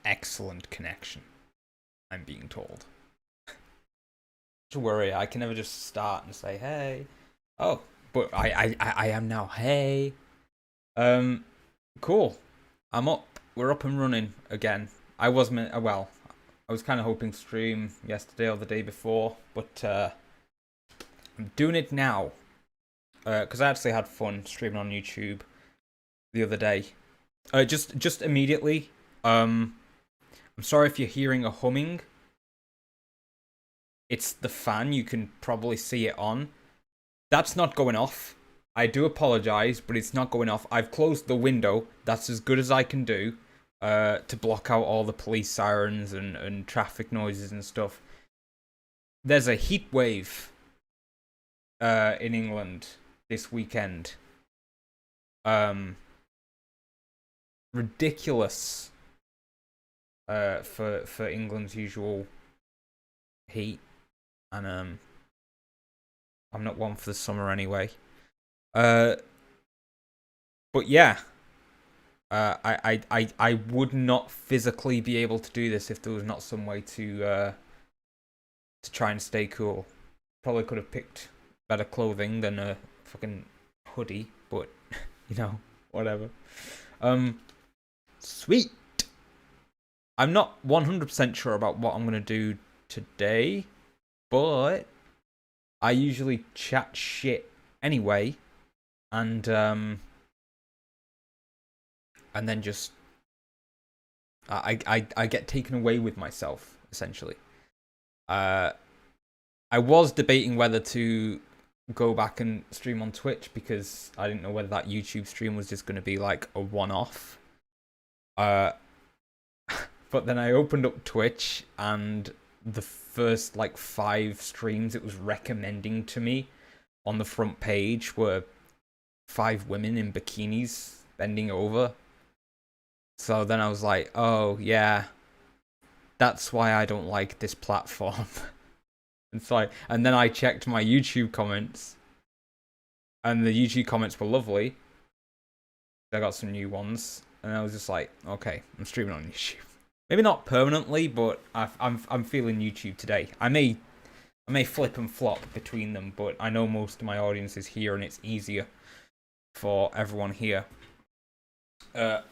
excellent connection, I'm being told. Don't worry, I can never just start and say, hey. Oh, but I am now, hey. Um, cool. I'm up. We're up and running again. I was meant, well, I was kind of hoping to stream yesterday or the day before, but I'm doing it now. Because I actually had fun streaming on YouTube the other day. Just immediately. I'm sorry if you're hearing a humming. It's the fan. You can probably see it on. That's not going off. I do apologize, but it's not going off. I've closed the window. That's as good as I can do to block out all the police sirens and traffic noises and stuff. There's a heat wave in England this weekend. Ridiculous for England's usual heat, and I'm not one for the summer anyway. But yeah, I would not physically be able to do this if there was not some way to try and stay cool. Probably could have picked better clothing than a fucking hoodie, but whatever. Sweet. I'm not 100% sure about what I'm gonna do today, but I usually chat shit anyway, and then just I get taken away with myself essentially. I was debating whether to go back and stream on Twitch because I didn't know whether that YouTube stream was just going to be like a one-off. But then I opened up Twitch and the first like 5 streams it was recommending to me on the front page were 5 women in bikinis bending over. So then I was like, oh yeah, that's why I don't like this platform. And then I checked my YouTube comments, and the YouTube comments were lovely. I got some new ones, and I was just like, okay, I'm streaming on YouTube. Maybe not permanently, but I'm feeling YouTube today. I may flip and flop between them, but I know most of my audience is here, and it's easier for everyone here. I've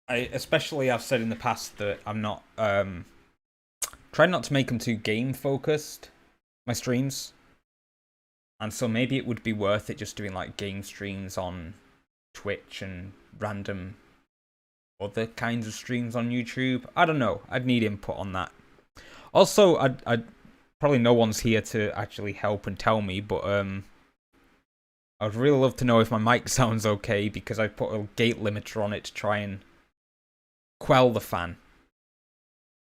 said in the past that I'm not trying not to make them too game focused, my streams, and so maybe it would be worth it just doing like game streams on Twitch and random other kinds of streams on YouTube. I don't know. I'd need input on that. Also, I'd probably no one's here to actually help and tell me, but I'd really love to know if my mic sounds okay because I put a gate limiter on it to try and quell the fan.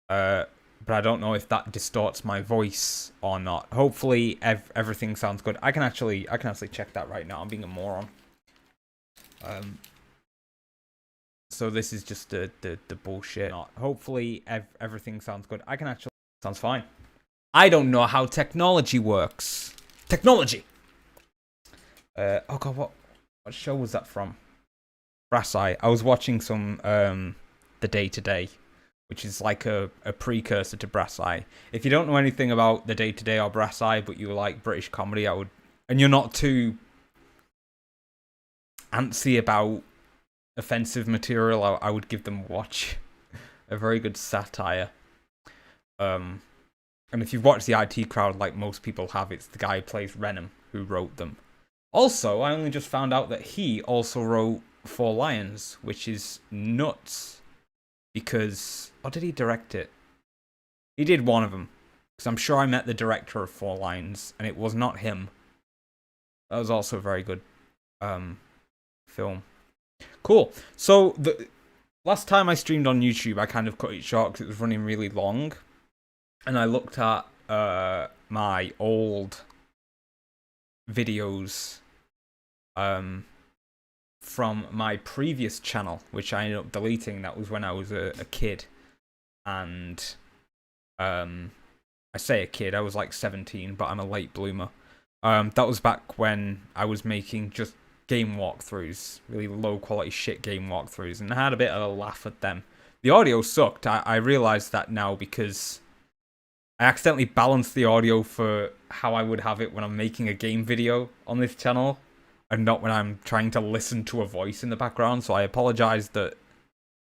But I don't know if that distorts my voice or not. Hopefully everything sounds good. I can actually check that right now. I'm being a moron. So this is just the bullshit. Hopefully everything sounds good. Sounds fine. I don't know how technology works. Technology. Oh god, what show was that from? Brass Eye. I was watching some The Day Today, which is like a precursor to Brass Eye. If you don't know anything about The Day Today or Brass Eye, but you like British comedy, and you're not too antsy about offensive material, I would give them a watch. A very good satire. And if you've watched the IT Crowd, like most people have, it's the guy who plays Renham who wrote them. Also, I only just found out that he also wrote Four Lions, which is nuts. Because, or did he direct it? He did one of them. Because I'm sure I met the director of Four Lions, and it was not him. That was also a very good film. Cool. So, the last time I streamed on YouTube, I kind of cut it short because it was running really long. And I looked at my old videos from my previous channel, which I ended up deleting. That was when I was a kid. And I say a kid, I was like 17, but I'm a late bloomer. That was back when I was making just game walkthroughs, really low quality shit game walkthroughs, and I had a bit of a laugh at them The audio sucked. I realized that now because I accidentally balanced the audio for how I would have it when I'm making a game video on this channel, and not when I'm trying to listen to a voice in the background. So I apologize that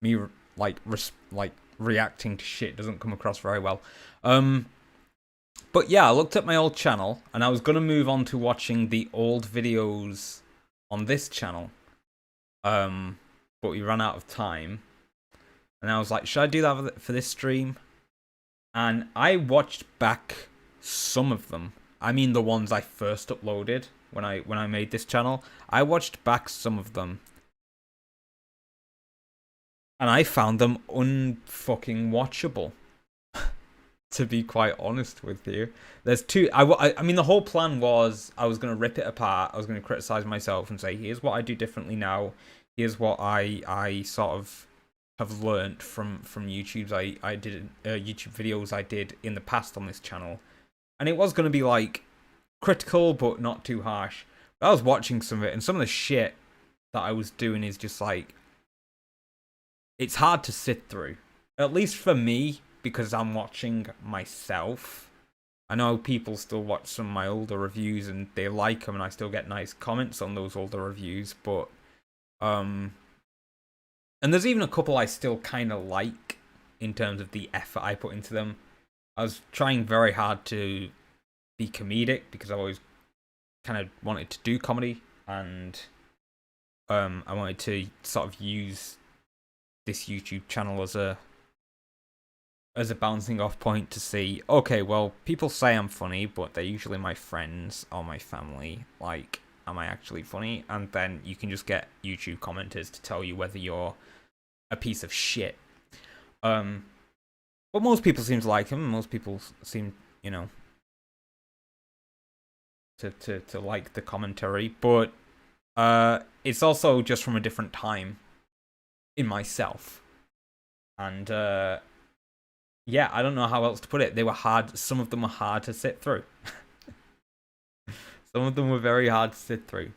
me reacting to shit doesn't come across very well. But yeah, I looked at my old channel, and I was gonna move on to watching the old videos on this channel. But we ran out of time, and I was like, should I do that for this stream? And I watched back some of them. I mean, the ones I first uploaded when I made this channel. I watched back some of them, and I found them unfucking watchable. To be quite honest with you, there's two. I mean, the whole plan was I was gonna rip it apart. I was gonna criticize myself and say, here's what I do differently now. Here's what I sort of have learnt from YouTube's I did YouTube videos I did in the past on this channel, and it was gonna be like critical but not too harsh. But I was watching some of it, and some of the shit that I was doing is just like, it's hard to sit through, at least for me, because I'm watching myself. I know people still watch some of my older reviews and they like them, and I still get nice comments on those older reviews, but and there's even a couple I still kind of like in terms of the effort I put into them. I was trying very hard to be comedic because I've always kind of wanted to do comedy, and I wanted to sort of use this YouTube channel as a bouncing off point to see, okay, well, people say I'm funny, but they're usually my friends or my family. Like, am I actually funny? And then you can just get YouTube commenters to tell you whether you're a piece of shit. But most people seem to like him. Most people seem, you know, to like the commentary. But it's also just from a different time in myself. And yeah, I don't know how else to put it. They were hard. Some of them were hard to sit through. Some of them were very hard to sit through.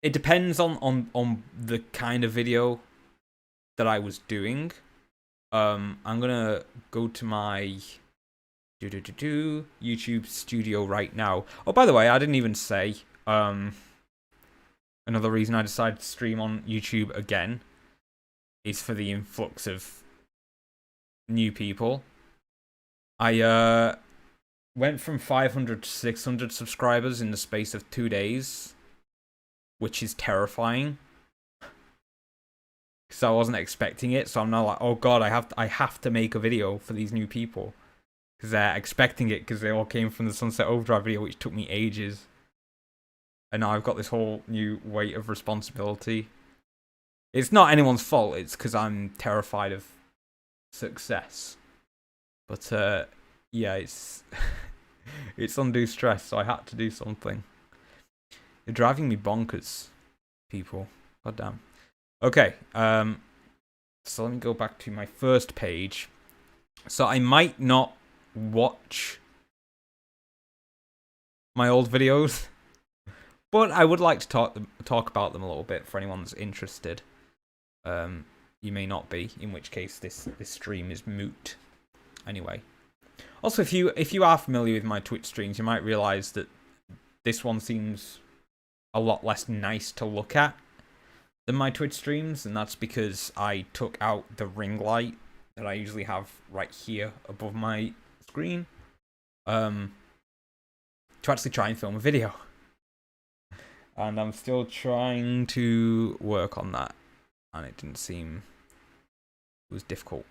It depends on the kind of video that I was doing. I'm gonna go to my YouTube studio right now. Oh, by the way, I didn't even say another reason I decided to stream on YouTube again is for the influx of new people. I went from 500 to 600 subscribers in the space of 2 days, which is terrifying because I wasn't expecting it. So I'm now like, oh god, I have to make a video for these new people because they're expecting it, because they all came from the Sunset Overdrive video, which took me ages, and now I've got this whole new weight of responsibility. It's not anyone's fault. It's because I'm terrified of success. But yeah, it's it's undue stress, so I had to do something. You're driving me bonkers, people. God damn. Okay, so let me go back to my first page. So I might not watch my old videos, but I would like to talk about them a little bit for anyone that's interested. You may not be, in which case this stream is moot. Anyway, also if you are familiar with my Twitch streams, you might realize that this one seems a lot less nice to look at than my Twitch streams, and that's because I took out the ring light that I usually have right here above my screen to actually try and film a video. And I'm still trying to work on that, and it didn't seem, it was difficult.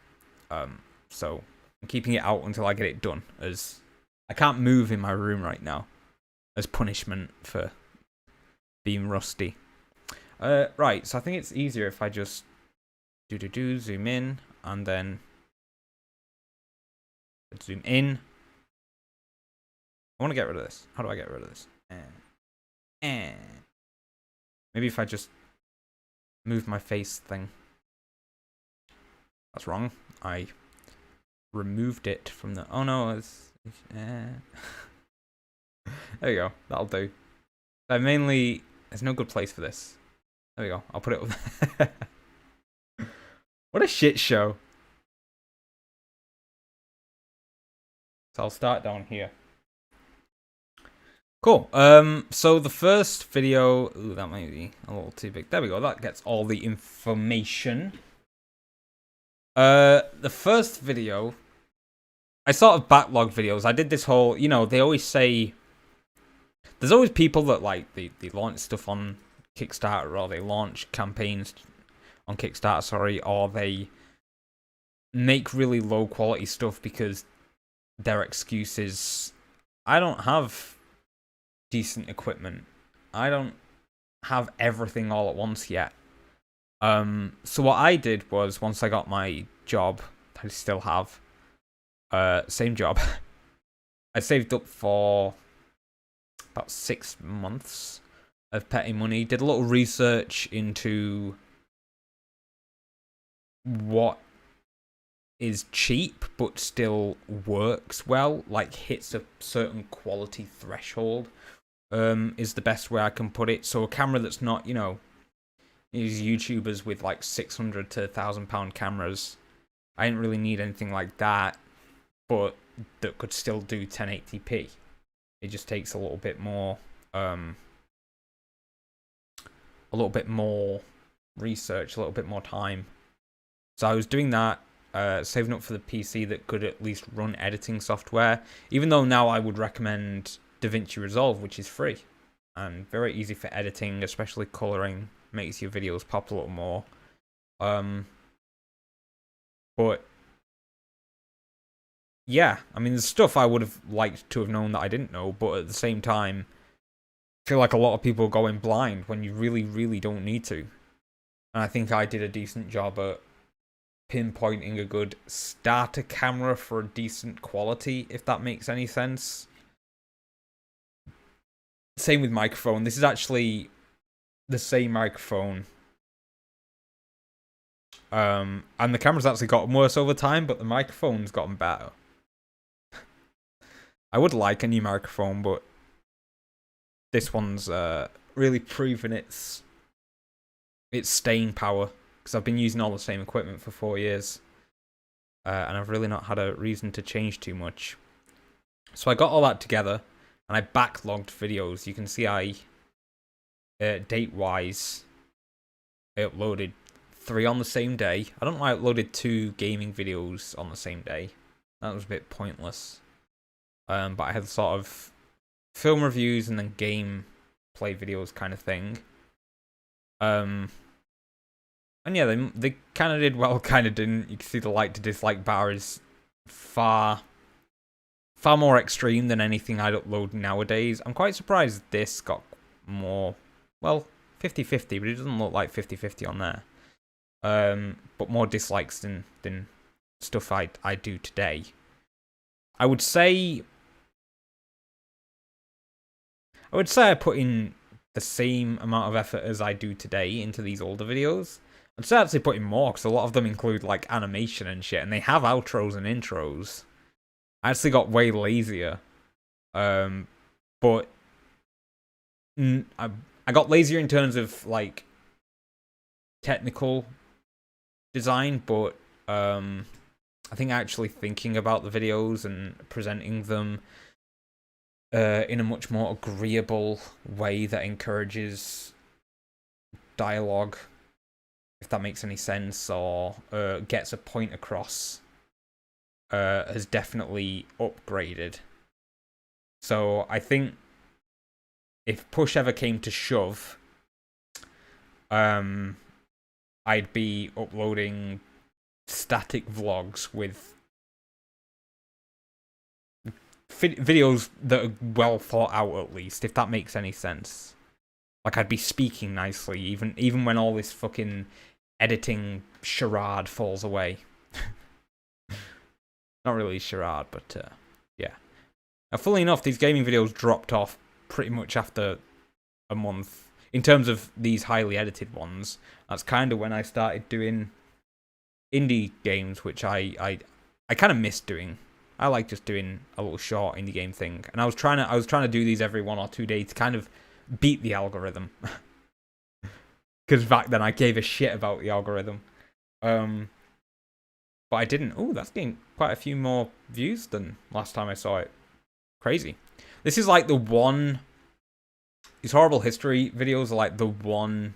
So I'm keeping it out until I get it done, as I can't move in my room right now as punishment for being rusty. Right, so I think it's easier if I just zoom in and then zoom in. I want to get rid of this. How do I get rid of this? Maybe if I just move my face thing. That's wrong. I removed it from the... Oh no, there we go. That'll do. I mainly... There's no good place for this. There we go. I'll put it over there. What a shit show. So I'll start down here. Cool. So the first video, ooh, that might be a little too big. There we go. That gets all the information. The first video, I sort of backlog videos. I did this whole, you know, they always say, there's always people that like, they launch stuff on Kickstarter, or they launch campaigns on Kickstarter, sorry, or they make really low quality stuff because their excuse is, I don't have decent equipment. I don't have everything all at once yet. So what I did was, once I got my job, I still have, same job, I saved up for about 6 months of petty money, did a little research into what is cheap but still works well, like hits a certain quality threshold, is the best way I can put it. So a camera that's not, you know, these YouTubers with like 600 to £1,000 cameras. I didn't really need anything like that, but that could still do 1080p. It just takes a little bit more research, a little bit more time. So I was doing that, saving up for the PC that could at least run editing software, even though now I would recommend DaVinci Resolve, which is free and very easy for editing, especially coloring, makes your videos pop a little more. But yeah, I mean, there's stuff I would have liked to have known that I didn't know, but at the same time, I feel like a lot of people go in blind when you really, really don't need to. And I think I did a decent job at pinpointing a good starter camera for a decent quality, if that makes any sense. Same with microphone. This is actually the same microphone. And the camera's actually gotten worse over time, but the microphone's gotten better. I would like a new microphone, but this one's really proven its staying power, because I've been using all the same equipment for 4 years, and I've really not had a reason to change too much. So I got all that together, and I backlogged videos. You can see I, date-wise, I uploaded 3 on the same day. I don't know why I uploaded 2 gaming videos on the same day. That was a bit pointless. But I had sort of film reviews and then game play videos kind of thing. And yeah, they kind of did well, kind of didn't. You can see the like to dislike bar is far more extreme than anything I'd upload nowadays. I'm quite surprised this got more, well, 50-50, but it doesn't look like 50-50 on there. But more dislikes than stuff I do today. I would say I put in the same amount of effort as I do today into these older videos. I'd say actually put in more, because a lot of them include like animation and shit, and they have outros and intros. I actually got way lazier. But I got lazier in terms of like technical design, but I think actually thinking about the videos and presenting them in a much more agreeable way that encourages dialogue, if that makes any sense, or gets a point across, has definitely upgraded. So I think if push ever came to shove, I'd be uploading static vlogs with videos that are well thought out, at least, if that makes any sense. Like, I'd be speaking nicely, even when all this fucking editing charade falls away. Not really charade, but yeah. Now, funnily enough, these gaming videos dropped off pretty much after a month. In terms of these highly edited ones, that's kind of when I started doing indie games, which I kind of miss doing. I like just doing a little short indie game thing, and I was trying to do these every 1 or 2 days to kind of beat the algorithm. Because back then I gave a shit about the algorithm. but I didn't. Oh, that's getting quite a few more views than last time I saw it. Crazy. This is like the one. These horrible history videos are like the one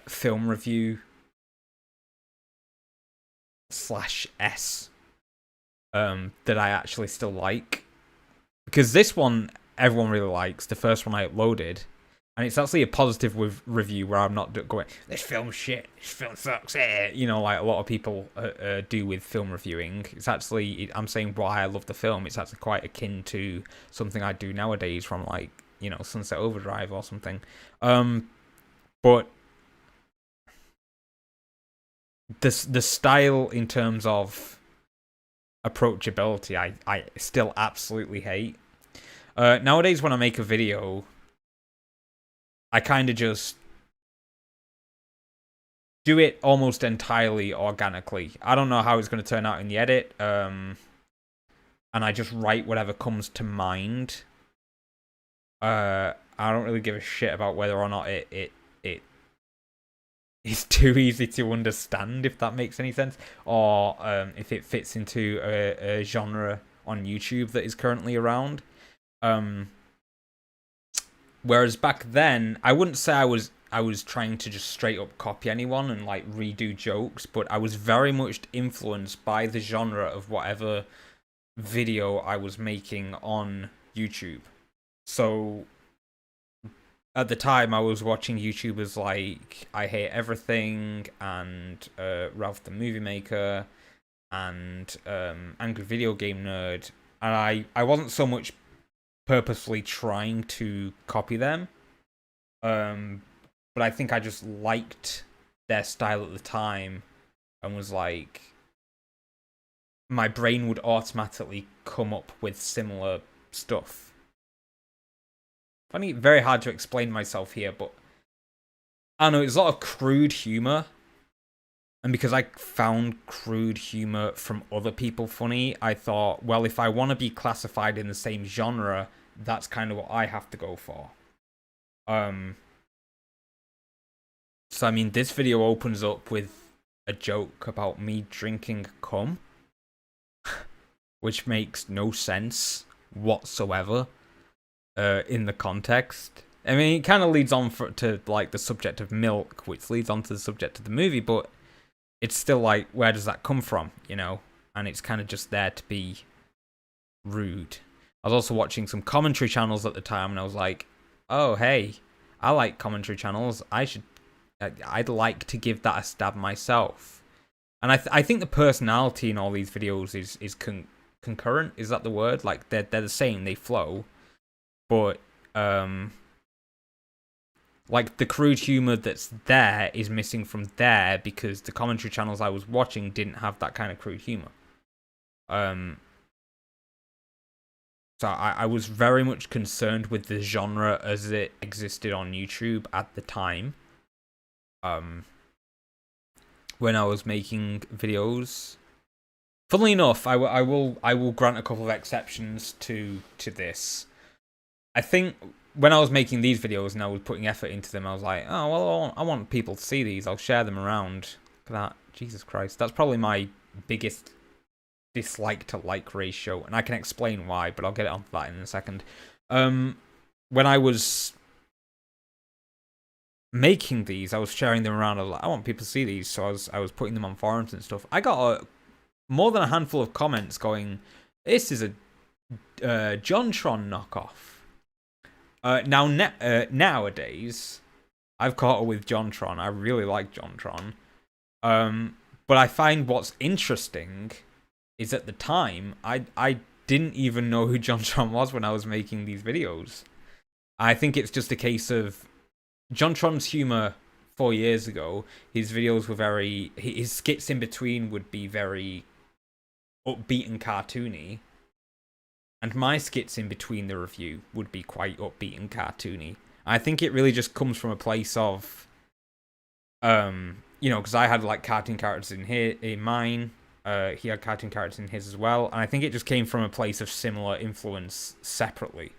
film review /S that I actually still like, because this one everyone really likes, the first one I uploaded, and it's actually a positive review where I'm not going, this film's shit, this film sucks, you know, like a lot of people do with film reviewing. It's actually, I'm saying why I love the film. It's actually quite akin to something I do nowadays from, like, you know, Sunset Overdrive or something. But the style in terms of approachability, I still absolutely hate. Nowadays, when I make a video, I kind of just do it almost entirely organically. I don't know how it's going to turn out in the edit, and I just write whatever comes to mind. I don't really give a shit about whether or not it is too easy to understand, if that makes any sense, or if it fits into a genre on YouTube that is currently around. Whereas back then, I wouldn't say I was trying to just straight up copy anyone and like redo jokes, but I was very much influenced by the genre of whatever video I was making on YouTube. So at the time, I was watching YouTubers like I Hate Everything and Ralph the Movie Maker and Angry Video Game Nerd, and I wasn't so much purposefully trying to copy them, but I think I just liked their style at the time and was like, my brain would automatically come up with similar stuff. I find it very hard to explain myself here, but I don't know, it's a lot of crude humor. And because I found crude humor from other people funny, I thought, well, if I want to be classified in the same genre, that's kind of what I have to go for. So, I mean, this video opens up with a joke about me drinking cum, which makes no sense whatsoever in the context. I mean, it kind of leads on to like the subject of milk, which leads on to the subject of the movie, but it's still like, where does that come from, you know? And it's kind of just there to be rude. I was also watching some commentary channels at the time, and I was like, oh, hey, I like commentary channels. I'd like to give that a stab myself. And I think the personality in all these videos is concurrent. Is that the word? Like, they're the same, they flow. But, like, the crude humor that's there is missing from there because the commentary channels I was watching didn't have that kind of crude humor. So I was very much concerned with the genre as it existed on YouTube at the time. When I was making videos. Funnily enough, I will grant a couple of exceptions to this. I think when I was making these videos and I was putting effort into them, I was like, oh, well, I want people to see these. I'll share them around. Look at that. Jesus Christ. That's probably my biggest dislike to like ratio. And I can explain why, but I'll get onto that in a second. When I was making these, I was sharing them around. I was like, I want people to see these. So I was putting them on forums and stuff. I got more than a handful of comments going, this is a JonTron knockoff. Nowadays, I've caught up with JonTron. I really like JonTron. But I find what's interesting is at the time, I didn't even know who JonTron was when I was making these videos. I think it's just a case of JonTron's humor 4 years ago. His videos were his skits in between would be very upbeat and cartoony. And my skits in between the review would be quite upbeat and cartoony. I think it really just comes from a place of, you know, because I had like cartoon characters in mine. He had cartoon characters in his as well. And I think it just came from a place of similar influence separately.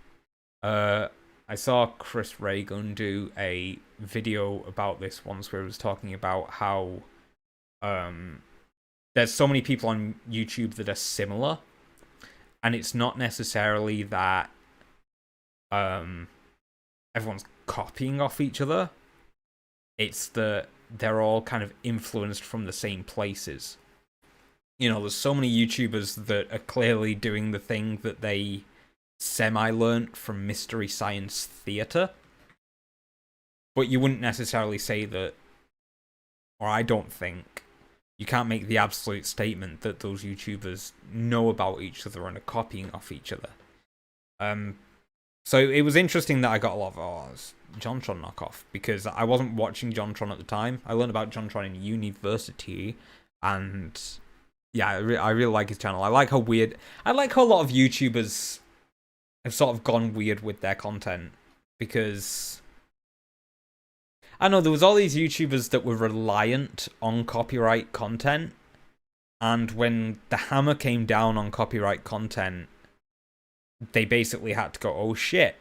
I saw Chris Reagan do a video about this once where he was talking about how there's so many people on YouTube that are similar, and it's not necessarily that everyone's copying off each other. It's that they're all kind of influenced from the same places. You know, there's so many YouTubers that are clearly doing the thing that they semi-learnt from Mystery Science Theater. But you wouldn't necessarily say that, or I don't think, you can't make the absolute statement that those YouTubers know about each other and are copying off each other. So it was interesting that I got a lot of, it's JonTron knockoff, because I wasn't watching JonTron at the time. I learned about JonTron in university, and yeah, I really like his channel. I like how a lot of YouTubers have sort of gone weird with their content, because I know there was all these YouTubers that were reliant on copyright content, and when the hammer came down on copyright content, they basically had to go, oh shit,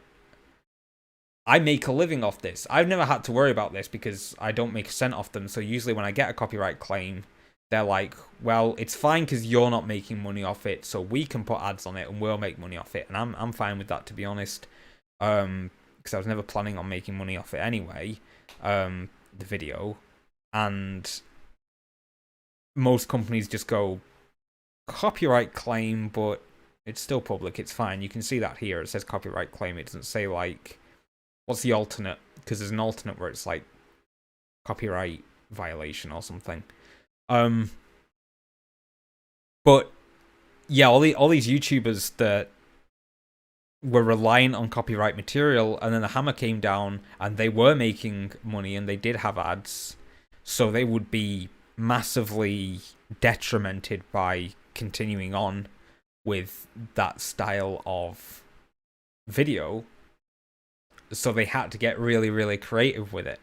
I make a living off this. I've never had to worry about this because I don't make a cent off them, so usually when I get a copyright claim, they're like, well, it's fine because you're not making money off it, so we can put ads on it and we'll make money off it. And I'm fine with that, to be honest, because I was never planning on making money off it anyway, the video. And most companies just go, copyright claim, but it's still public, it's fine. You can see that here, it says copyright claim. It doesn't say, like, what's the alternate? Because there's an alternate where it's like copyright violation or something. But yeah, all these YouTubers that were reliant on copyright material, and then the hammer came down and they were making money and they did have ads, so they would be massively detrimented by continuing on with that style of video, so they had to get really, really creative with it.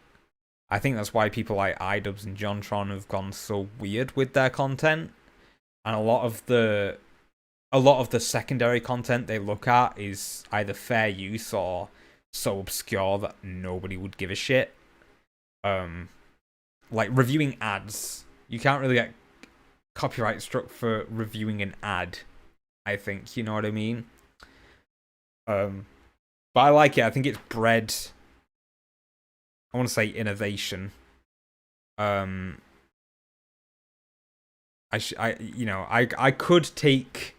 I think that's why people like iDubbbz and JonTron have gone so weird with their content, and a lot of the secondary content they look at is either fair use or so obscure that nobody would give a shit. Like reviewing ads, you can't really get copyright struck for reviewing an ad, I think, you know what I mean? But I like it. I think it's bred, I want to say, innovation. I could take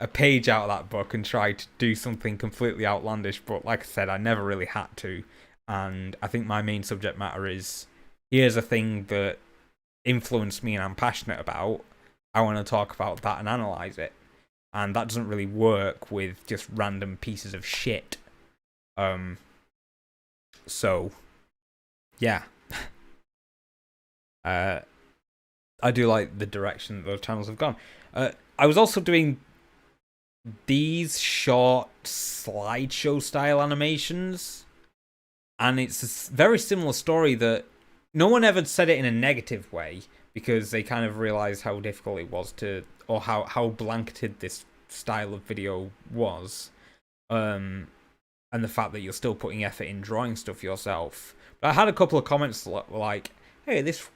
a page out of that book and try to do something completely outlandish, but like I said, I never really had to. And I think my main subject matter is, here's a thing that influenced me and I'm passionate about. I want to talk about that and analyze it. And that doesn't really work with just random pieces of shit. So yeah. I do like the direction that those channels have gone. I was also doing these short slideshow style animations, and it's a very similar story that no one ever said it in a negative way, because they kind of realized how difficult it was to, or how blanketed this style of video was, and the fact that you're still putting effort in drawing stuff yourself. But I had a couple of comments like, hey, this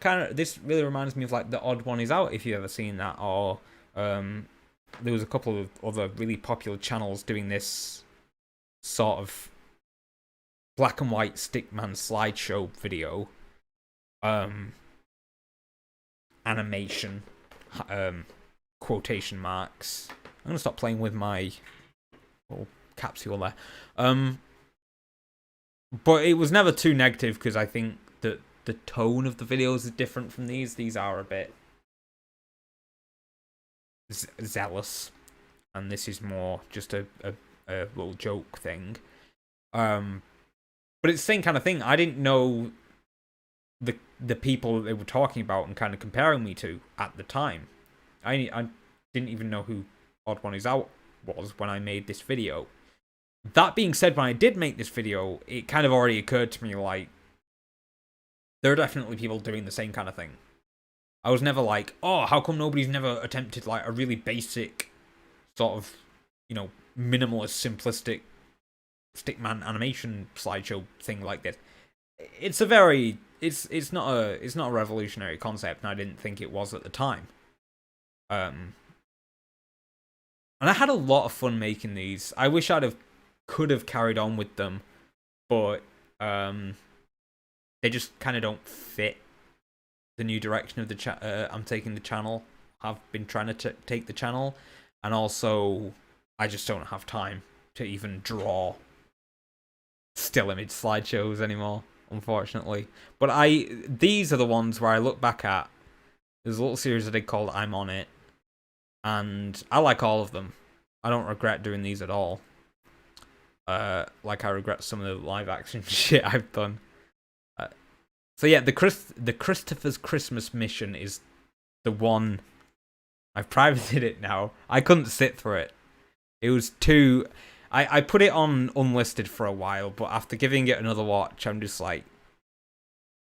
really reminds me of like The Odd One Is Out, if you've ever seen that, or there was a couple of other really popular channels doing this sort of black and white stickman slideshow video animation, quotation marks. I'm gonna stop playing with my little capsule there. But it was never too negative, because I think that the tone of the videos is different from these. These are a bit zealous, and this is more just a little joke thing. But it's the same kind of thing. I didn't know the people that they were talking about and kind of comparing me to at the time. I didn't even know who Odd One Is Out was when I made this video. That being said, when I did make this video, it kind of already occurred to me, like, there are definitely people doing the same kind of thing. I was never like, oh, how come nobody's never attempted like a really basic sort of, you know, minimalist, simplistic stickman animation slideshow thing like this. It's a very, it's not a revolutionary concept, and I didn't think it was at the time. And I had a lot of fun making these. I wish could have carried on with them, but they just kind of don't fit the new direction of the I'm taking the channel. I've been trying to take the channel, and also I just don't have time to even draw still image slideshows anymore, unfortunately. But these are the ones where I look back at. There's a little series I did called I'm On It, and I like all of them. I don't regret doing these at all. Like I regret some of the live action shit I've done. So yeah, the Christopher's Christmas Mission is the one. I've privated it now. I couldn't sit through it. It was too. I put it on unlisted for a while, but after giving it another watch, I'm just like,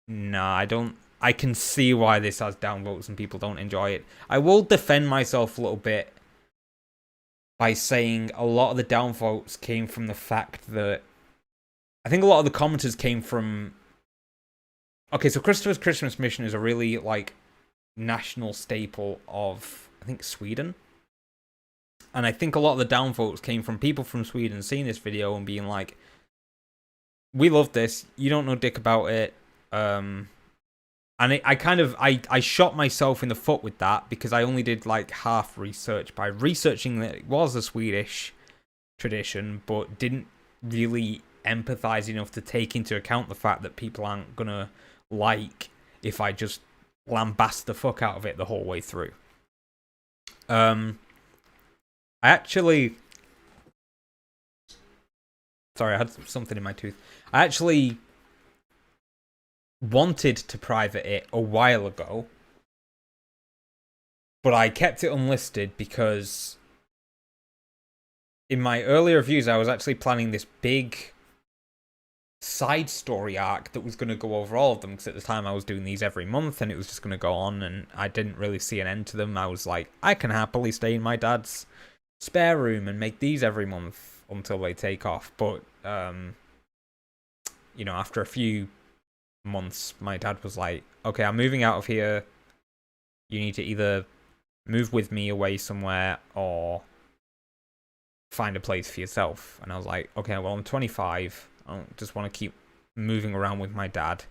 nah, I don't. I can see why this has downvotes and people don't enjoy it. I will defend myself a little bit by saying a lot of the downvotes came from the fact that I think a lot of the commenters came from. Okay, so Christopher's Christmas Mission is a really like national staple of I think Sweden. And I think a lot of the downvotes came from people from Sweden seeing this video and being like, we love this, you don't know dick about it. And I shot myself in the foot with that because I only did like half research by researching that it was a Swedish tradition, but didn't really empathize enough to take into account the fact that people aren't gonna like if I just lambast the fuck out of it the whole way through. I actually... Sorry, I had something in my tooth. I actually wanted to private it a while ago, but I kept it unlisted because in my earlier reviews I was actually planning this big side story arc that was going to go over all of them, because at the time I was doing these every month and it was just going to go on and I didn't really see an end to them. I was like, I can happily stay in my dad's spare room and make these every month until they take off. But you know, after a few months my dad was like, okay, I'm moving out of here, you need to either move with me away somewhere or find a place for yourself. And I was like, okay, well, I'm 25, I don't just want to keep moving around with my dad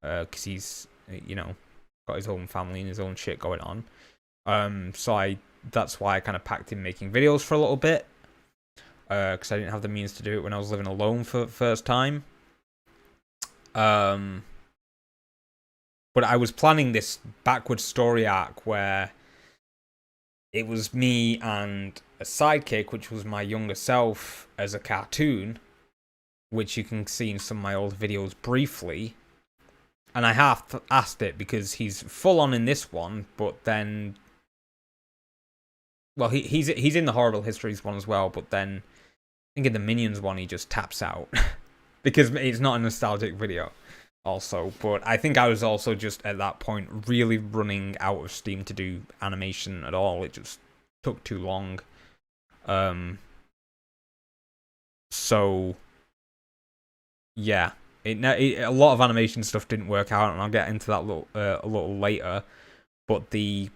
because he's, you know, got his own family and his own shit going on. So that's why I kind of packed in making videos for a little bit, because I didn't have the means to do it when I was living alone for the first time. But I was planning this backward story arc where it was me and a sidekick, which was my younger self as a cartoon, which you can see in some of my old videos briefly. And I half asked it because he's full on in this one, but then... Well, he's in the Horrible Histories one as well, but then I think in the Minions one he just taps out because it's not a nostalgic video also. But I think I was also just at that point really running out of steam to do animation at all. It just took too long. So yeah, a lot of animation stuff didn't work out, and I'll get into that a little later. But the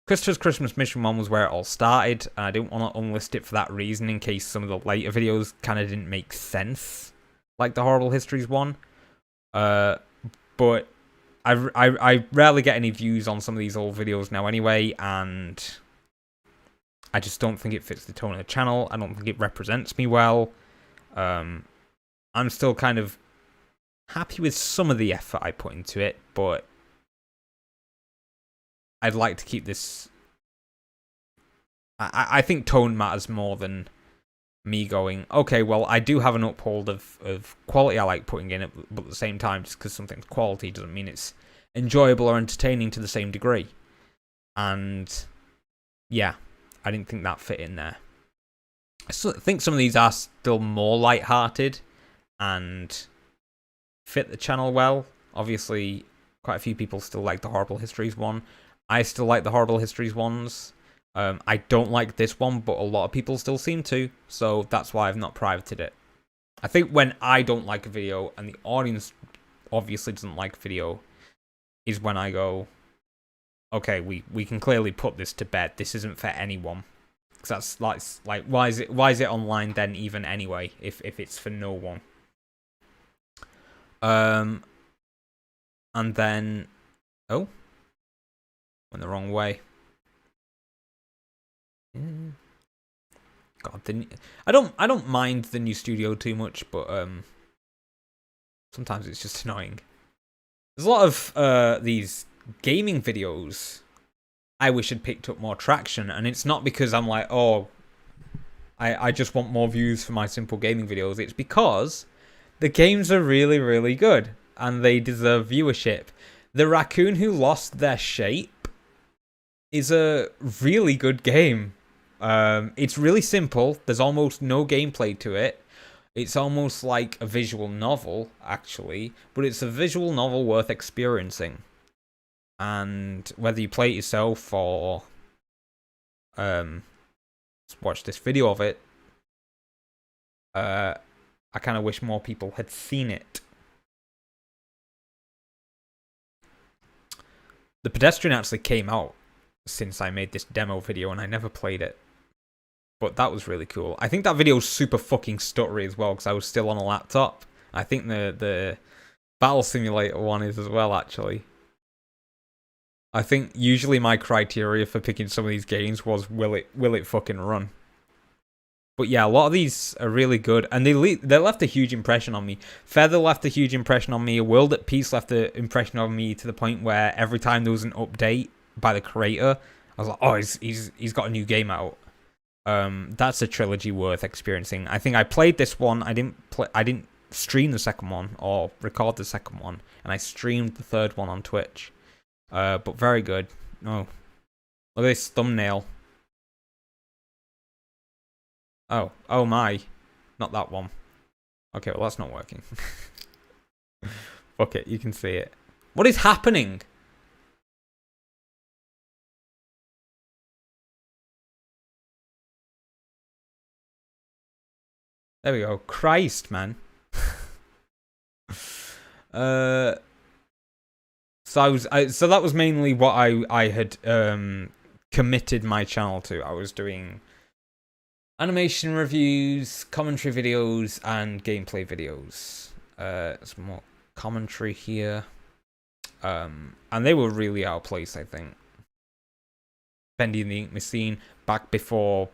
Christopher's Christmas Mission one was where it all started, and I didn't want to unlist it for that reason, in case some of the later videos kind of didn't make sense, like the Horrible Histories one. But I rarely get any views on some of these old videos now anyway, and I just don't think it fits the tone of the channel. I don't think it represents me well. I'm still kind of happy with some of the effort I put into it, but I'd like to keep this... I think tone matters more than me going, okay, well, I do have an uphold of quality I like putting in it, but at the same time, just because something's quality doesn't mean it's enjoyable or entertaining to the same degree. And yeah, I didn't think that fit in there. I think some of these are still more light-hearted and fit the channel well. Obviously, quite a few people still like the Horrible Histories one. I still like the Horrible Histories ones. I don't like this one, but a lot of people still seem to, so that's why I've not privated it. I think when I don't like a video, and the audience obviously doesn't like a video, is when I go, okay, we can clearly put this to bed. This isn't for anyone. Because that's like why is it online then even anyway if it's for no one? And then went the wrong way. God, I don't mind the new studio too much, but sometimes it's just annoying. There's a lot of these gaming videos I wish had picked up more traction, and it's not because I'm like, oh, I just want more views for my simple gaming videos. It's because the games are really, really good, and they deserve viewership. The Raccoon Who Lost Their Shape is a really good game. It's really simple. There's almost no gameplay to it. It's almost like a visual novel, actually, but it's a visual novel worth experiencing. And whether you play it yourself or watch this video of it, I kind of wish more people had seen it. The Pedestrian actually came out since I made this demo video, and I never played it. But that was really cool. I think that video was super fucking stuttery as well, because I was still on a laptop. I think the Battle Simulator one is as well, actually. I think usually my criteria for picking some of these games was will it fucking run. But yeah, a lot of these are really good, and they left a huge impression on me. Feather left a huge impression on me. World at Peace left an impression on me to the point where every time there was an update by the creator, I was like, oh, he's got a new game out. That's a trilogy worth experiencing. I think I played this one. I didn't stream the second one or record the second one, and I streamed the third one on Twitch. But very good. Oh, look at this thumbnail. Oh my, not that one. Okay, well that's not working. Fuck it, you can see it. What is happening? There we go. Christ, man. So that was mainly what I had committed my channel to. I was doing animation reviews, commentary videos, and gameplay videos. Some more commentary here. And they were really out of place, I think. Bendy and the Ink Machine, back before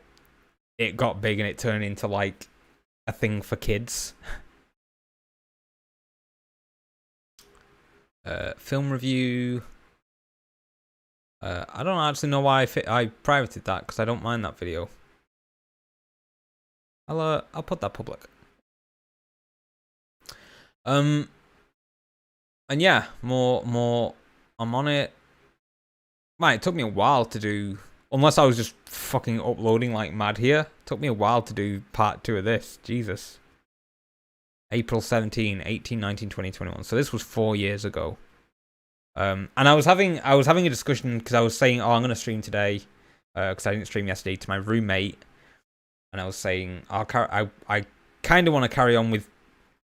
it got big and it turned into like a thing for kids. Film review. I don't actually know why I privated that, because I don't mind that video. I'll put that public. And yeah, more. I'm on it. Man, it took me a while to do. Unless I was just fucking uploading like mad here. It took me a while to do part 2 of this. Jesus. April 17, 18, 19, 20, 21. So this was 4 years ago. And I was having a discussion, because I was saying, oh, I'm going to stream today, because I didn't stream yesterday, to my roommate. And I was saying, I kind of want to carry on with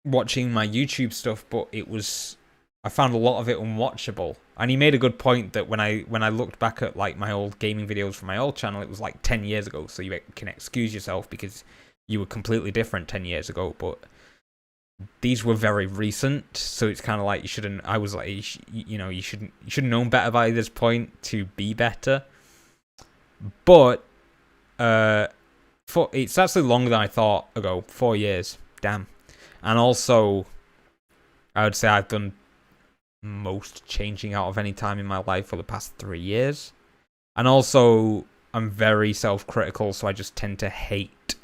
watching my YouTube stuff, but I found a lot of it unwatchable. And he made a good point that when I looked back at like my old gaming videos from my old channel, it was like 10 years ago. So you can excuse yourself because you were completely different 10 years ago. But these were very recent, so it's kind of like you shouldn't. I was like, you should have known better by this point to be better. But it's actually longer than I thought ago. 4 years, damn. And also, I would say I've done most changing out of any time in my life for the past 3 years. And also, I'm very self-critical, so I just tend to hate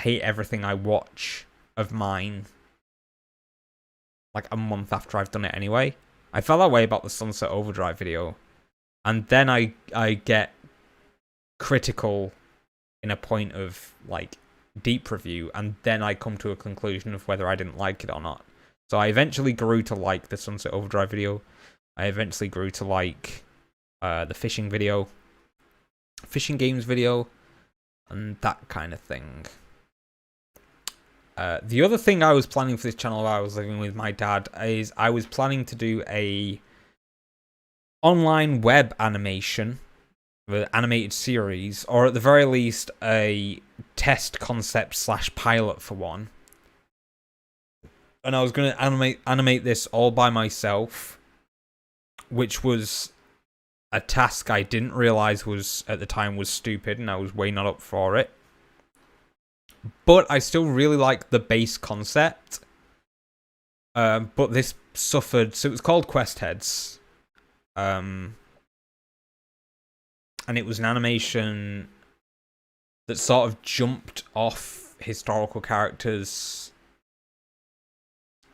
everything I watch of mine like a month after I've done it anyway. I felt that way about the Sunset Overdrive video. And then I get critical in a point of like deep review, and then I come to a conclusion of whether I didn't like it or not. So I eventually grew to like the Sunset Overdrive video. I eventually grew to like the fishing games video, and that kind of thing. The other thing I was planning for this channel while I was living with my dad is I was planning to do a online web animation, the animated series, or at the very least a test concept / pilot for one. And I was going to animate this all by myself, which was a task I didn't realize was at the time was stupid, and I was way not up for it. But I still really like the base concept. But this suffered, so it was called Quest Heads. And it was an animation that sort of jumped off historical characters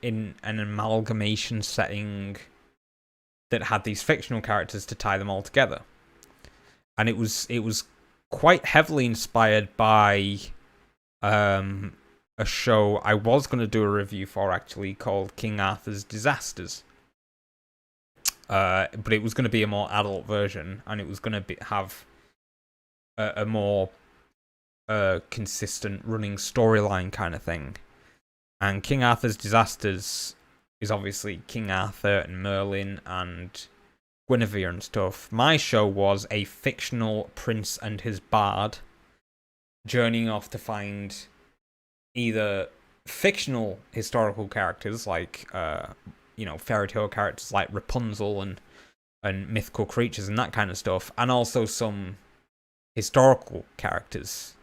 in an amalgamation setting that had these fictional characters to tie them all together. And it was quite heavily inspired by a show I was going to do a review for, actually, called King Arthur's Disasters. But it was going to be a more adult version, and it was going to have a more consistent running storyline kind of thing. And King Arthur's Disasters is obviously King Arthur and Merlin and Guinevere and stuff. My show was a fictional prince and his bard journeying off to find either fictional historical characters like fairy tale characters like Rapunzel and mythical creatures and that kind of stuff, and also some historical characters,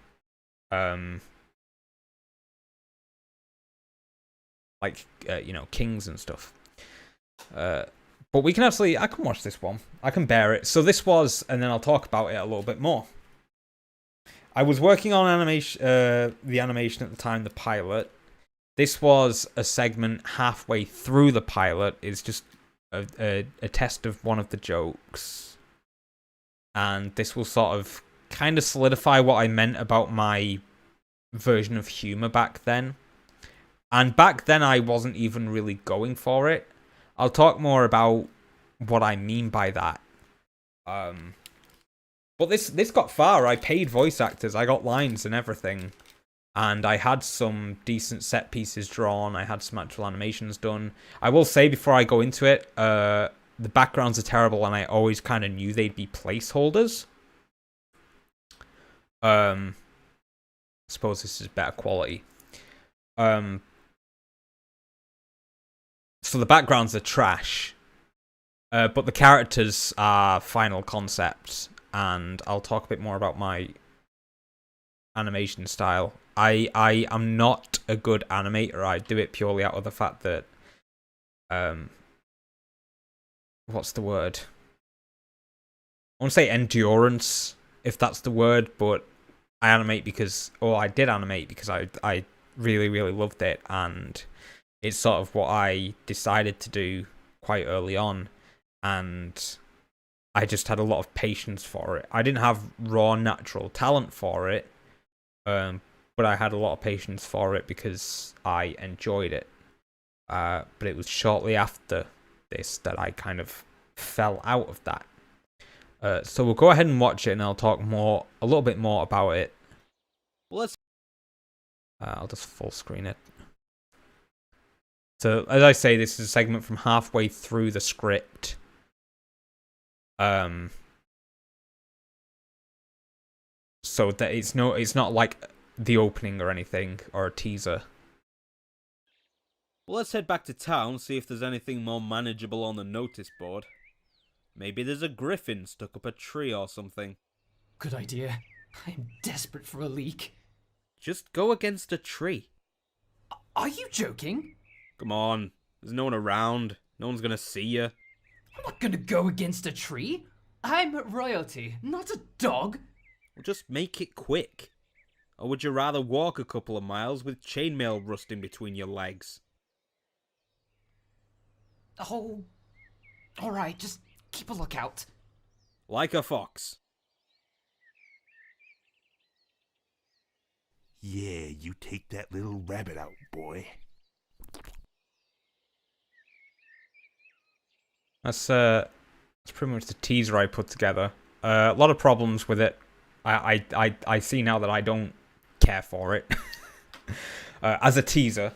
kings and stuff. But we can I can watch this one. I can bear it. So this was, and then I'll talk about it a little bit more. I was working on the animation at the time, the pilot. This was a segment halfway through the pilot. It's just a test of one of the jokes. And this will sort of kind of solidify what I meant about my version of humor back then. And back then I wasn't even really going for it. I'll talk more about what I mean by that. But this got far. I paid voice actors. I got lines and everything. And I had some decent set pieces drawn. I had some actual animations done. I will say before I go into it, the backgrounds are terrible, and I always kind of knew they'd be placeholders. I suppose this is better quality. So the backgrounds are trash. But the characters are final concept. And I'll talk a bit more about my animation style. I am not a good animator. I do it purely out of the fact that what's the word? I want to say endurance, if that's the word, but I did animate because I really, really loved it, and it's sort of what I decided to do quite early on, and I just had a lot of patience for it. I didn't have raw natural talent for it, but I had a lot of patience for it because I enjoyed it. But it was shortly after this that I kind of fell out of that. So we'll go ahead and watch it, and I'll talk a little bit more about it. I'll just full screen it. So, as I say, this is a segment from halfway through the script. So that it's not like the opening or anything, or a teaser. Well, let's head back to town, see if there's anything more manageable on the notice board. Maybe there's a griffin stuck up a tree or something. Good idea. I'm desperate for a leak. Just go against a tree. Are you joking? Come on, there's no one around. No one's gonna see you. I'm not gonna go against a tree. I'm royalty, not a dog. Well, just make it quick. Or would you rather walk a couple of miles with chainmail rusting between your legs? Oh, alright, just keep a lookout. Like a fox. Yeah, you take that little rabbit out, boy. That's pretty much the teaser I put together. A lot of problems with it. I see now that I don't care for it. as a teaser.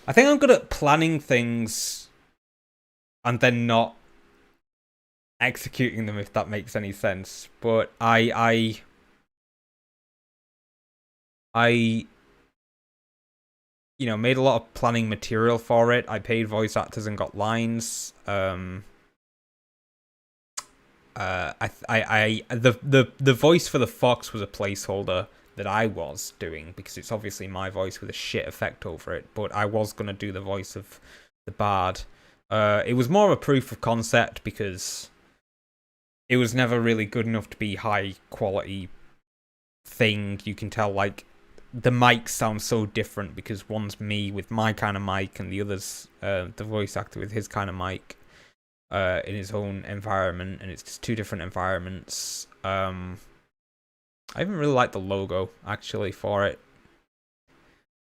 I think I'm good at planning things and then not executing them, if that makes any sense. But I made a lot of planning material for it. I paid voice actors and got lines. The voice for the fox was a placeholder that I was doing because it's obviously my voice with a shit effect over it. But I was gonna do the voice of the bard. It was more of a proof of concept because it was never really good enough to be high quality thing. You can tell like the mics sound so different because one's me with my kind of mic and the other's the voice actor with his kind of mic in his own environment, and it's just two different environments. I even really like the logo actually for it,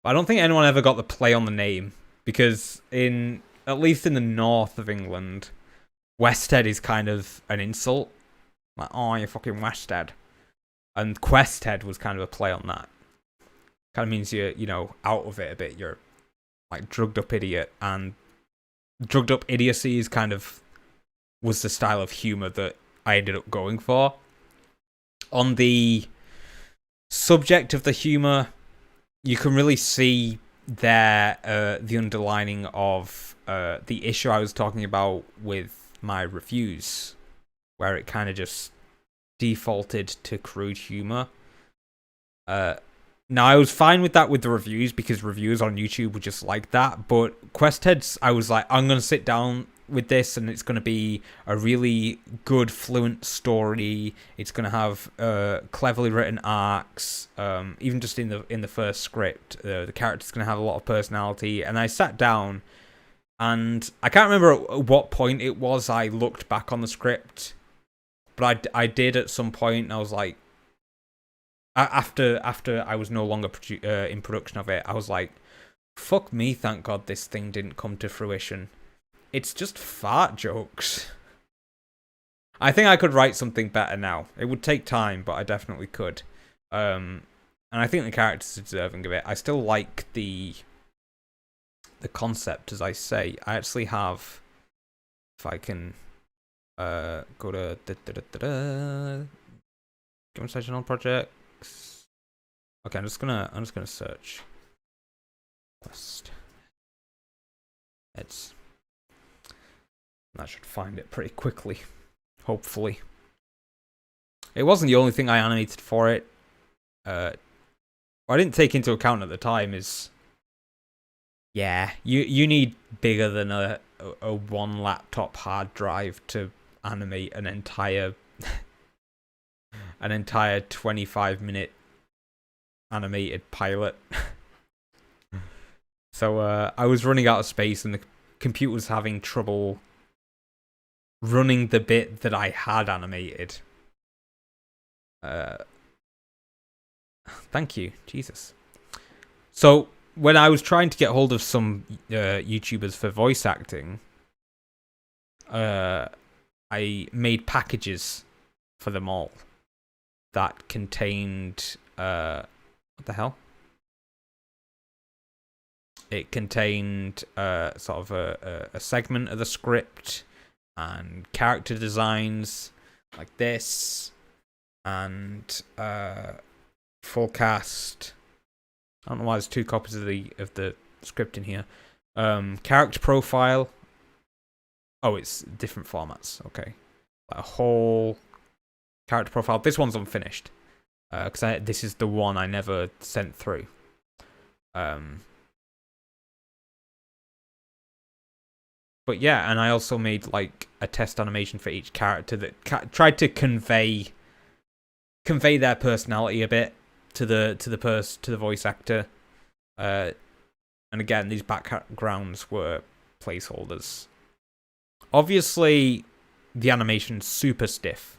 but I don't think anyone ever got the play on the name because at least in the north of England, Westhead is kind of an insult, like, oh, you're fucking Westhead, and Questhead was kind of a play on that. Kind of means you're, out of it a bit. You're like drugged up idiot, and drugged up idiocy is was the style of humor that I ended up going for. On the subject of the humor, you can really see there the underlining of the issue I was talking about with my reviews, where it kind of just defaulted to crude humor. Now, I was fine with that with the reviews because reviews on YouTube were just like that. But Questheads, I was like, I'm going to sit down with this and it's going to be a really good, fluent story. It's going to have cleverly written arcs. Even just in the first script, the character's going to have a lot of personality. And I sat down and I can't remember at what point it was I looked back on the script. But I did at some point, and I was like, after I was no longer in production of it, I was like, fuck me, thank God this thing didn't come to fruition. It's just fart jokes. I think I could write something better now. It would take time, but I definitely could. And I think the characters are deserving of it. I still like the concept, as I say. I actually have, if I can go to Game Session on Project. Okay, I'm just gonna search Quest. I should find it pretty quickly, hopefully. It wasn't the only thing I animated for it. What I didn't take into account at the time is, yeah, you need bigger than a one laptop hard drive to animate an entire 25-minute animated pilot. So I was running out of space and the computer was having trouble running the bit that I had animated. Thank you, Jesus. So when I was trying to get hold of some YouTubers for voice acting, I made packages for them all that contained what the hell? It contained sort of a segment of the script and character designs like this, and full cast. I don't know why there's two copies of the script in here. Character profile. Oh, it's different formats. Okay, a whole character profile. This one's unfinished because this is the one I never sent through. But yeah, and I also made like a test animation for each character that tried to convey their personality a bit to the voice actor. And again, these backgrounds were placeholders. Obviously, the animation's super stiff.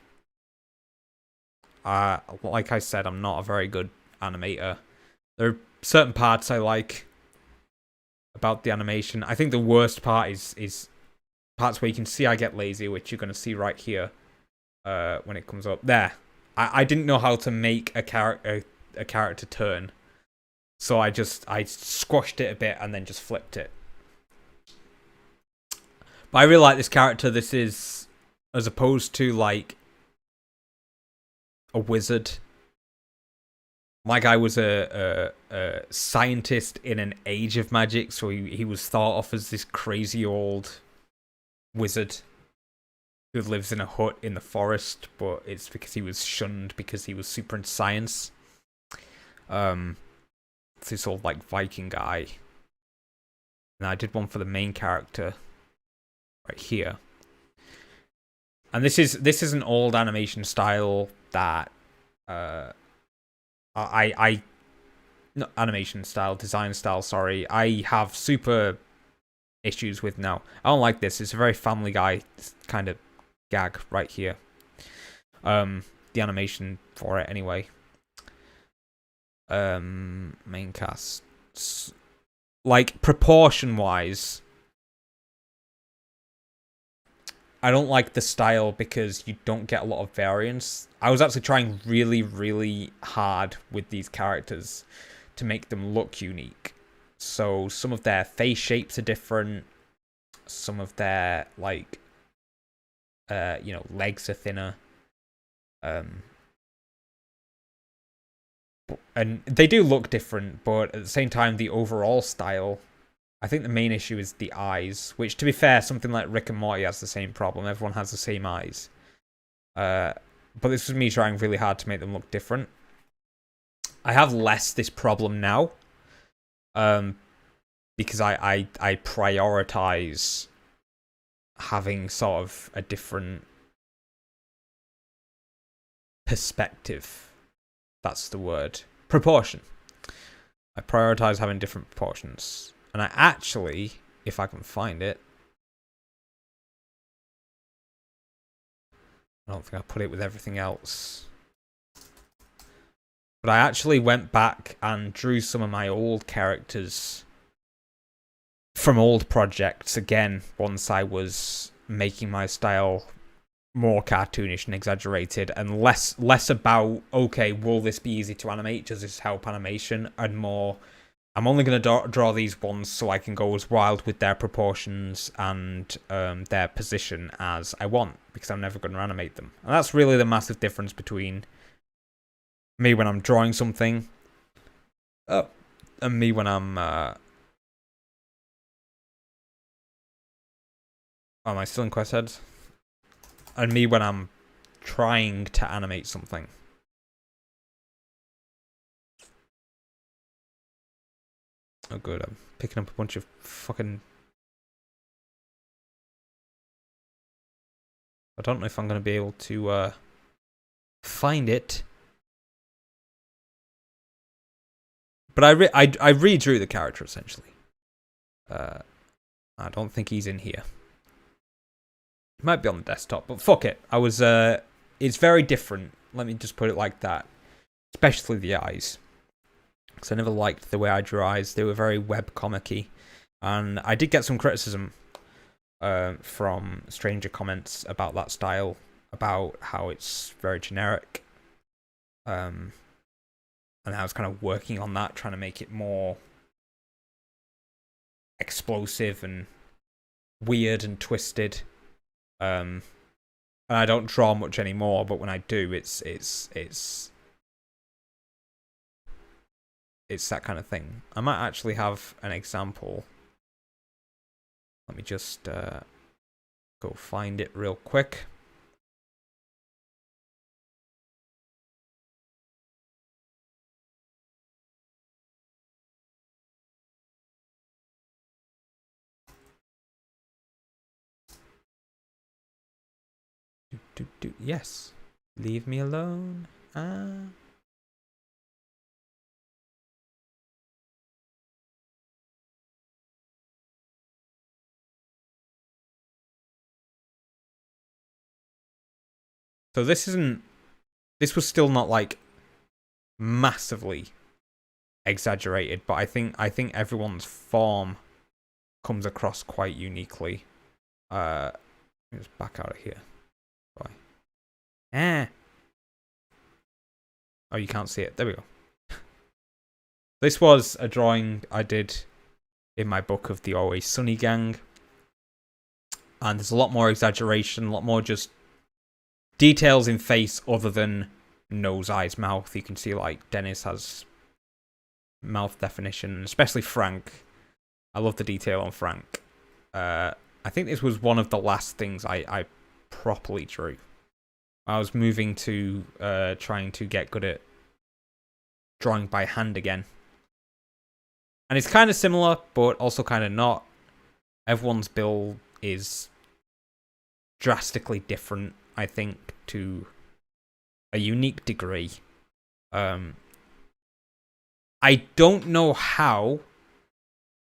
Like I said, I'm not a very good animator. There are certain parts I like about the animation. I think the worst part is parts where you can see I get lazy, which you're going to see right here when it comes up. There. I didn't know how to make a character turn. So I squashed it a bit and then just flipped it. But I really like this character. This is, as opposed to like a wizard. My guy was a scientist in an age of magic, so he was thought of as this crazy old wizard who lives in a hut in the forest, but it's because he was shunned because he was super into science. It's this old like Viking guy. And I did one for the main character right here. And this is an old animation style that not animation style, design style, sorry, I have super issues with now. I don't like this. It's a very Family Guy kind of gag right here. The animation for it anyway. Main cast. Like, proportion wise, I don't like the style because you don't get a lot of variance. I was actually trying really, really hard with these characters to make them look unique. So some of their face shapes are different. Some of their, like, legs are thinner. And they do look different, but at the same time, the overall style, I think the main issue is the eyes, which, to be fair, something like Rick and Morty has the same problem. Everyone has the same eyes. But this was me trying really hard to make them look different. I have less this problem now. Because I prioritize having sort of a different perspective. That's the word. Proportion. I prioritize having different proportions. And I actually, if I can find it, I don't think I put it with everything else. But I actually went back and drew some of my old characters from old projects again, once I was making my style more cartoonish and exaggerated, and less about, okay, will this be easy to animate, does this help animation, and more, I'm only going to draw these ones so I can go as wild with their proportions and their position as I want, because I'm never going to animate them. And that's really the massive difference between me when I'm drawing something and me when I'm am I still in quest heads? And me when I'm trying to animate something. Oh good, I'm picking up a bunch of fucking... I don't know if I'm going to be able to find it. But I redrew the character, essentially. I don't think he's in here. It might be on the desktop, but fuck it. It's very different. Let me just put it like that. Especially the eyes. Because I never liked the way I drew eyes. They were very webcomic-y. And I did get some criticism from stranger comments about that style. About how it's very generic. And I was kind of working on that, trying to make it more explosive and weird and twisted. And I don't draw much anymore, but when I do, it's that kind of thing. I might actually have an example. Let me just go find it real quick. Yes. Leave me alone. So this was still not like massively exaggerated, but I think everyone's form comes across quite uniquely. Let me just back out of here. Oh, you can't see it. There we go. This was a drawing I did in my book of the Always Sunny gang. And there's a lot more exaggeration, a lot more just details in face other than nose, eyes, mouth. You can see like Dennis has mouth definition, especially Frank. I love the detail on Frank. I think this was one of the last things I properly drew. I was moving to trying to get good at drawing by hand again. And it's kind of similar, but also kind of not. Everyone's build is drastically different, I think, to a unique degree. I don't know how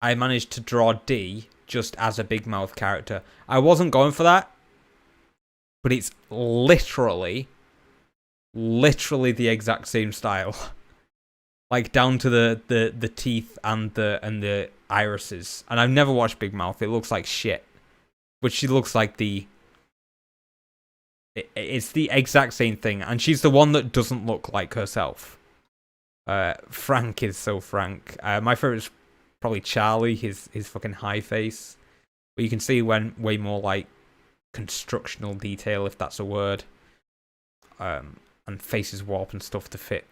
I managed to draw D just as a big mouth character. I wasn't going for that, but it's literally the exact same style. Like down to the teeth and the irises. And I've never watched Big Mouth. It looks like shit. But she looks like it's the exact same thing. And she's the one that doesn't look like herself. Frank is so Frank. My favorite is probably Charlie, his fucking high face. But you can see way more like constructional detail, if that's a word. And faces warp and stuff to fit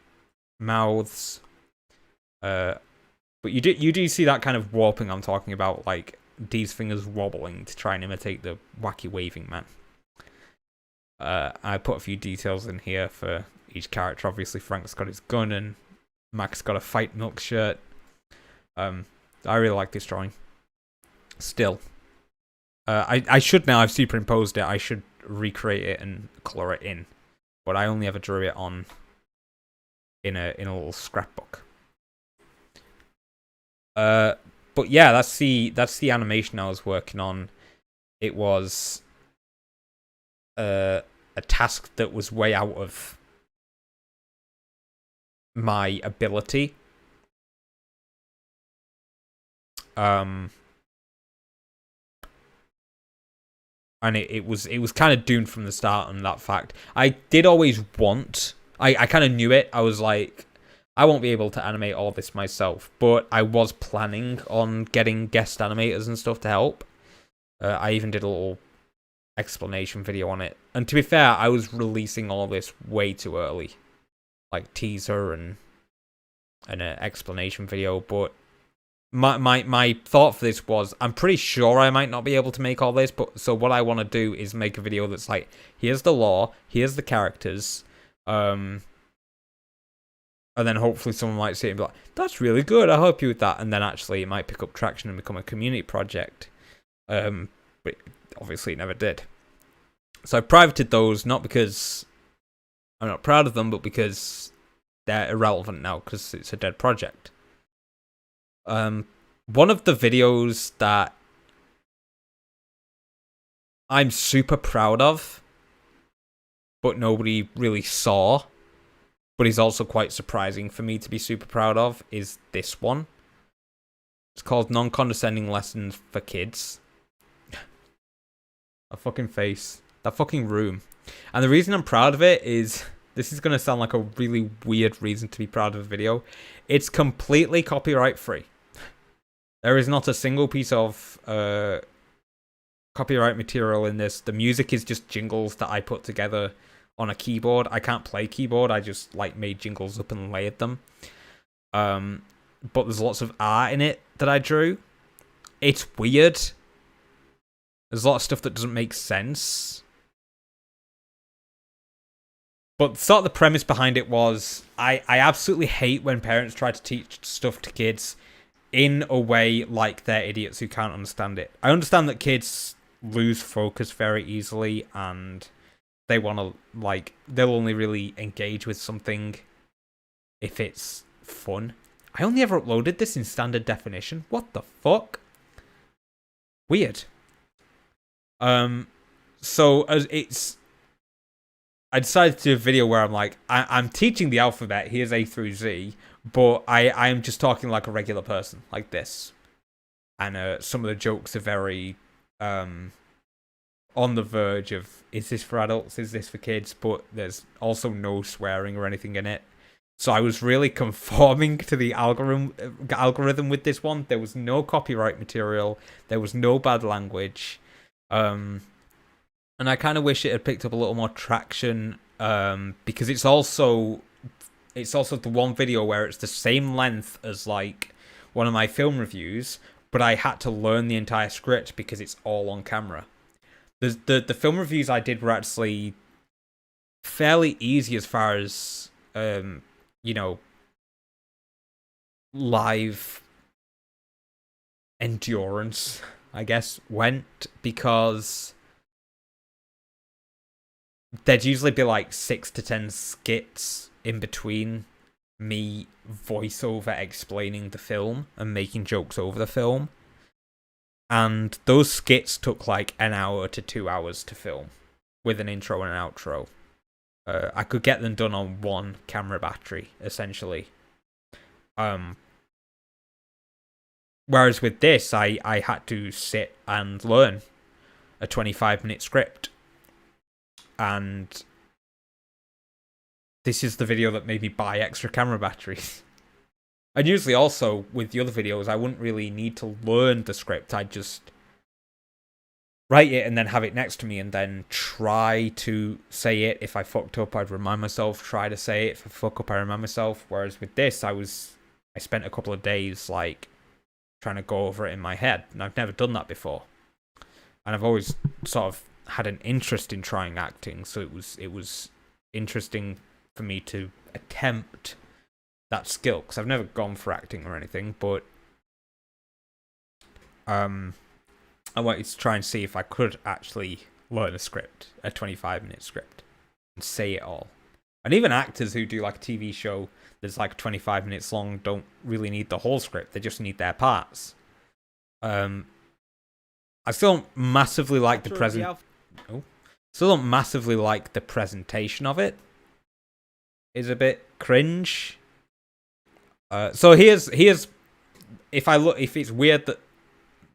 mouths. But you do see that kind of warping I'm talking about, like D's fingers wobbling to try and imitate the wacky waving man. I put a few details in here for each character. Obviously Frank's got his gun and Mac's got a Fight Milk shirt. I really like this drawing. Still. I should now, I've superimposed it, I should recreate it and colour it in. But I only ever drew it on in a little scrapbook. But yeah, that's the animation I was working on. It was a task that was way out of my ability. And it was kind of doomed from the start on that fact. I did always want, I kind of knew it. I was like, I won't be able to animate all this myself, but I was planning on getting guest animators and stuff to help. I even did a little explanation video on it. And to be fair, I was releasing all this way too early. Like teaser and an explanation video, but my thought for this was, I'm pretty sure I might not be able to make all this, but so what I want to do is make a video that's like, here's the lore, here's the characters, and then hopefully someone might see it and be like, that's really good, I'll help you with that. And then actually it might pick up traction and become a community project. But obviously it never did. So I privated those, not because I'm not proud of them, but because they're irrelevant now, because it's a dead project. One of the videos that I'm super proud of, but nobody really saw, but is also quite surprising for me to be super proud of, is this one. It's called Non-Condescending Lessons for Kids. A fucking face. That fucking room. And the reason I'm proud of it is, this is going to sound like a really weird reason to be proud of a video. It's completely copyright free. There is not a single piece of copyright material in this. The music is just jingles that I put together on a keyboard. I can't play keyboard. I just like made jingles up and layered them. But there's lots of art in it that I drew. It's weird. There's a lot of stuff that doesn't make sense. But sort of the premise behind it was, I absolutely hate when parents try to teach stuff to kids in a way like they're idiots who can't understand it. I understand that kids lose focus very easily and they want to, like, they'll only really engage with something if it's fun. I only ever uploaded this in standard definition. What the fuck? Weird. So as I decided to do a video where I'm like, I'm teaching the alphabet, here's A through Z, but I'm just talking like a regular person, like this. And some of the jokes are very on the verge of, is this for adults, is this for kids? But there's also no swearing or anything in it. So I was really conforming to the algorithm with this one. There was no copyright material. There was no bad language. And I kind of wish it had picked up a little more traction, because it's also the one video where it's the same length as like one of my film reviews, but I had to learn the entire script because it's all on camera. The film reviews I did were actually fairly easy as far as live endurance, I guess, went, because there'd usually be like 6 to 10 skits in between me voiceover explaining the film and making jokes over the film. And those skits took like an hour to 2 hours to film with an intro and an outro. I could get them done on one camera battery, essentially. Whereas with this, I had to sit and learn a 25-minute script. And this is the video that made me buy extra camera batteries. And usually also, with the other videos, I wouldn't really need to learn the script. I'd just write it and then have it next to me and then try to say it. If I fucked up, I'd remind myself, try to say it. If I fuck up, I remind myself. Whereas with this, I spent a couple of days like trying to go over it in my head. And I've never done that before. And I've always sort of had an interest in trying acting, so it was interesting for me to attempt that skill, because I've never gone for acting or anything, but I wanted to try and see if I could actually learn a 25-minute script, and say it all. And even actors who do like a TV show that's like 25 minutes long don't really need the whole script, they just need their parts. I still don't massively like the presentation of it. Is a bit cringe. So here's if it's weird that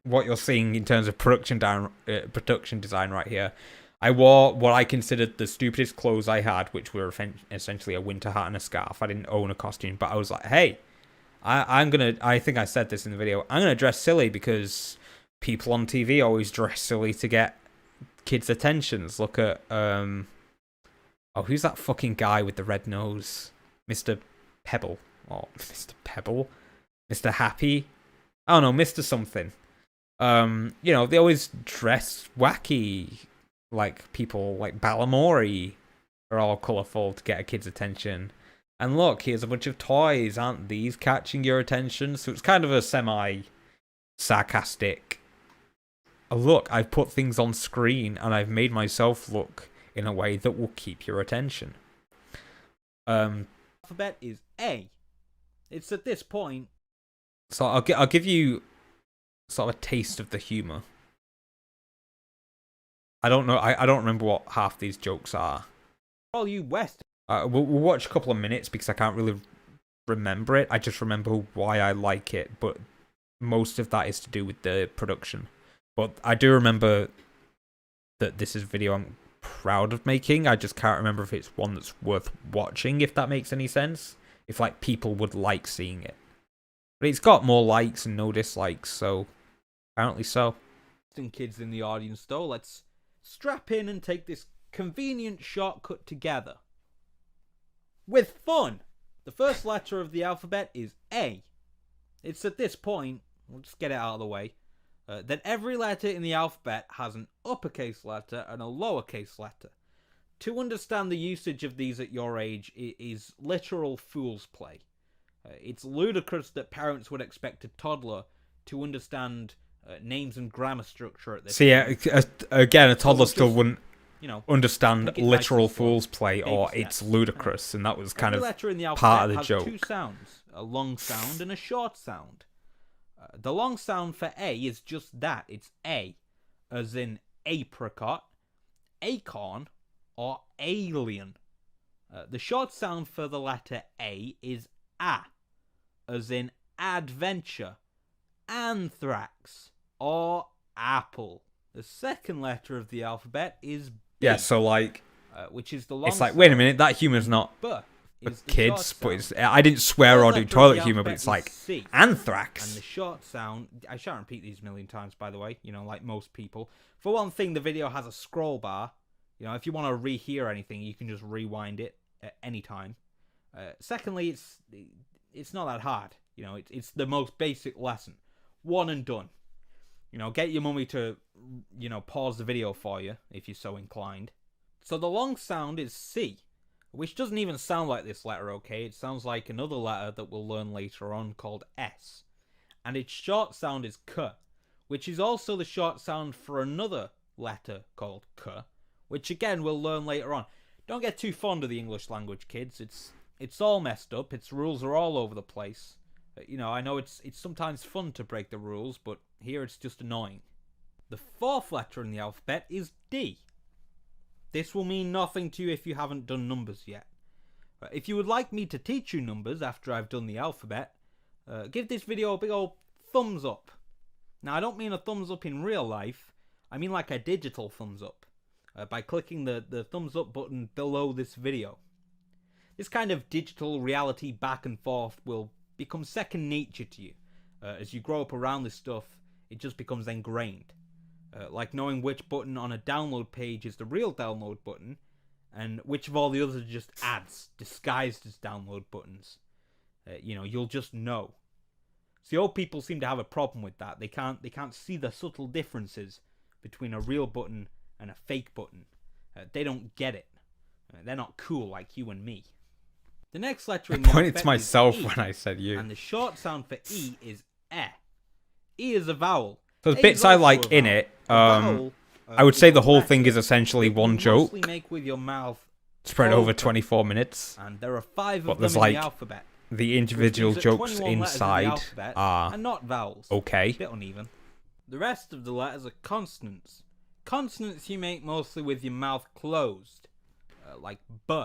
what you're seeing in terms of production design right here. I wore what I considered the stupidest clothes I had, which were essentially a winter hat and a scarf. I didn't own a costume, but I was like, hey, I think I said this in the video, I'm gonna dress silly because people on TV always dress silly to get kids' attentions. Look at who's that fucking guy with the red nose? Mr. Pebble. Or Mr. Pebble? Mr. Happy? I don't know, Mr. something. They always dress wacky. Like people like Balamori are all colourful to get a kid's attention. And look, here's a bunch of toys. Aren't these catching your attention? So it's kind of a semi-sarcastic, look, I've put things on screen and I've made myself look in a way that will keep your attention. Alphabet is A. It's at this point. So I'll give you sort of a taste of the humour. I don't know. I don't remember what half these jokes are. All you West. We'll watch a couple of minutes because I can't really remember it. I just remember why I like it, but most of that is to do with the production. But I do remember that this is a video I'm proud of making. I just can't remember if it's one that's worth watching, if that makes any sense. If like people would like seeing it. But it's got more likes and no dislikes, so apparently so. Kids in the audience though, let's strap in and take this convenient shortcut together. With fun! The first letter of the alphabet is A. It's at this point, we'll just get it out of the way, that every letter in the alphabet has an uppercase letter and a lowercase letter. To understand the usage of these at your age is literal fool's play. It's ludicrous that parents would expect a toddler to understand names and grammar structure at this point. Yeah, again, a toddler still wouldn't understand literal nice fool's play or it's ludicrous, and that was kind of part of the joke. Two sounds, a long sound and a short sound. The long sound for A is just that, it's A, as in apricot, acorn, or alien. The short sound for the letter A is A, as in adventure, anthrax, or apple. The second letter of the alphabet is B. Yeah, so like, which is the long. It's like, wait a minute, that humour's not B. for is the kids, short but sound. I didn't swear or First do letter of toilet the humor, but alphabet it's is like C. And anthrax. the short sound, I shan't repeat these a million times, by the way, like most people. For one thing, the video has a scroll bar. If you want to rehear anything, you can just rewind it at any time. Secondly, it's not that hard. It's the most basic lesson. One and done. Get your mummy to, pause the video for you, if you're so inclined. So the long sound is C, which doesn't even sound like this letter, okay? It sounds like another letter that we'll learn later on called S. And its short sound is K, which is also the short sound for another letter called K, which again we'll learn later on. Don't get too fond of the English language, kids. It's all messed up. Its rules are all over the place. I know it's sometimes fun to break the rules, but here it's just annoying. The fourth letter in the alphabet is D. This will mean nothing to you if you haven't done numbers yet. If you would like me to teach you numbers after I've done the alphabet, give this video a big old thumbs up. Now, I don't mean a thumbs up in real life. I mean like a digital thumbs up, by clicking the thumbs up button below this video. This kind of digital reality back and forth will become second nature to you. As you grow up around this stuff, it just becomes ingrained. Like knowing which button on a download page is the real download button, and which of all the others are just ads disguised as download buttons. You'll just know. See, old people seem to have a problem with that. They can't see the subtle differences between a real button and a fake button. They don't get it. They're not cool like you and me. The next letter in the Pointed alphabet to myself is E, when I said you. and the short sound for E is E. E is a vowel. So the A bits is I also like a in vowel. it, A vowel, I would say is the a whole thing letter is essentially that you one joke mostly make with your mouth spread over open. 24 minutes. And there are 5 But of there's them in like the alphabet. The individual Which means that jokes 21 letters in the inside alphabet are are not vowels. okay. A bit uneven. The rest of the letters are consonants. Consonants you make mostly with your mouth closed, like B,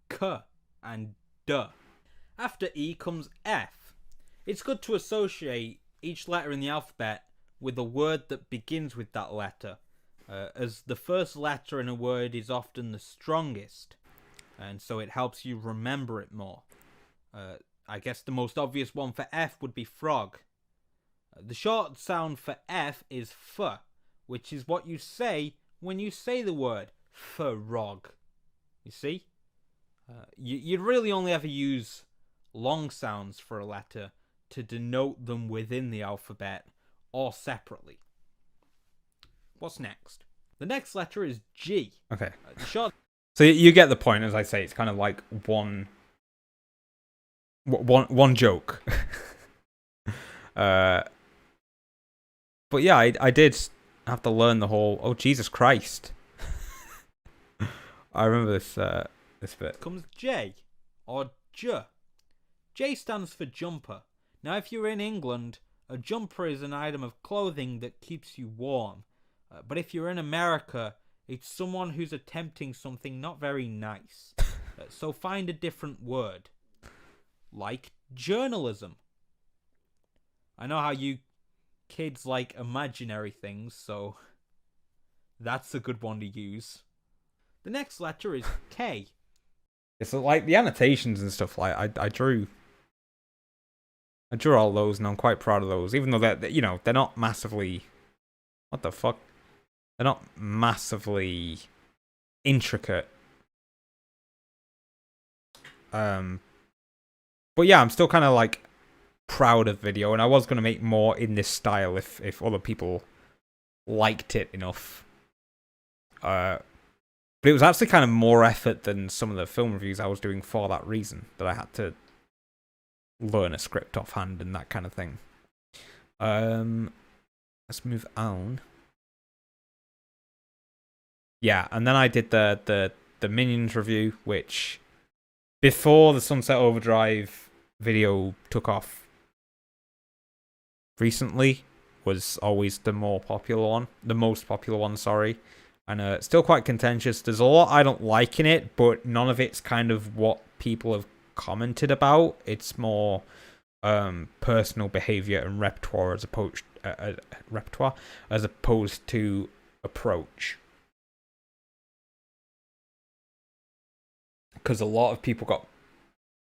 K, and D. After E comes F. It's good to associate each letter in the alphabet with a word that begins with that letter, as the first letter in a word is often the strongest, and so it helps you remember it more. I guess the most obvious one for F would be frog. The short sound for F is F, which is what you say when you say the word frog. You see? You'd really only ever use long sounds for a letter to denote them within the alphabet or separately. What's next? The next letter is G. Okay. The short So you get the point, as I say. It's kind of like one joke. But yeah, I did have to learn the whole. Oh Jesus Christ! I remember this bit. comes J, or J. J stands for jumper. Now, if you're in England, a jumper is an item of clothing that keeps you warm. But if you're in America, it's someone who's attempting something not very nice. So find a different word. Like journalism. I know how you kids like imaginary things, so that's a good one to use. The next letter is K. It's like the annotations and stuff. Like I drew all those, and I'm quite proud of those. Even though they're not massively. What the fuck? They're not massively intricate. But yeah, I'm still kind of like proud of the video, and I was going to make more in this style if other people liked it enough. But it was actually kind of more effort than some of the film reviews I was doing for that reason, that I had to learn a script offhand and that kind of thing. Let's move on. Yeah, and then I did the Minions review, which before the Sunset Overdrive video took off recently was always the most popular one, sorry. And it's still quite contentious. There's a lot I don't like in it, but none of it's kind of what people have commented about. It's more personal behavior and repertoire as opposed to approach. Because a lot of people got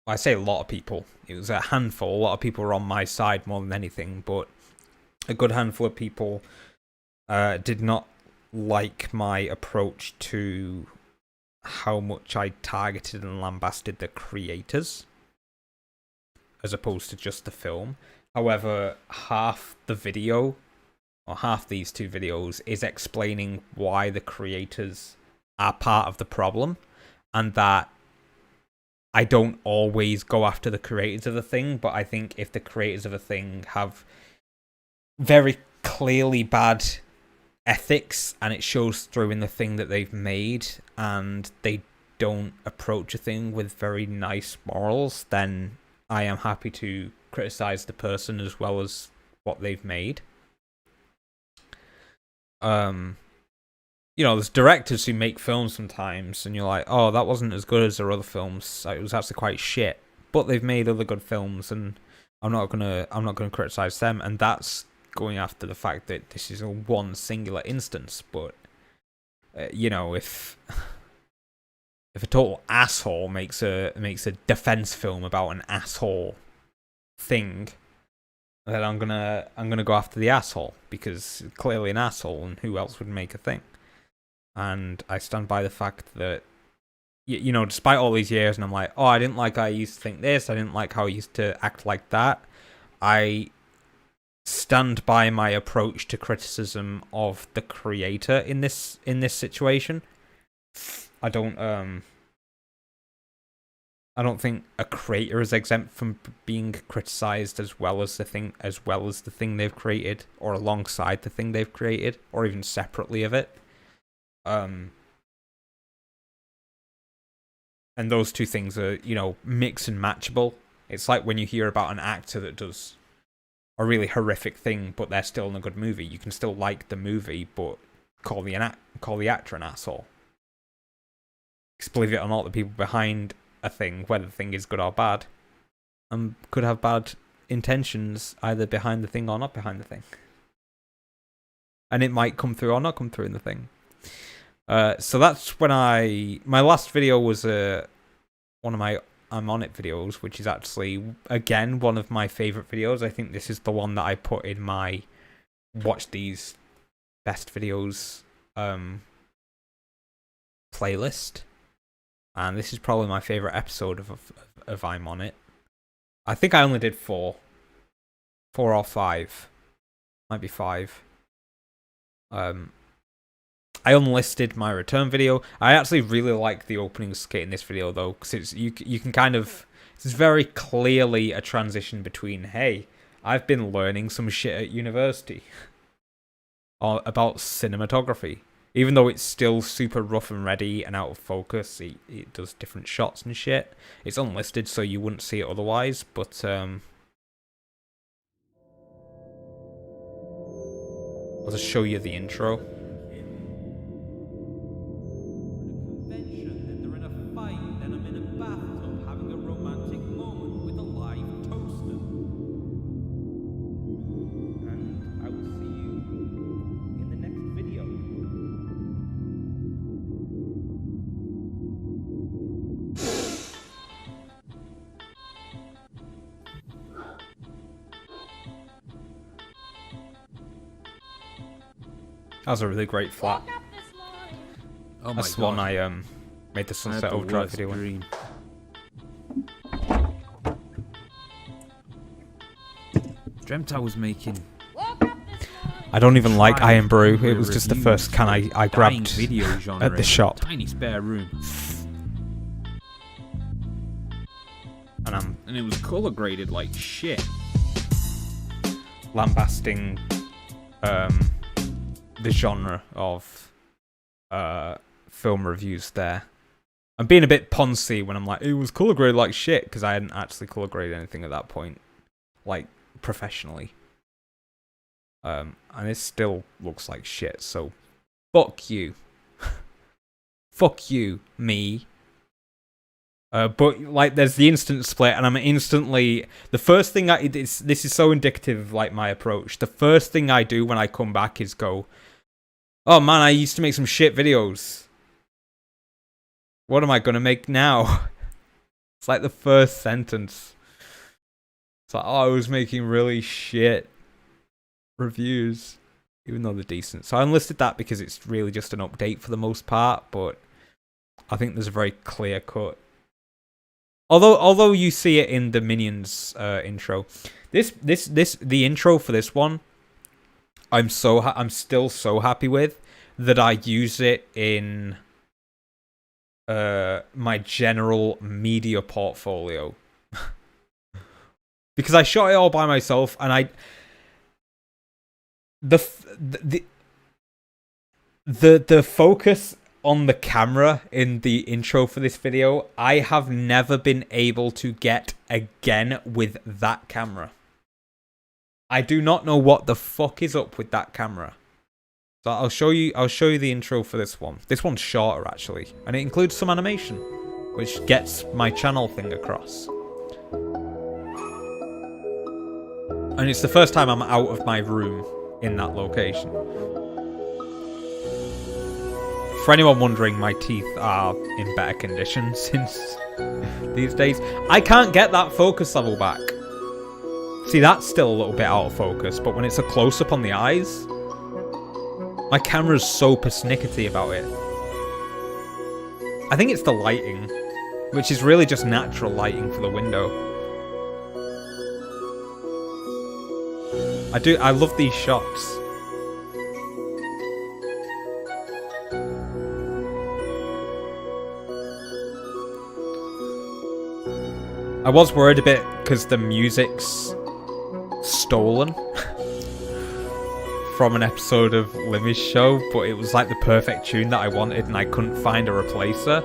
I say a lot of people. It was a handful. A lot of people were on my side more than anything, but a good handful of people did not like my approach to how much I targeted and lambasted the creators as opposed to just the film. However, half the video, or half these two videos, is explaining why the creators are part of the problem, and that I don't always go after the creators of a thing, but I think if the creators of a thing have very clearly bad ethics and it shows through in the thing that they've made, and they don't approach a thing with very nice morals, then I am happy to criticize the person as well as what they've made. You know, there's directors who make films sometimes, and you're like, oh, that wasn't as good as their other films. It was actually quite shit, but they've made other good films, and I'm not gonna criticize them. And that's going after the fact that this is a one singular instance. But you know, if a total asshole makes a defense film about an asshole thing, then I'm gonna go after the asshole, because clearly an asshole, and who else would make a thing? And I stand by the fact that, you know, despite all these years, and I'm like, oh, I didn't like how I used to think this, I didn't like how I used to act like that, I stand by my approach to criticism of the creator in this situation. I don't think a creator is exempt from being criticized as well as the thing they've created, or alongside the thing they've created, or even separately of it. And those two things are, you know, mix and matchable. It's like when you hear about an actor that does a really horrific thing, but they're still in a good movie. You can still like the movie, but call the actor an asshole. Because believe it or not, the people behind a thing, whether the thing is good or bad, could have bad intentions either behind the thing or not behind the thing. And it might come through or not come through in the thing. So that's when my last video was one of my I'm On It videos, which is actually, again, one of my favourite videos. I think this is the one that I put in my watch these best videos playlist. And this is probably my favourite episode of I'm On It. I think I only did 4 or 5. Might be 5. I unlisted my return video. I actually really like the opening skit in this video, though, because you can kind of, it's very clearly a transition between, hey, I've been learning some shit at university about cinematography. Even though it's still super rough and ready and out of focus, it does different shots and shit. It's unlisted, so you wouldn't see it otherwise, but I'll just show you the intro. That was a really great flat. Oh my That's the one I made the Sunset Overdrive video in. Dreamt I was making. I don't even like Iron Brew. It was just the first can I grabbed video genre at the shop. Tiny spare room. And it was color graded like shit. Lambasting the genre of film reviews there. I'm being a bit poncy when I'm like, it was color graded like shit, because I hadn't actually color graded anything at that point, like professionally. And it still looks like shit, so fuck you. Fuck you, me. But like, there's the instant split, and I'm instantly, the first thing this is so indicative of like my approach. The first thing I do when I come back is go, oh man, I used to make some shit videos. What am I gonna make now? It's like the first sentence. It's like, oh, I was making really shit reviews, even though they're decent. So I enlisted that because it's really just an update for the most part, but I think there's a very clear cut. Although you see it in the Minions intro, the intro for this one, I'm still so happy with that I use it in my general media portfolio because I shot it all by myself, and the focus on the camera in the intro for this video, I have never been able to get again with that camera. I do not know what the fuck is up with that camera. So I'll show you the intro for this one. This one's shorter actually, and it includes some animation, which gets my channel thing across. And it's the first time I'm out of my room in that location. For anyone wondering, my teeth are in better condition since these days. I can't get that focus level back. See, that's still a little bit out of focus, but when it's a close-up on the eyes, my camera's so persnickety about it. I think it's the lighting, which is really just natural lighting for the window. I love these shots. I was worried a bit because the music's stolen from an episode of Limmy's show, but it was like the perfect tune that I wanted and I couldn't find a replacer.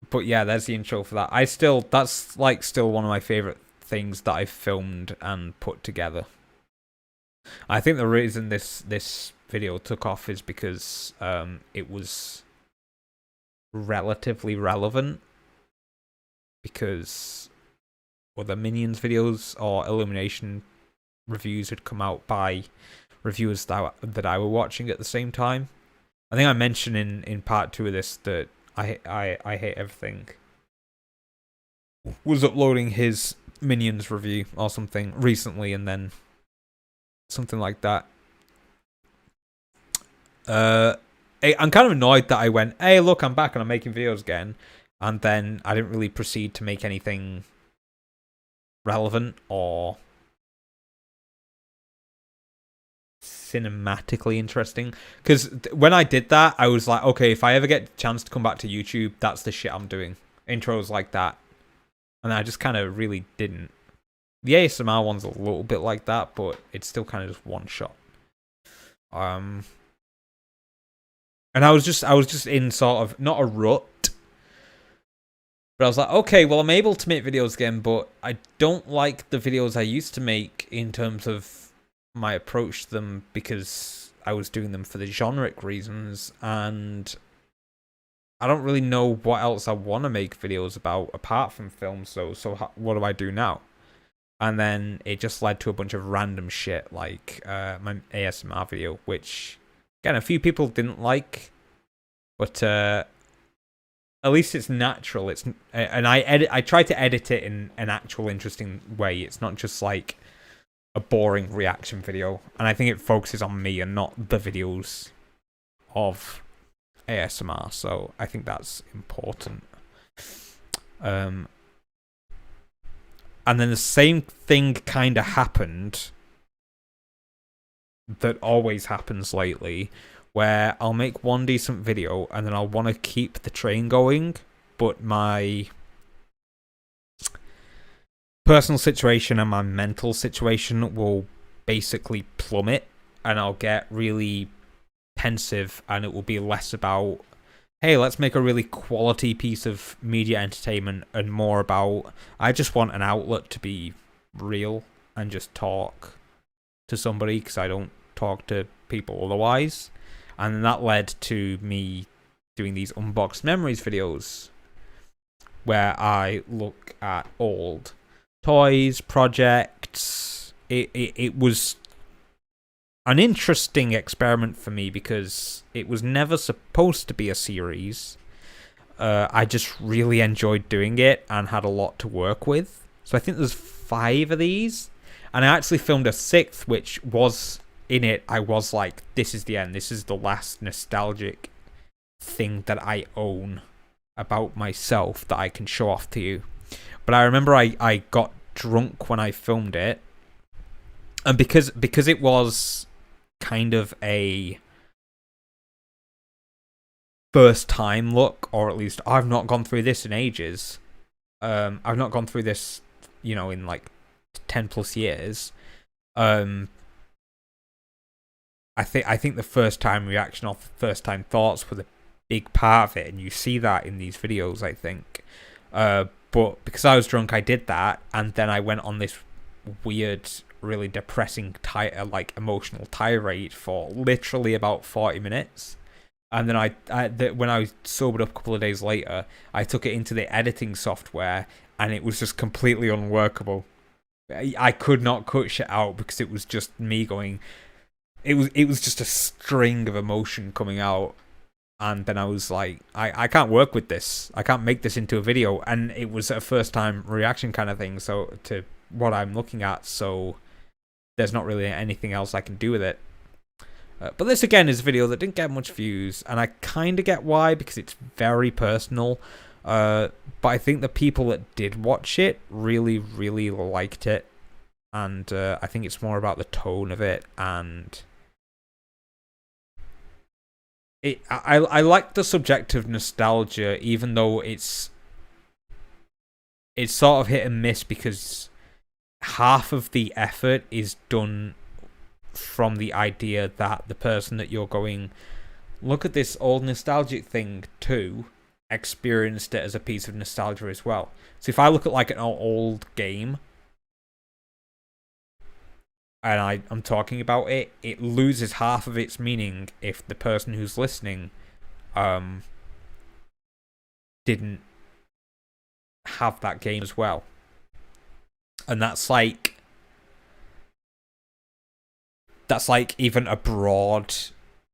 But yeah, there's the intro for that. That's like still one of my favorite things that I've filmed and put together. I think the reason this video took off is because it was relatively relevant, because other Minions videos or Illumination reviews had come out by reviewers that I were watching at the same time. I think I mentioned in part 2 of this that I Hate Everything was uploading his Minions review or something recently, and then something like that. I'm kind of annoyed that I went, hey, look, I'm back and I'm making videos again, and then I didn't really proceed to make anything relevant or cinematically interesting. Because when I did that, I was like, okay, if I ever get a chance to come back to YouTube, that's the shit I'm doing. Intros like that. And I just kind of really didn't. The ASMR one's a little bit like that, but it's still kind of just one shot. And I was just in sort of, not a rut, but I was like, okay, well, I'm able to make videos again, but I don't like the videos I used to make in terms of my approach to them, because I was doing them for the generic reasons, and I don't really know what else I want to make videos about apart from film, so what do I do now? And then it just led to a bunch of random shit, like my ASMR video, which, again, a few people didn't like, but at least it's natural. And I try to edit it in an actual interesting way. It's not just like a boring reaction video, and I think it focuses on me and not the videos of ASMR, so I think that's important. And then the same thing kind of happened that always happens lately, where I'll make one decent video and then I'll want to keep the train going, but my personal situation and my mental situation will basically plummet, and I'll get really pensive, and it will be less about, hey, let's make a really quality piece of media entertainment, and more about, I just want an outlet to be real and just talk to somebody, because I don't talk to people otherwise. And that led to me doing these unboxed memories videos, where I look at old toys, projects. It was an interesting experiment for me because it was never supposed to be a series. I just really enjoyed doing it and had a lot to work with. So I think there's 5 of these. And I actually filmed a 6th, which was in it. I was like, this is the end. This is the last nostalgic thing that I own about myself that I can show off to you. But I remember I got drunk when I filmed it. And because it was kind of a first time look, or at least I've not gone through this in ages. I've not gone through this, in like 10 plus years. I think the first time reaction or first time thoughts were the big part of it, and you see that in these videos, I think. But because I was drunk, I did that, and then I went on this weird, really depressing, emotional tirade for literally about 40 minutes. And then when I was sobered up a couple of days later, I took it into the editing software, and it was just completely unworkable. I could not cut shit out because it was just me going. It was just a string of emotion coming out, and then I was like, I can't work with this. I can't make this into a video, and it was a first time reaction kind of thing. So to what I'm looking at, so there's not really anything else I can do with it. But this again is a video that didn't get much views, and I kind of get why, because it's very personal. But I think the people that did watch it really, really liked it, and I think it's more about the tone of it, and I like the subjective nostalgia, even though it's sort of hit and miss, because half of the effort is done from the idea that the person that you're going, look at this old nostalgic thing too, experienced it as a piece of nostalgia as well. So if I look at like an old game and I'm talking about it, it loses half of its meaning if the person who's listening didn't have that game as well. And that's like even a broad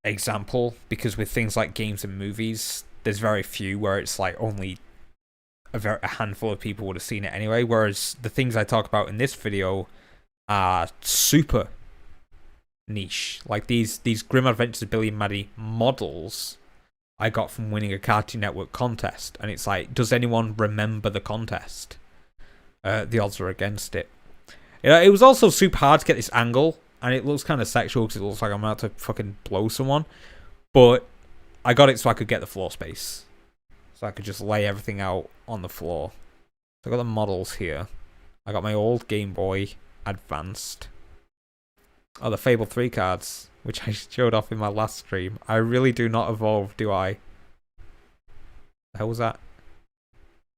example, because with things like games and movies, there's very few where it's like only a handful of people would have seen it anyway, whereas the things I talk about in this video are super niche. Like these Grim Adventures of Billy and Maddie models I got from winning a Cartoon Network contest, and it's like, does anyone remember the contest? The odds are against it. It was also super hard to get this angle, and it looks kind of sexual because it looks like I'm about to fucking blow someone. But I got it so I could get the floor space. So I could just lay everything out on the floor. So I got the models here. I got my old Game Boy Advanced. Oh, the Fable 3 cards, which I showed off in my last stream. I really do not evolve, do I? The hell was that?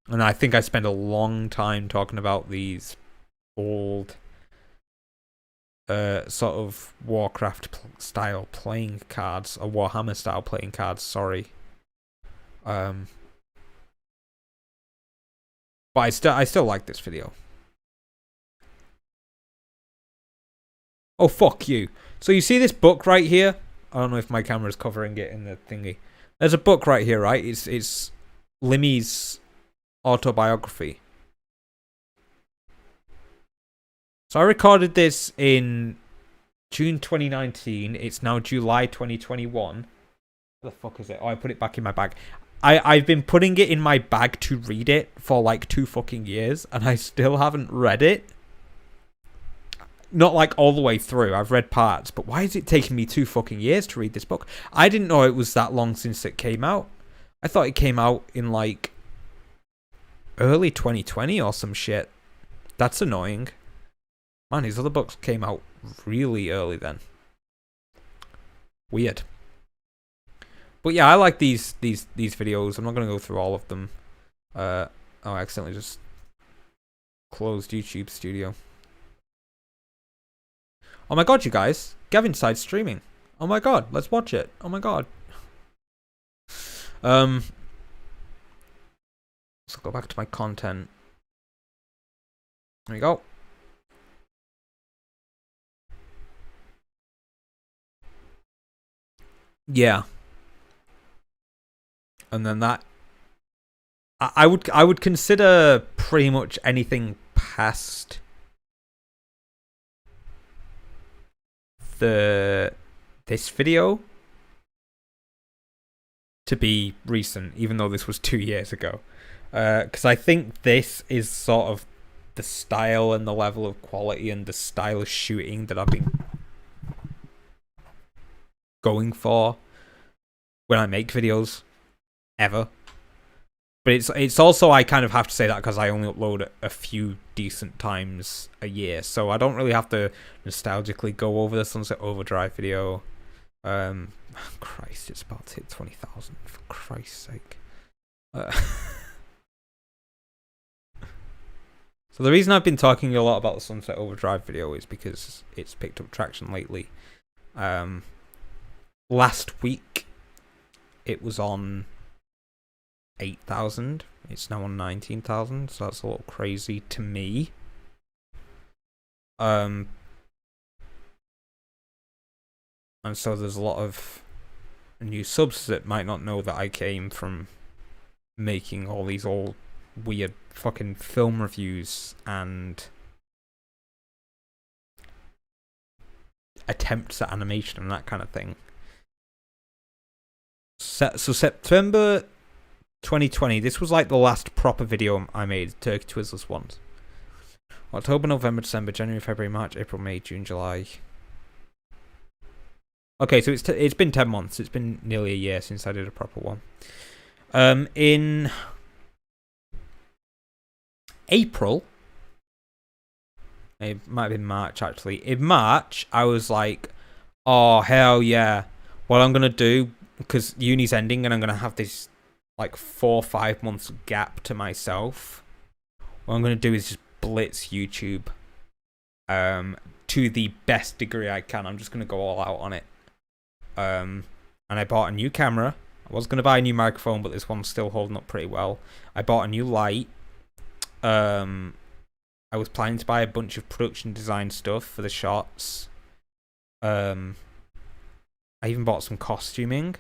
And I think I spent a long time talking about these old sort of Warcraft style playing cards, or Warhammer style playing cards, sorry. But I still like this video. Oh, fuck you. So you see this book right here? I don't know if my camera's covering it in the thingy. There's a book right here, right? It's Limmy's autobiography. So I recorded this in June 2019. It's now July 2021. What the fuck is it? Oh, I put it back in my bag. I've been putting it in my bag to read it for like 2 fucking years, and I still haven't read it. Not like all the way through. I've read parts, but why is it taking me 2 fucking years to read this book? I didn't know it was that long since it came out. I thought it came out in like early 2020 or some shit. That's annoying. Man, these other books came out really early then. Weird. But yeah, I like these videos. I'm not going to go through all of them. Oh, I accidentally just closed YouTube Studio. Oh my god, you guys. Gavinside's streaming. Oh my god, let's watch it. Oh my god. So go back to my content. There we go. Yeah. And then that I would consider pretty much anything past this video to be recent, even though this was 2 years ago. Because I think this is sort of the style and the level of quality and the style of shooting that I've been going for when I make videos ever. But it's also, I kind of have to say that because I only upload a few decent times a year, so I don't really have to nostalgically go over the Sunset Overdrive video. Christ, it's about to hit 20,000, for Christ's sake. So the reason I've been talking a lot about the Sunset Overdrive video is because it's picked up traction lately. Last week, it was on 8,000. It's now on 19,000, so that's a little crazy to me. And so there's a lot of new subs that might not know that I came from making all these old weird fucking film reviews and attempts at animation and that kind of thing. So September 2020, this was like the last proper video I made, Turkey Twizzlers ones. October, November, December, January, February, March, April, May, June, July. Okay, so it's been 10 months. It's been nearly a year since I did a proper one. In April, it might have been March actually. In March, I was like, oh, hell yeah. What I'm going to do, because uni's ending and I'm going to have this like 4 or 5 months gap to myself. What I'm going to do is just blitz YouTube to the best degree I can. I'm just going to go all out on it. And I bought a new camera. I was going to buy a new microphone, but this one's still holding up pretty well. I bought a new light. I was planning to buy a bunch of production design stuff for the shots. I even bought some costuming.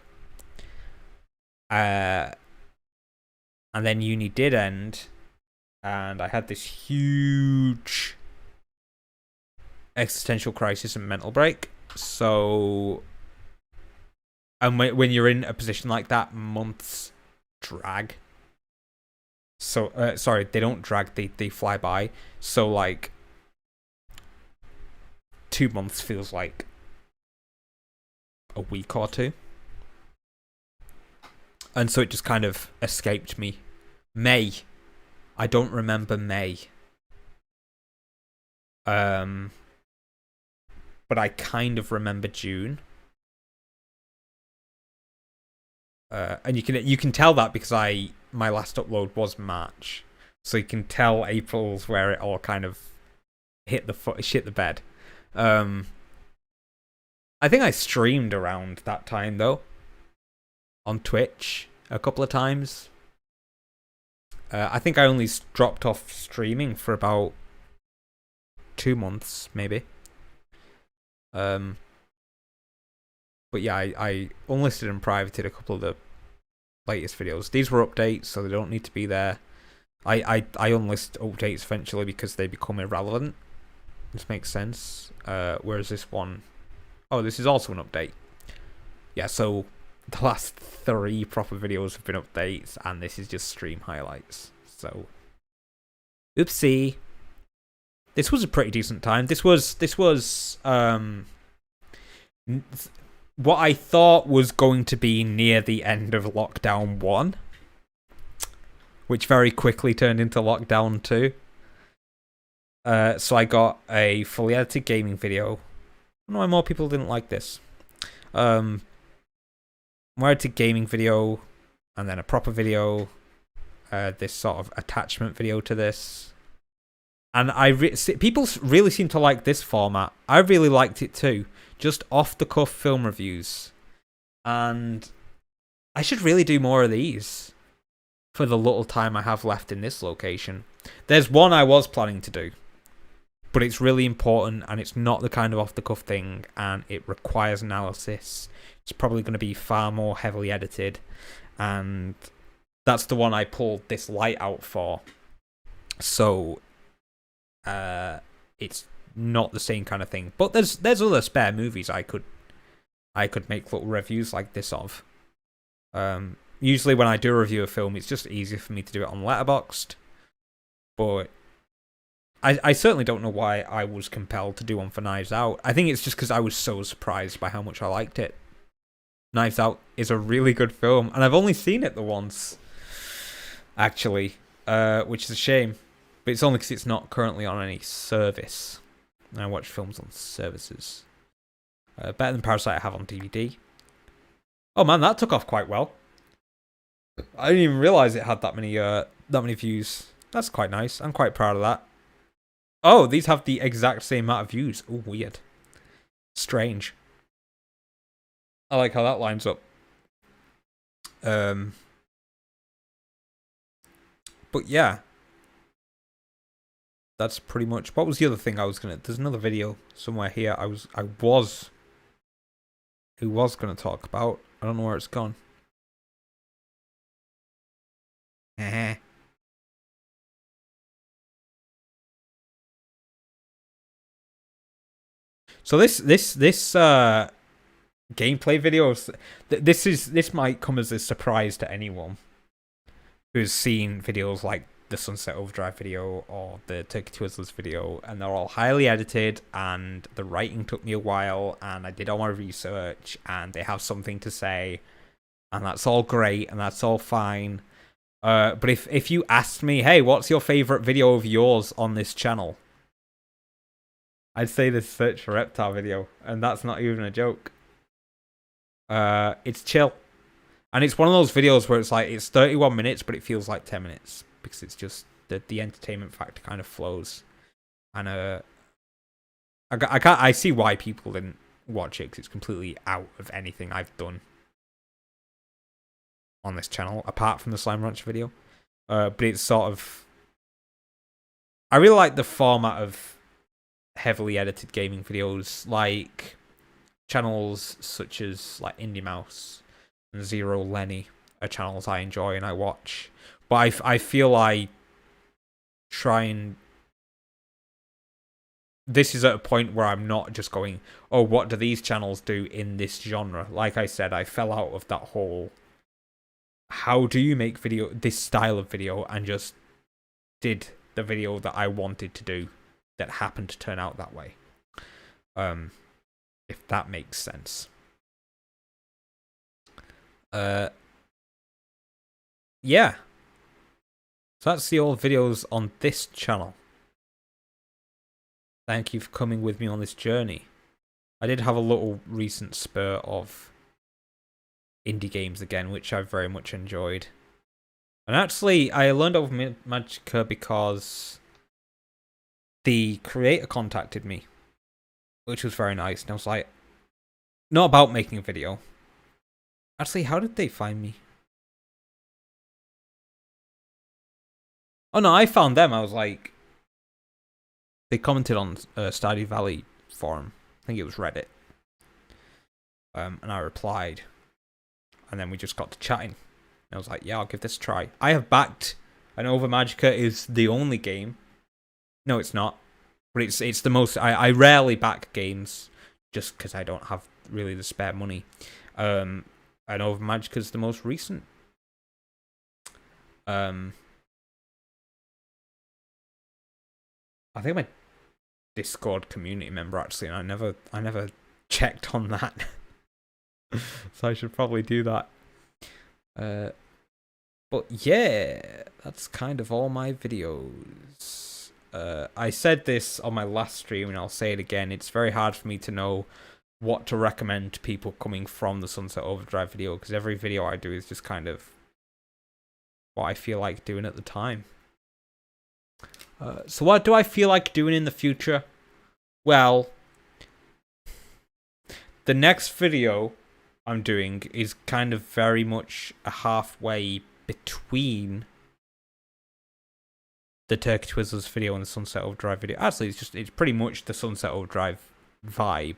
And then uni did end, and I had this huge existential crisis and mental break. So, and when you're in a position like that, months drag. So, sorry, they don't drag, they fly by. So, like, 2 months feels like a week or two. And so it just kind of escaped me. May. I don't remember May. But I kind of remember June. And you can tell that because my last upload was March. So you can tell April's where it all kind of shit the bed. I think I streamed around that time though. On Twitch a couple of times. I think I only dropped off streaming for about 2 months, maybe. But yeah, I unlisted and privated a couple of the latest videos. These were updates, so they don't need to be there. I unlist updates eventually because they become irrelevant. This makes sense. Whereas this one, oh, this is also an update. Yeah, so the last 3 proper videos have been updates, and this is just stream highlights. So, oopsie. This was a pretty decent time. This was what I thought was going to be near the end of Lockdown 1, which very quickly turned into Lockdown 2. So I got a fully edited gaming video. I don't know why more people didn't like this. More edited gaming video, and then a proper video, this sort of attachment video to this. And people really seem to like this format. I really liked it too. Just off-the-cuff film reviews. And I should really do more of these for the little time I have left in this location. There's one I was planning to do. but it's really important, and it's not the kind of off-the-cuff thing, and it requires analysis. It's probably going to be far more heavily edited, and that's the one I pulled this light out for. So, it's not the same kind of thing. But there's other spare movies I could make little reviews like this of. Usually when I do review a film, it's just easier for me to do it on Letterboxd. But I certainly don't know why I was compelled to do one for Knives Out. I think it's just because I was so surprised by how much I liked it. Knives Out is a really good film, and I've only seen it the once, actually, which is a shame. But it's only because it's not currently on any service. I watch films on services. Better than Parasite I have on DVD. Oh man, that took off quite well. I didn't even realise it had that many views. That's quite nice. I'm quite proud of that. Oh, these have the exact same amount of views. Oh, weird. Strange. I like how that lines up. But yeah. That's pretty much. What was the other thing I was gonna? There's another video somewhere here. I was gonna talk about. I don't know where it's gone. So this gameplay video, this might come as a surprise to anyone who's seen videos like the Sunset Overdrive video or the Turkey Twizzlers video, and they're all highly edited, and the writing took me a while, and I did all my research, and they have something to say, and that's all great, and that's all fine. But if you asked me, hey, what's your favorite video of yours on this channel? I'd say the Search for Reptar video, and that's not even a joke. It's chill. And it's one of those videos where it's like, it's 31 minutes, but it feels like 10 minutes. Because it's just, the entertainment factor kind of flows. And I see why people didn't watch it, because it's completely out of anything I've done on this channel, apart from the Slime Rancher video. But it's sort of, I really like the format of heavily edited gaming videos, like channels such as like Indie Mouse and Zero Lenny are channels I enjoy and I watch. But I feel I try and... This is at a point where I'm not just going, oh, what do these channels do in this genre? Like I said, I fell out of that whole, how do you make this style of video, and just did the video that I wanted to do that happened to turn out that way. If that makes sense. Yeah. So that's the old videos on this channel. Thank you for coming with me on this journey. I did have a little recent spur of indie games again, which I very much enjoyed. And actually, I learned of Magicka because the creator contacted me, which was very nice. And I was like, not about making a video. Actually, how did they find me? Oh no, I found them. I was like, they commented on Stardew Valley forum. I think it was Reddit. And I replied. And then we just got to chatting. And I was like, yeah, I'll give this a try. I have backed, I know Over Magicka is the only game. No, it's not. But it's the most... I rarely back games just because I don't have really the spare money. And Over Magicka is the most recent. I think I'm a Discord community member actually, and I never checked on that. So I should probably do that. But yeah, that's kind of all my videos. I said this on my last stream, and I'll say it again. It's very hard for me to know what to recommend to people coming from the Sunset Overdrive video, because every video I do is just kind of what I feel like doing at the time. So what do I feel like doing in the future? Well, the next video I'm doing is kind of very much a halfway between the Turkey Twizzlers video and the Sunset Overdrive video. Actually, it's pretty much the Sunset Overdrive vibe.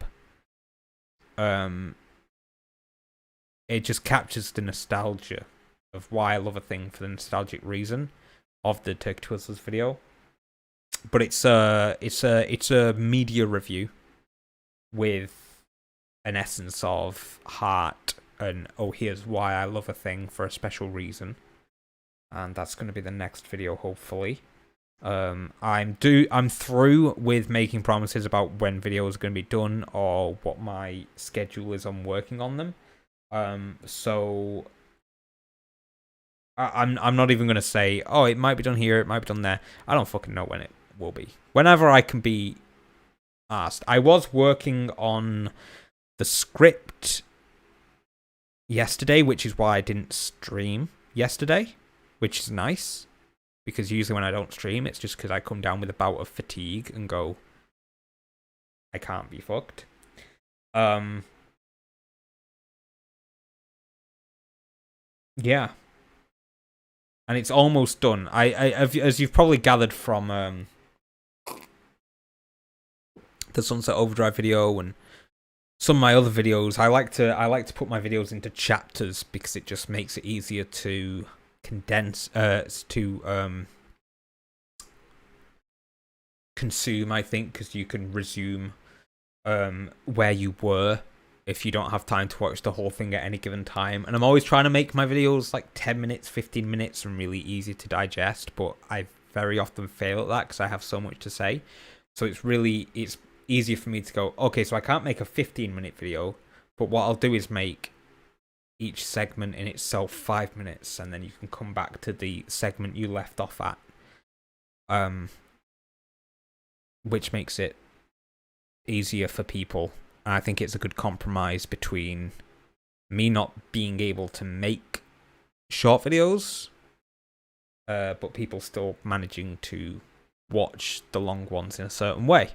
It just captures the nostalgia of why I love a thing for the nostalgic reason of the Turkey Twizzlers video. But it's a media review with an essence of heart and here's why I love a thing for a special reason. And that's going to be the next video, hopefully. I'm through with making promises about when videos are going to be done or what my schedule is on working on them. So I'm not even going to say, oh, it might be done here, it might be done there. I don't fucking know when it will be. Whenever I can be asked. I was working on the script yesterday, which is why I didn't stream yesterday, which is nice. Because usually when I don't stream, it's just because I come down with a bout of fatigue and go, I can't be fucked. Yeah. And it's almost done. As you've probably gathered from the Sunset Overdrive video and some of my other videos, I like to put my videos into chapters because it just makes it easier to condense consume, I think, because you can resume where you were if you don't have time to watch the whole thing at any given time. And I'm always trying to make my videos like 10 minutes, 15 minutes and really easy to digest, but I very often fail at that because I have so much to say. So it's easier for me to go, okay, so I can't make a 15-minute video, but what I'll do is make each segment in itself 5 minutes, and then you can come back to the segment you left off at. Which makes it easier for people. And I think it's a good compromise between me not being able to make short videos, but people still managing to watch the long ones in a certain way.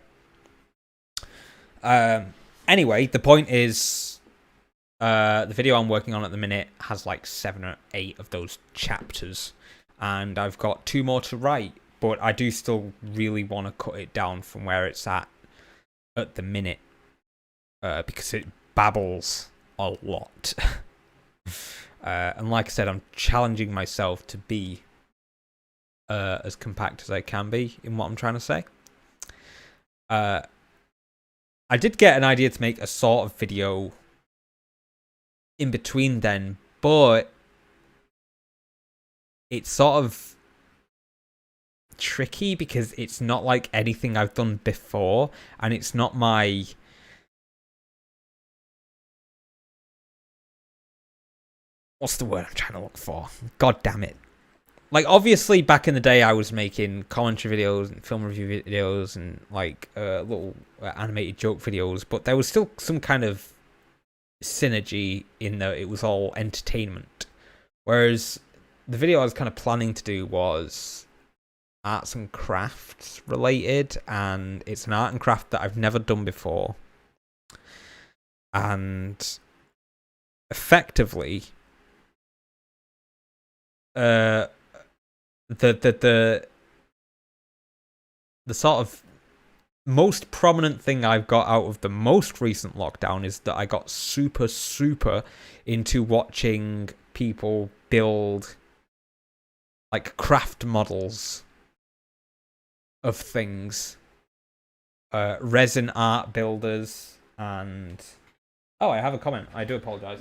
Anyway, the point is, the video I'm working on at the minute has like 7 or 8 of those chapters, and I've got 2 more to write, but I do still really want to cut it down from where it's at the minute, because it babbles a lot. And like I said, I'm challenging myself to be as compact as I can be in what I'm trying to say. I did get an idea to make a sort of video in between then, but it's sort of tricky because it's not like anything I've done before, and it's not my... What's the word I'm trying to look for? God damn it. Like, obviously, back in the day, I was making commentary videos and film review videos and, like, little animated joke videos, but there was still some kind of synergy in that it was all entertainment. Whereas the video I was kind of planning to do was arts and crafts related, and it's an art and craft that I've never done before. And effectively, the sort of most prominent thing I've got out of the most recent lockdown is that I got super into watching people build like craft models of things, resin art builders, and I have a comment. I do apologize.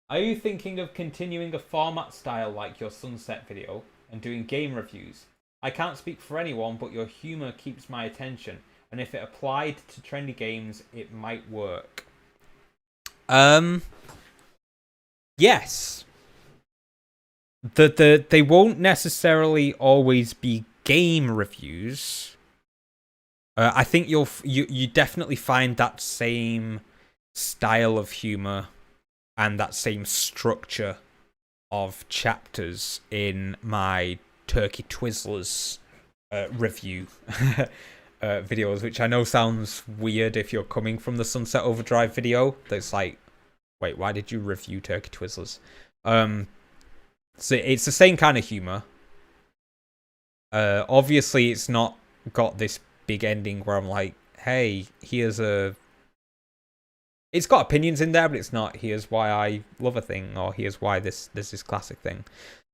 Are you thinking of continuing a format style like your Sunset video and doing game reviews? I can't speak for anyone, but your humour keeps my attention, and if it applied to trendy games, it might work. Yes. They won't necessarily always be game reviews. I think you definitely find that same style of humour and that same structure of chapters in my Turkey Twizzlers review videos, which I know sounds weird if you're coming from the Sunset Overdrive video. That's like, wait, why did you review Turkey Twizzlers? So it's the same kind of humor, Obviously, it's not got this big ending where I'm like, hey, here's a... It's got opinions in there, but it's not, here's why I love a thing, or here's why there's this classic thing.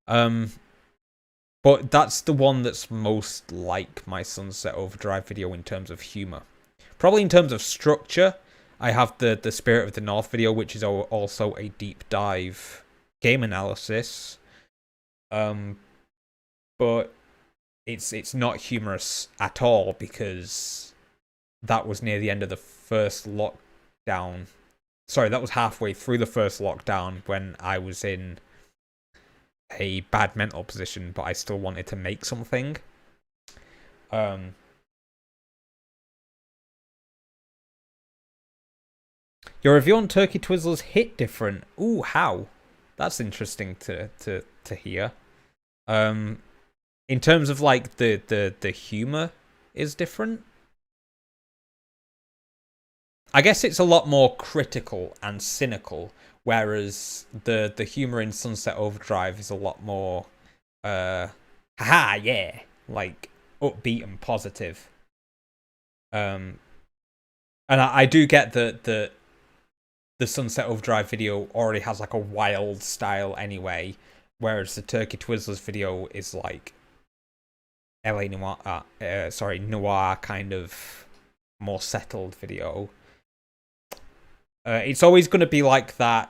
But that's the one that's most like my Sunset Overdrive video in terms of humor. Probably in terms of structure, I have the Spirit of the North video, which is also a deep dive game analysis. But it's not humorous at all because that was near the end of the first lockdown. Sorry, that was halfway through the first lockdown when I was in a bad mental position, but I still wanted to make something. Your review on Turkey Twizzlers hit different. Ooh, how? That's interesting to hear. In terms of like the humor is different. I guess it's a lot more critical and cynical, whereas the humor in Sunset Overdrive is a lot more haha, yeah, like upbeat and positive. And I do get that the Sunset Overdrive video already has like a wild style anyway, whereas the Turkey Twizzlers video is like LA noir, noir kind of more settled video. It's always going to be like that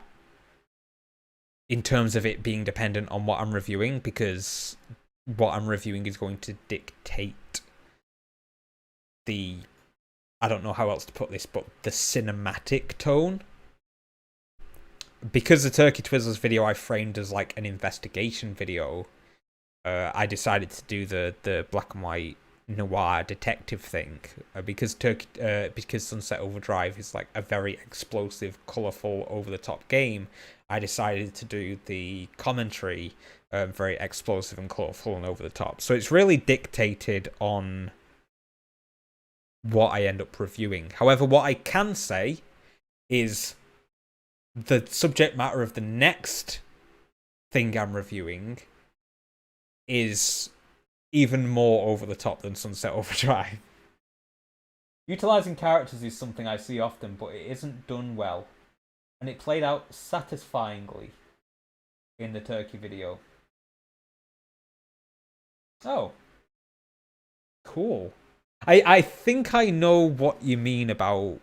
in terms of it being dependent on what I'm reviewing, because what I'm reviewing is going to dictate the, I don't know how else to put this, but the cinematic tone. Because the Turkey Twizzlers video I framed as like an investigation video, I decided to do the black and white noir detective thing, because Sunset Overdrive is like a very explosive, colourful, over-the-top game. I decided to do the commentary very explosive and colourful and over-the-top. So it's really dictated on what I end up reviewing. However, what I can say is the subject matter of the next thing I'm reviewing is even more over the top than Sunset Overdrive. Utilizing characters is something I see often, but it isn't done well. And it played out satisfyingly in the Turkey video. Oh. Cool. I think I know what you mean about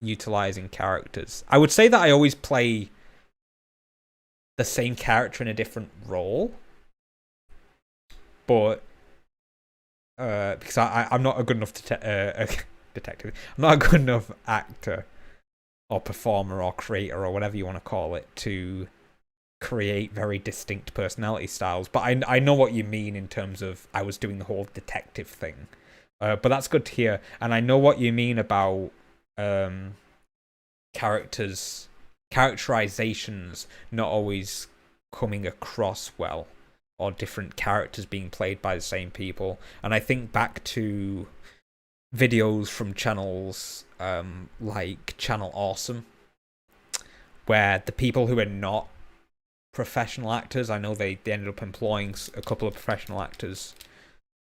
utilizing characters. I would say that I always play the same character in a different role. But because I'm not a good enough detective. I'm not a good enough actor or performer or creator or whatever you want to call it to create very distinct personality styles. But I know what you mean in terms of I was doing the whole detective thing. But that's good to hear. And I know what you mean about characterizations not always coming across well, or different characters being played by the same people. And I think back to videos from channels like Channel Awesome, where the people who are not professional actors, I know they ended up employing a couple of professional actors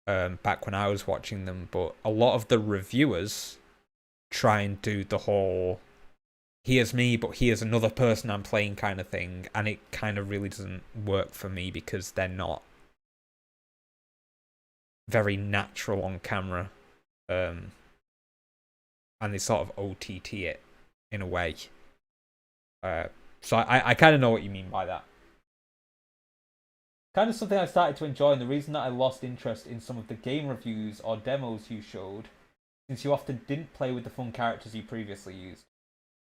back when I was watching them, but a lot of the reviewers try and do the whole here's me, but here's another person I'm playing kind of thing, and it kind of really doesn't work for me because they're not very natural on camera, and they sort of OTT it in a way. So I kind of know what you mean by that. Kind of something I started to enjoy, and the reason that I lost interest in some of the game reviews or demos you showed, since you often didn't play with the fun characters you previously used.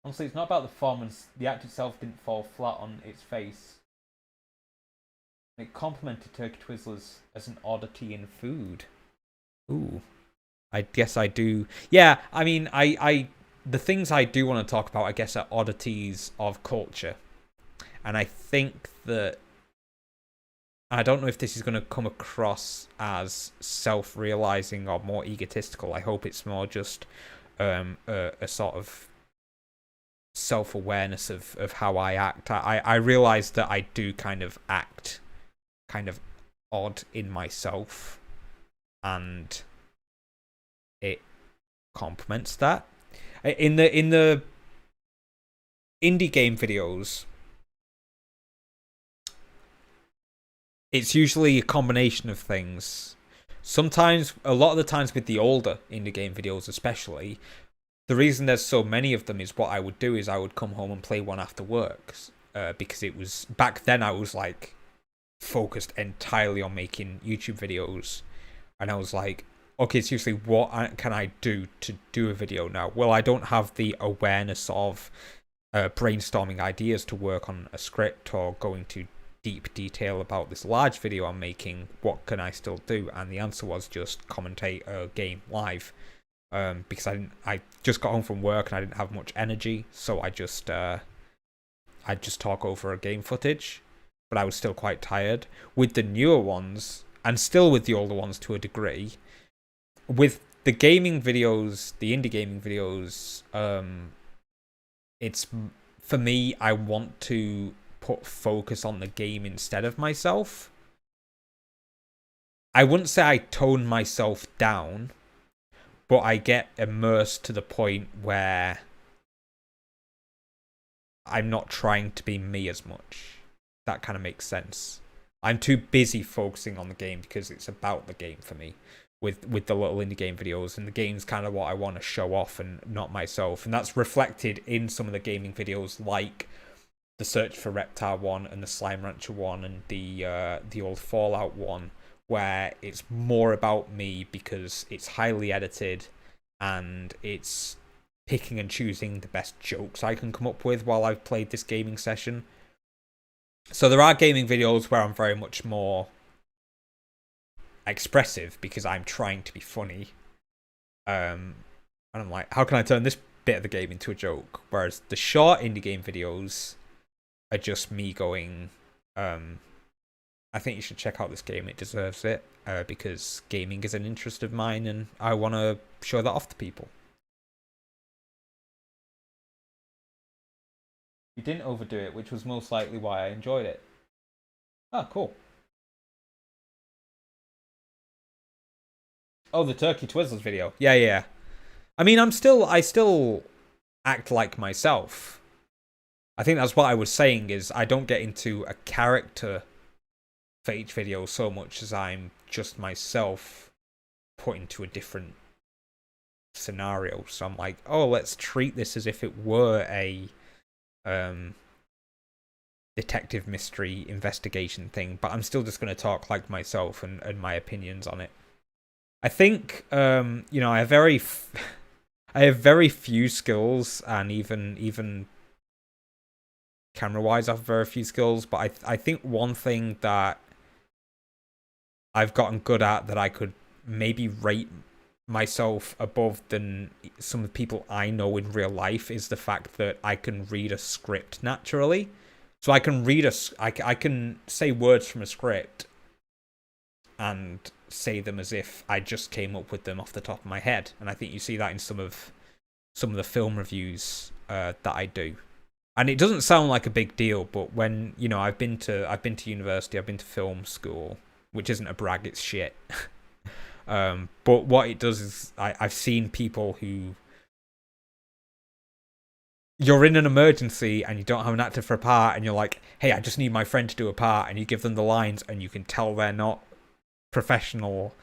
Honestly, it's not about the performance. The act itself didn't fall flat on its face. It complimented Turkey Twizzlers as an oddity in food. Ooh. I guess I do. Yeah, I mean, the things I do want to talk about, I guess, are oddities of culture. And I think that, I don't know if this is going to come across as self-realizing or more egotistical. I hope it's more just a sort of self-awareness of how I act. I realize that I do kind of act kind of odd in myself. and it complements that. In the indie game videos, it's usually a combination of things. Sometimes, a lot of the times with the older indie game videos especially, the reason there's so many of them is what I would do is I would come home and play one after work. Because it was, back then I was like focused entirely on making YouTube videos. And I was like, okay, seriously, what can I do to do a video now? Well, I don't have the awareness of brainstorming ideas to work on a script or going to deep detail about this large video I'm making. What can I still do? And the answer was just commentate a game live, because I just got home from work and I didn't have much energy, so I just talk over a game footage, but I was still quite tired. With the newer ones, and still with the older ones to a degree, with the gaming videos, the indie gaming videos, it's, for me, I want to put focus on the game instead of myself. I wouldn't say I tone myself down, but I get immersed to the point where I'm not trying to be me as much. That kind of makes sense. I'm too busy focusing on the game because it's about the game for me. With the little indie game videos, and the game's kind of what I want to show off and not myself. And that's reflected in some of the gaming videos, like the Search for Reptar one and the Slime Rancher one and the old Fallout one, where it's more about me because it's highly edited and it's picking and choosing the best jokes I can come up with while I've played this gaming session. So there are gaming videos where I'm very much more expressive because I'm trying to be funny. And I'm like, how can I turn this bit of the game into a joke? Whereas the short indie game videos are just me going, I think you should check out this game, it deserves it, because gaming is an interest of mine and I want to show that off to people. You didn't overdo it, which was most likely why I enjoyed it. Oh, cool. Oh, the Turkey Twizzlers video. Yeah. I mean, I still act like myself. I think that's what I was saying, is I don't get into a character for each video so much as I'm just myself put into a different scenario. So I'm like, oh, let's treat this as if it were a detective mystery investigation thing, but I'm still just going to talk like myself and my opinions on it. I think, I have very few skills, and even camera-wise, I have very few skills. But I think one thing that I've gotten good at, that I could maybe rate myself above than some of the people I know in real life, is the fact that I can read a script naturally. So I can I can say words from a script and say them as if I just came up with them off the top of my head. And I think you see that in some of the film reviews that I do. And it doesn't sound like a big deal, but when, I've been to university, I've been to film school, which isn't a brag, it's shit. But what it does is I've seen people who, you're in an emergency and you don't have an actor for a part, and you're like, hey, I just need my friend to do a part, and you give them the lines and you can tell they're not professional,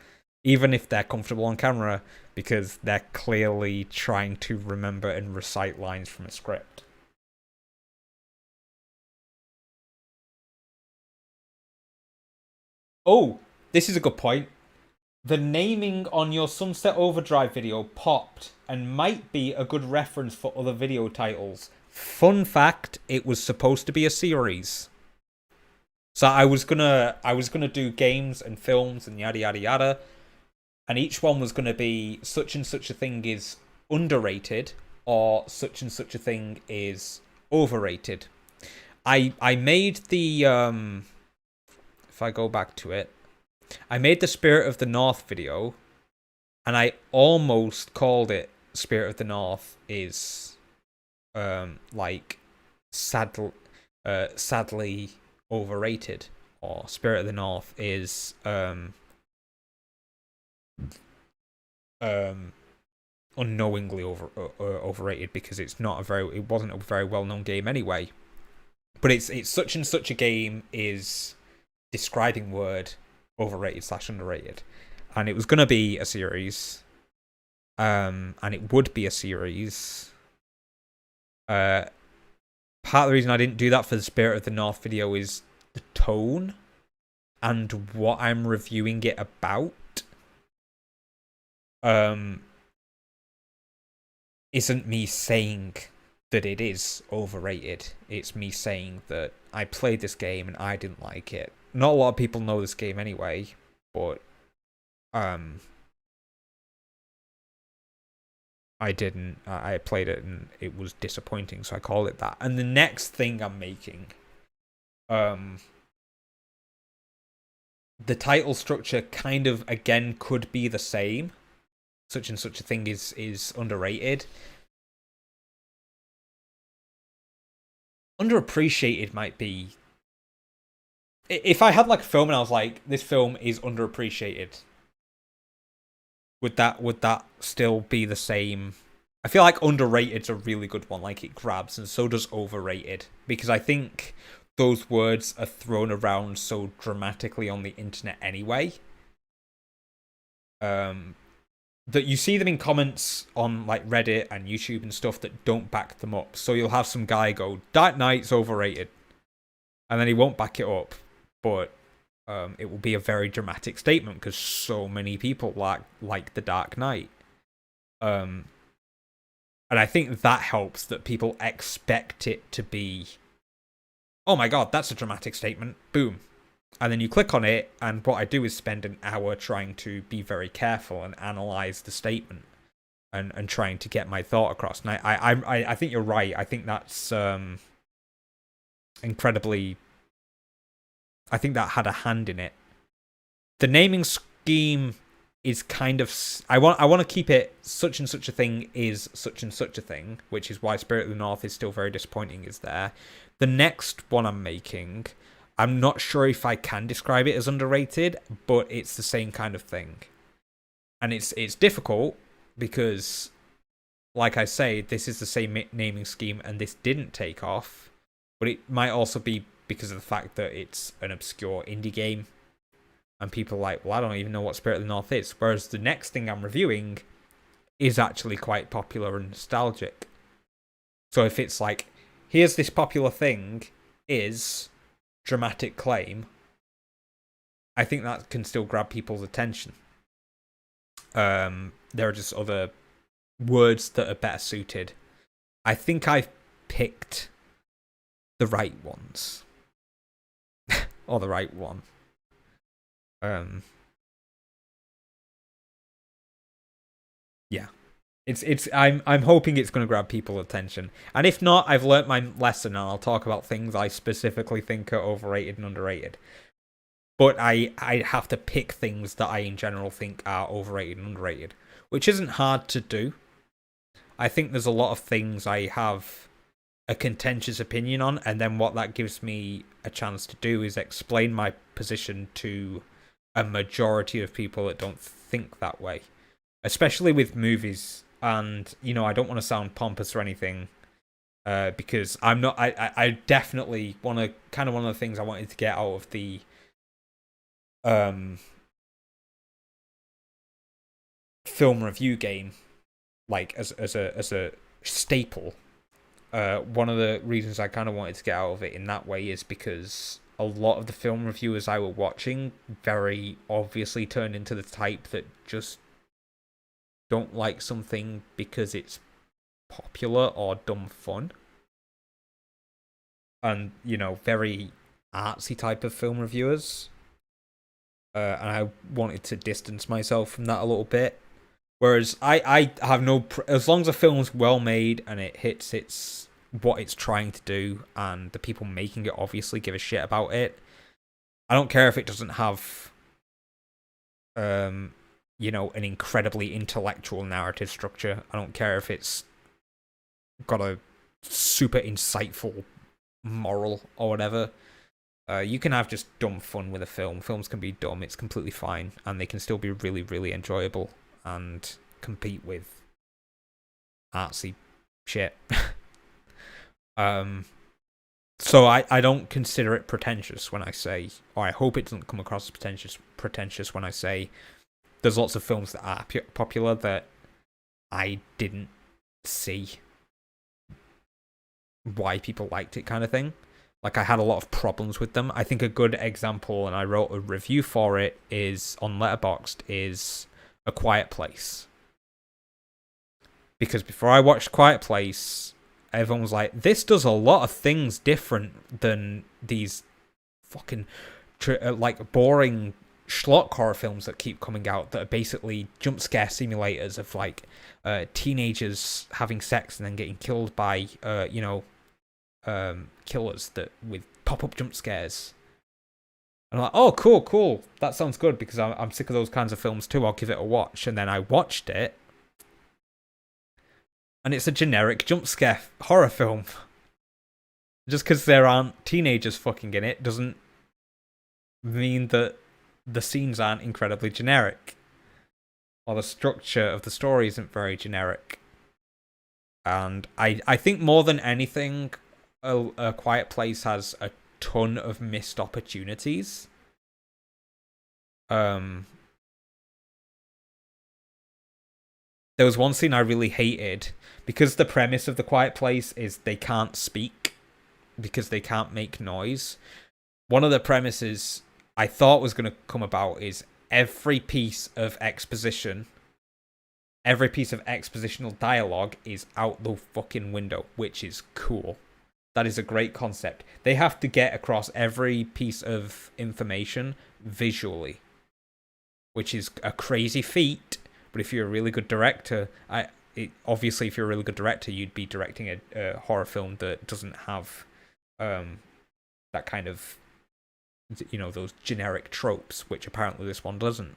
even if they're comfortable on camera, because they're clearly trying to remember and recite lines from a script. Oh, this is a good point. The naming on your Sunset Overdrive video popped and might be a good reference for other video titles. Fun fact, it was supposed to be a series. So I was gonna do games and films and yada yada yada, and each one was gonna be such and such a thing is underrated, or such and such a thing is overrated. I made the if I go back to it, I made the Spirit of the North video, and I almost called it Spirit of the North is sadly overrated, or Spirit of the North is unknowingly overrated because it wasn't a very well known game anyway. But it's such and such a game is describing word overrated / underrated, and it was gonna be a series, and it would be a series. Part of the reason I didn't do that for the Spirit of the North video is the tone and what I'm reviewing it about. Isn't me saying that it is overrated. It's me saying that I played this game and I didn't like it. Not a lot of people know this game anyway, but I didn't. I played it and it was disappointing, so I call it that. And the next thing I'm making, the title structure kind of again could be the same. Such and such a thing is underrated. Underappreciated might be. If I had like a film and I was like, this film is underappreciated, would that still be the same? I feel like underrated's a really good one. Like it grabs, and so does overrated, because I think those words are thrown around so dramatically on the internet anyway. That you see them in comments on like Reddit and YouTube and stuff that don't back them up. So you'll have some guy go, Dark Knight's overrated, and then he won't back it up, but it will be a very dramatic statement because so many people like the Dark Knight. And I think that helps, that people expect it to be, oh my god, that's a dramatic statement, boom. And then you click on it, and what I do is spend an hour trying to be very careful and analyze the statement, and trying to get my thought across. And I think you're right. I think that's incredibly. I think that had a hand in it. The naming scheme is kind of. I want to keep it such and such a thing is such and such a thing, which is why Spirit of the North is still very disappointing. Is there? The next one I'm making, I'm not sure if I can describe it as underrated, but it's the same kind of thing. And it's difficult because, like I say, this is the same naming scheme and this didn't take off. But it might also be because of the fact that it's an obscure indie game. And people are like, well, I don't even know what Spirit of the North is. Whereas the next thing I'm reviewing is actually quite popular and nostalgic. So if it's like, here's this popular thing, is dramatic claim, I think that can still grab people's attention. There are just other words that are better suited. I think I've picked the right ones. Or the right one. Yeah. I'm hoping it's going to grab people's attention. And if not, I've learnt my lesson and I'll talk about things I specifically think are overrated and underrated. But I have to pick things that I in general think are overrated and underrated, which isn't hard to do. I think there's a lot of things I have a contentious opinion on, and then what that gives me a chance to do is explain my position to a majority of people that don't think that way. Especially with movies. And, you know, I don't want to sound pompous or anything, because I'm not. I definitely want to. Kind of one of the things I wanted to get out of the film review game, like as a staple. One of the reasons I kind of wanted to get out of it in that way is because a lot of the film reviewers I were watching very obviously turned into the type that just don't like something because it's popular or dumb fun. And, you know, very artsy type of film reviewers. And I wanted to distance myself from that a little bit. Whereas I have no... as long as a film's well made and it hits what it's trying to do, and the people making it obviously give a shit about it, I don't care if it doesn't have... you know, an incredibly intellectual narrative structure. I don't care if it's got a super insightful moral or whatever. You can have just dumb fun with a film. Films can be dumb. It's completely fine, and they can still be really, really enjoyable and compete with artsy shit. So I don't consider it pretentious when I say, or I hope it doesn't come across as pretentious when I say there's lots of films that are popular that I didn't see why people liked it, kind of thing. Like, I had a lot of problems with them. I think a good example, and I wrote a review for it, is on Letterboxd, is A Quiet Place. Because before I watched Quiet Place, everyone was like, this does a lot of things different than these fucking like boring schlock horror films that keep coming out that are basically jump scare simulators of like teenagers having sex and then getting killed by killers that with pop-up jump scares. And I'm like, oh, cool, that sounds good, because I'm sick of those kinds of films too. I'll give it a watch. And then I watched it, and it's a generic jump scare horror film. Just because there aren't teenagers fucking in it doesn't mean that the scenes aren't incredibly generic, or the structure of the story isn't very generic. And I think more than anything, A Quiet Place has a ton of missed opportunities. There was one scene I really hated, because the premise of The Quiet Place is they can't speak because they can't make noise. One of the premises I thought was going to come about is every piece of expositional dialogue is out the fucking window, which is cool. That is a great concept. They have to get across every piece of information visually, which is a crazy feat. But if you're a really good director, obviously if you're a really good director, you'd be directing a horror film that doesn't have that kind of, those generic tropes, which apparently this one doesn't.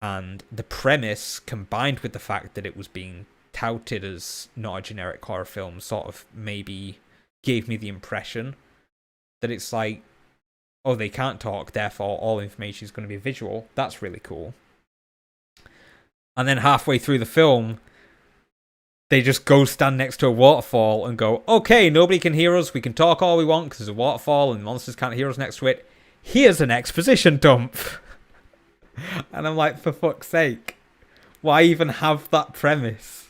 And the premise, combined with the fact that it was being touted as not a generic horror film, sort of maybe gave me the impression that it's like, oh, they can't talk, therefore all information is going to be visual. That's really cool. And then halfway through the film, they just go stand next to a waterfall and go, okay, nobody can hear us, we can talk all we want because there's a waterfall and monsters can't hear us next to it. Here's an exposition dump. And I'm like, for fuck's sake, why even have that premise?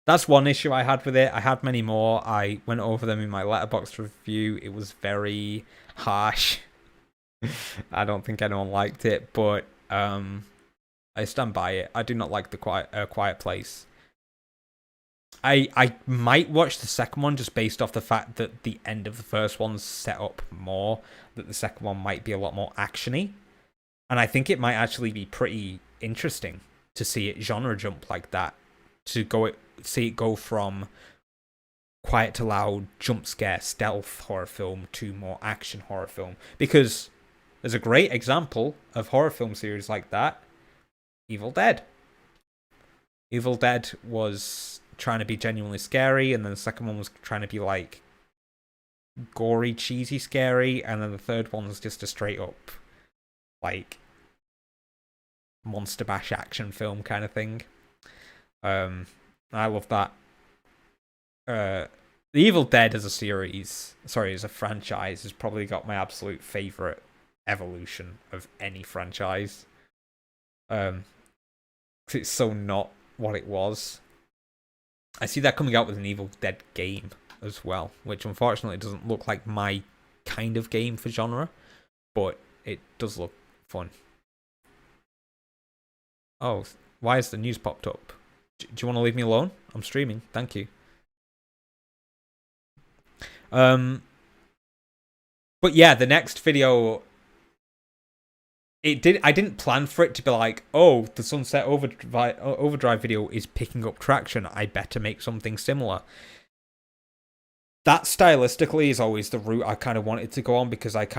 That's one issue I had with it. I had many more. I went over them in my Letterboxd review. It was very harsh. I don't think anyone liked it, but I stand by it. I do not like the Quiet Place. I might watch the second one just based off the fact that the end of the first one's set up more, that the second one might be a lot more actiony. And I think it might actually be pretty interesting to see it genre jump like that, to see it go from quiet to loud, jump scare, stealth horror film to more action horror film. Because there's a great example of horror film series like that, Evil Dead. Evil Dead was trying to be genuinely scary, and then the second one was trying to be like gory, cheesy, scary, and then the third one was just a straight up like Monster Bash action film kind of thing. I love that. The Evil Dead as a franchise has probably got my absolute favorite evolution of any franchise. 'Cause it's so not what it was. I see that coming out with an Evil Dead game as well, which unfortunately doesn't look like my kind of game for genre, but it does look fun. Oh, why has the news popped up? Do you want to leave me alone? I'm streaming. Thank you. But yeah, the next video, I didn't plan for it to be like, oh, the Sunset Overdrive video is picking up traction, I better make something similar. That stylistically is always the route I kind of wanted to go on, because from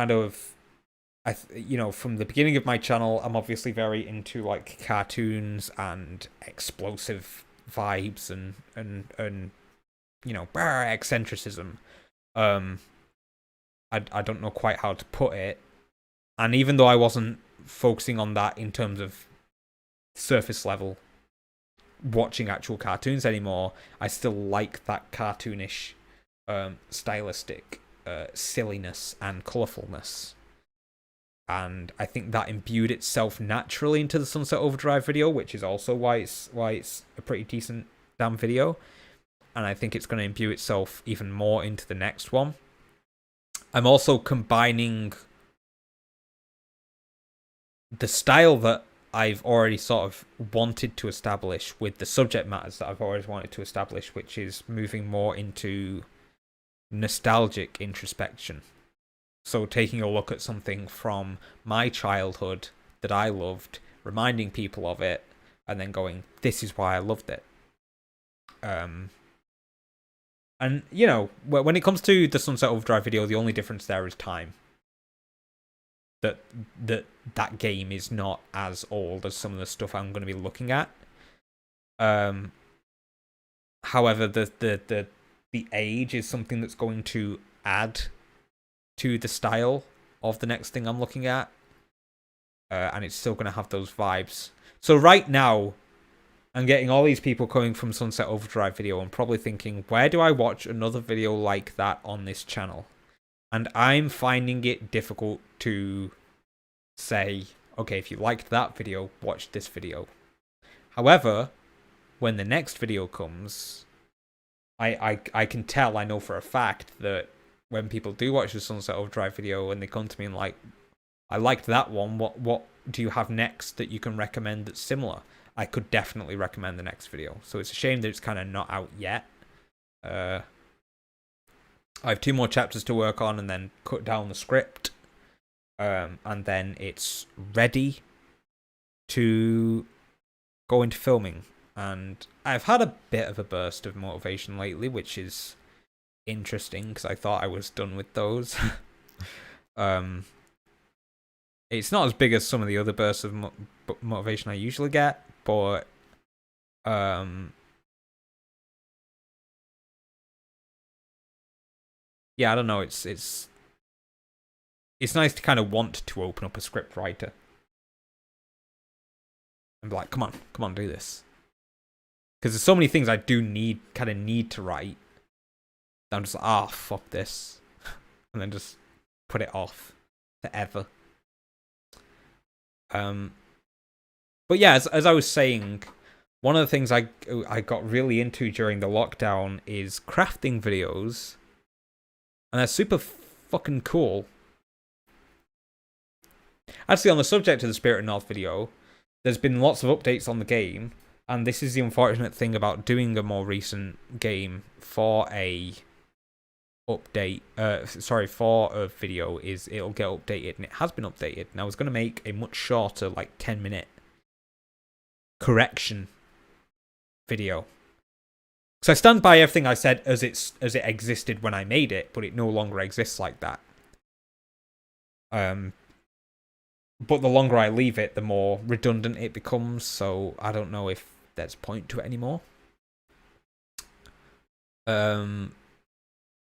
the beginning of my channel, I'm obviously very into like cartoons and explosive vibes and eccentricism. I don't know quite how to put it. And even though I wasn't focusing on that in terms of surface level watching actual cartoons anymore, I still like that cartoonish stylistic silliness and colourfulness. And I think that imbued itself naturally into the Sunset Overdrive video, which is also why it's a pretty decent damn video. And I think it's going to imbue itself even more into the next one. I'm also combining the style that I've already sort of wanted to establish with the subject matters that I've always wanted to establish, which is moving more into nostalgic introspection. So taking a look at something from my childhood that I loved, reminding people of it, and then going, this is why I loved it. And, you know, when it comes to the Sunset Overdrive video, the only difference there is time. That game is not as old as some of the stuff I'm going to be looking at. However, the age is something that's going to add to the style of the next thing I'm looking at. And it's still going to have those vibes. So right now, I'm getting all these people coming from Sunset Overdrive video and probably thinking, where do I watch another video like that on this channel? And I'm finding it difficult to say, okay, if you liked that video, watch this video. However, when the next video comes, I can tell, I know for a fact that when people do watch the Sunset Overdrive video and they come to me and like, I liked that one, what do you have next that you can recommend that's similar? I could definitely recommend the next video. So it's a shame that it's kind of not out yet. I have 2 more chapters to work on and then cut down the script. And then it's ready to go into filming. And I've had a bit of a burst of motivation lately, which is interesting because I thought I was done with those. It's not as big as some of the other bursts of motivation I usually get, but yeah, I don't know. It's nice to kind of want to open up a script writer and be like, come on, do this. Because there's so many things I do need to write. That I'm just like, fuck this, and then just put it off forever. But yeah, as I was saying, one of the things I got really into during the lockdown is crafting videos, and they're super fucking cool. Actually, on the subject of the Spirit of North video, there's been lots of updates on the game, and this is the unfortunate thing about doing a more recent game for a video, is it'll get updated, and it has been updated. And I was going to make a much shorter, like 10-minute correction video, because I stand by everything I said as it existed when I made it, but it no longer exists like that. But the longer I leave it, the more redundant it becomes, so I don't know if there's point to it anymore.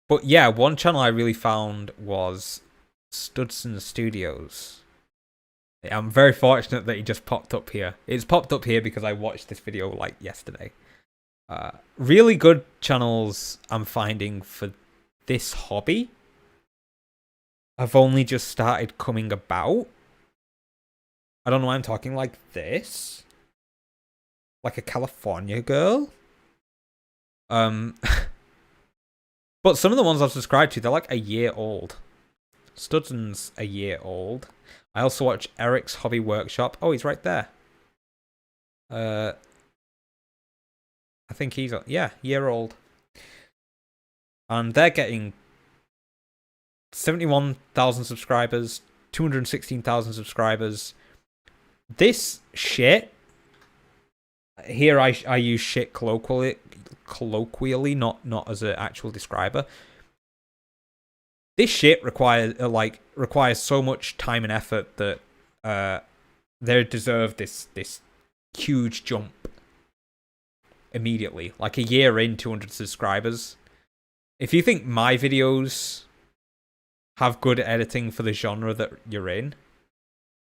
But yeah, one channel I really found was Studson Studios. I'm very fortunate that he just popped up here. It's popped up here because I watched this video like yesterday. Really good channels I'm finding for this hobby have only just started coming about. I don't know why I'm talking like this. Like a California girl. But some of the ones I've subscribed to, they're like a year old. Studson's a year old. I also watch Eric's Hobby Workshop. Oh, he's right there. I think he's, year old. And they're getting 71,000 subscribers, 216,000 subscribers. This shit, here I use shit colloquially, not as an actual describer. This shit requires so much time and effort that they deserve this huge jump immediately. Like a year in, 200 subscribers. If you think my videos have good editing for the genre that you're in,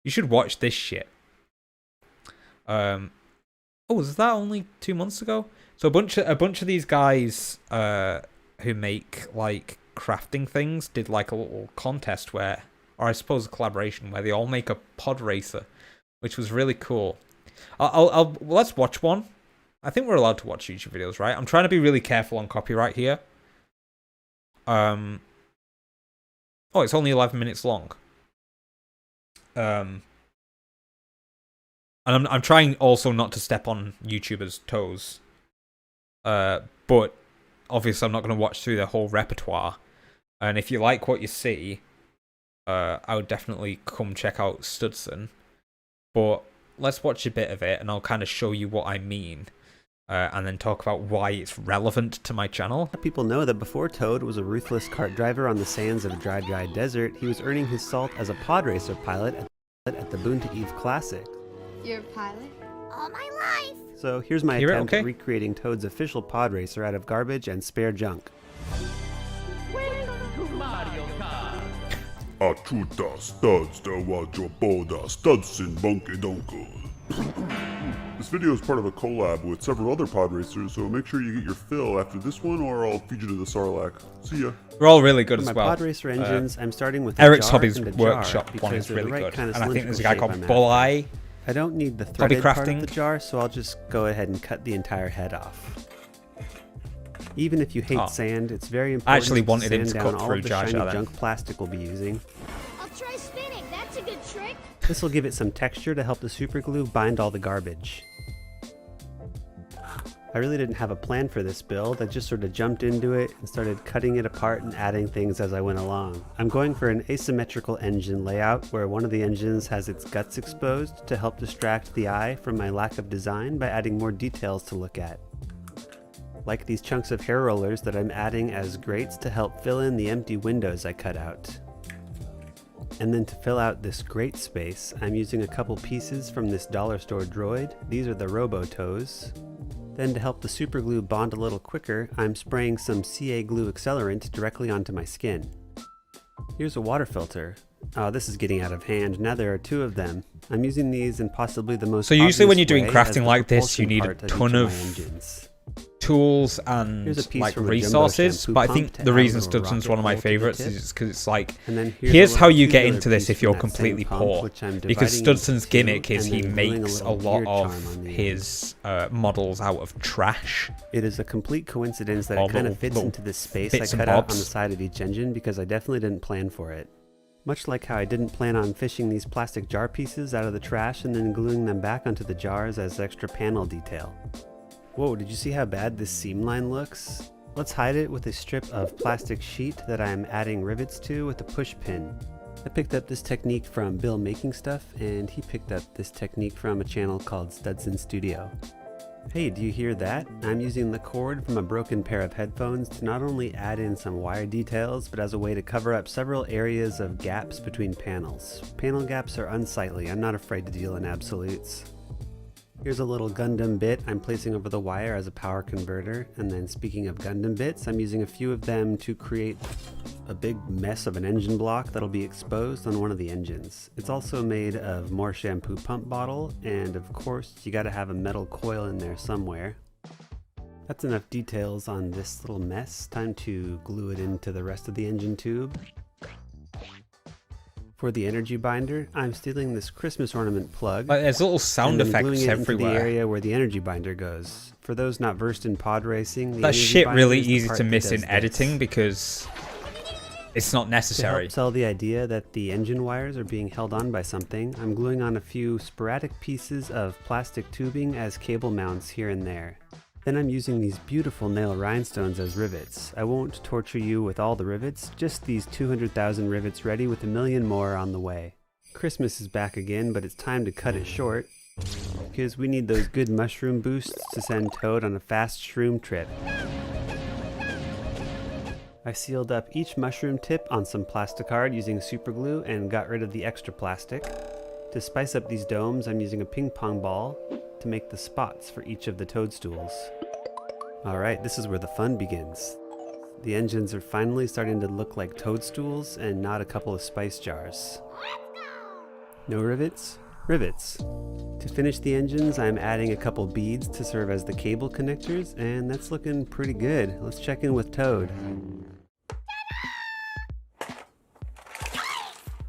you should watch this shit. Oh, was that only 2 months ago? So a bunch of these guys who make like crafting things did like a little contest where, or I suppose a collaboration where they all make a pod racer, which was really cool. Let's watch one. I think we're allowed to watch YouTube videos, right? I'm trying to be really careful on copyright here. Oh, it's only 11 minutes long. And I'm trying also not to step on YouTubers' toes. But obviously I'm not going to watch through their whole repertoire. And if you like what you see, I would definitely come check out Studson. But let's watch a bit of it, and I'll kind of show you what I mean. And then talk about why it's relevant to my channel. People know that before Toad was a ruthless cart driver on the sands of a dry desert, he was earning his salt as a pod racer pilot at the Boon to Eve Classic. You're a pilot? All my life! So here's my Hear it? attempt Okay. at recreating Toad's official pod racer out of garbage and spare junk. Achuta studs the wajoboda studsin bunky dunkle. This video is part of a collab with several other pod racers, so make sure you get your fill after this one, or I'll feed you to the Sarlacc. See ya. They're all really good For as my well. pod racer engines, I'm starting with a Eric's jar Hobbies and a Workshop jar one is because they're the really right good. kind of And I think there's a cylindrical guy shape called I'm after. Bulleye. I don't need the Hobby threaded part of crafting. the jar, so I'll just go ahead and cut the entire head off. Even if you hate Oh. sand, it's very important actually to wanted him sand to down cut all through of the Jar shiny Jar then. junk plastic we'll be using. I'll try spinning. That's a good trick. This will give it some texture to help the super glue bind all the garbage. I really didn't have a plan for this build, I just sort of jumped into it and started cutting it apart and adding things as I went along. I'm going for an asymmetrical engine layout where one of the engines has its guts exposed to help distract the eye from my lack of design by adding more details to look at. Like these chunks of hair rollers that I'm adding as grates to help fill in the empty windows I cut out. And then to fill out this grate space, I'm using a couple pieces from this dollar store droid. These are the Robo-Toes. Then to help the super glue bond a little quicker, I'm spraying some CA glue accelerant directly onto my skin. Here's a water filter. Oh, this is getting out of hand. Now there are two of them. I'm using these in possibly the most So usually when obvious you're doing way crafting as the like this, you propulsion need a part each ton my of engines. tools Here's a and piece like from a Jumbo resources, shampoo but I pump think to the add a reason little Studson's one of my rocket bolt to the favorites tip. is because it's like, And then here's a how little you get tubular into this piece if from you're that completely same pump, poor. which I'm Because dividing into Studson's two gimmick is and he then gluing makes a little lot gear charm of on the end. his models out of trash. It is a complete coincidence that All it kind of little- fits little into this space bits I and cut out on bobs. the side of each engine because I definitely didn't plan for it. Much like how I didn't plan on fishing these plastic jar pieces out of the trash and then gluing them back onto the jars as extra panel detail. Whoa, did you see how bad this seam line looks? Let's hide it with a strip of plastic sheet that I'm adding rivets to with a push pin. I picked up this technique from Bill Making Stuff, and he picked up this technique from a channel called Studson Studio. Hey, do you hear that? I'm using the cord from a broken pair of headphones to not only add in some wire details, but as a way to cover up several areas of gaps between panels. Panel gaps are unsightly, I'm not afraid to deal in absolutes. Here's a little Gundam bit I'm placing over the wire as a power converter, and then speaking of Gundam bits, I'm using a few of them to create a big mess of an engine block that'll be exposed on one of the engines. It's also made of more shampoo pump bottle, and of course you gotta have a metal coil in there somewhere. That's enough details on this little mess. Time to glue it into the rest of the engine tube. For the energy binder, I'm stealing this Christmas ornament plug. Like, there's little sound and then gluing effects it into the everywhere. area where the energy binder goes. For those not versed in pod racing, the That energy shit binder really is the easy part to that miss does in this. editing because it's not To necessary. help sell the idea that the engine wires are being held on by something, I'm gluing on a few sporadic pieces of plastic tubing as cable mounts here and there. Then I'm using these beautiful nail rhinestones as rivets. I won't torture you with all the rivets, just these 200,000 rivets ready with a million more on the way. Christmas is back again, but it's time to cut it short, because we need those good mushroom boosts to send Toad on a fast shroom trip. I sealed up each mushroom tip on some plasticard using super glue and got rid of the extra plastic. To spice up these domes, I'm using a ping pong ball to make the spots for each of the toadstools. Alright, this is where the fun begins. The engines are finally starting to look like toadstools and not a couple of spice jars. No rivets? Rivets. To finish the engines, I'm adding a couple beads to serve as the cable connectors, and that's looking pretty good. Let's check in with Toad.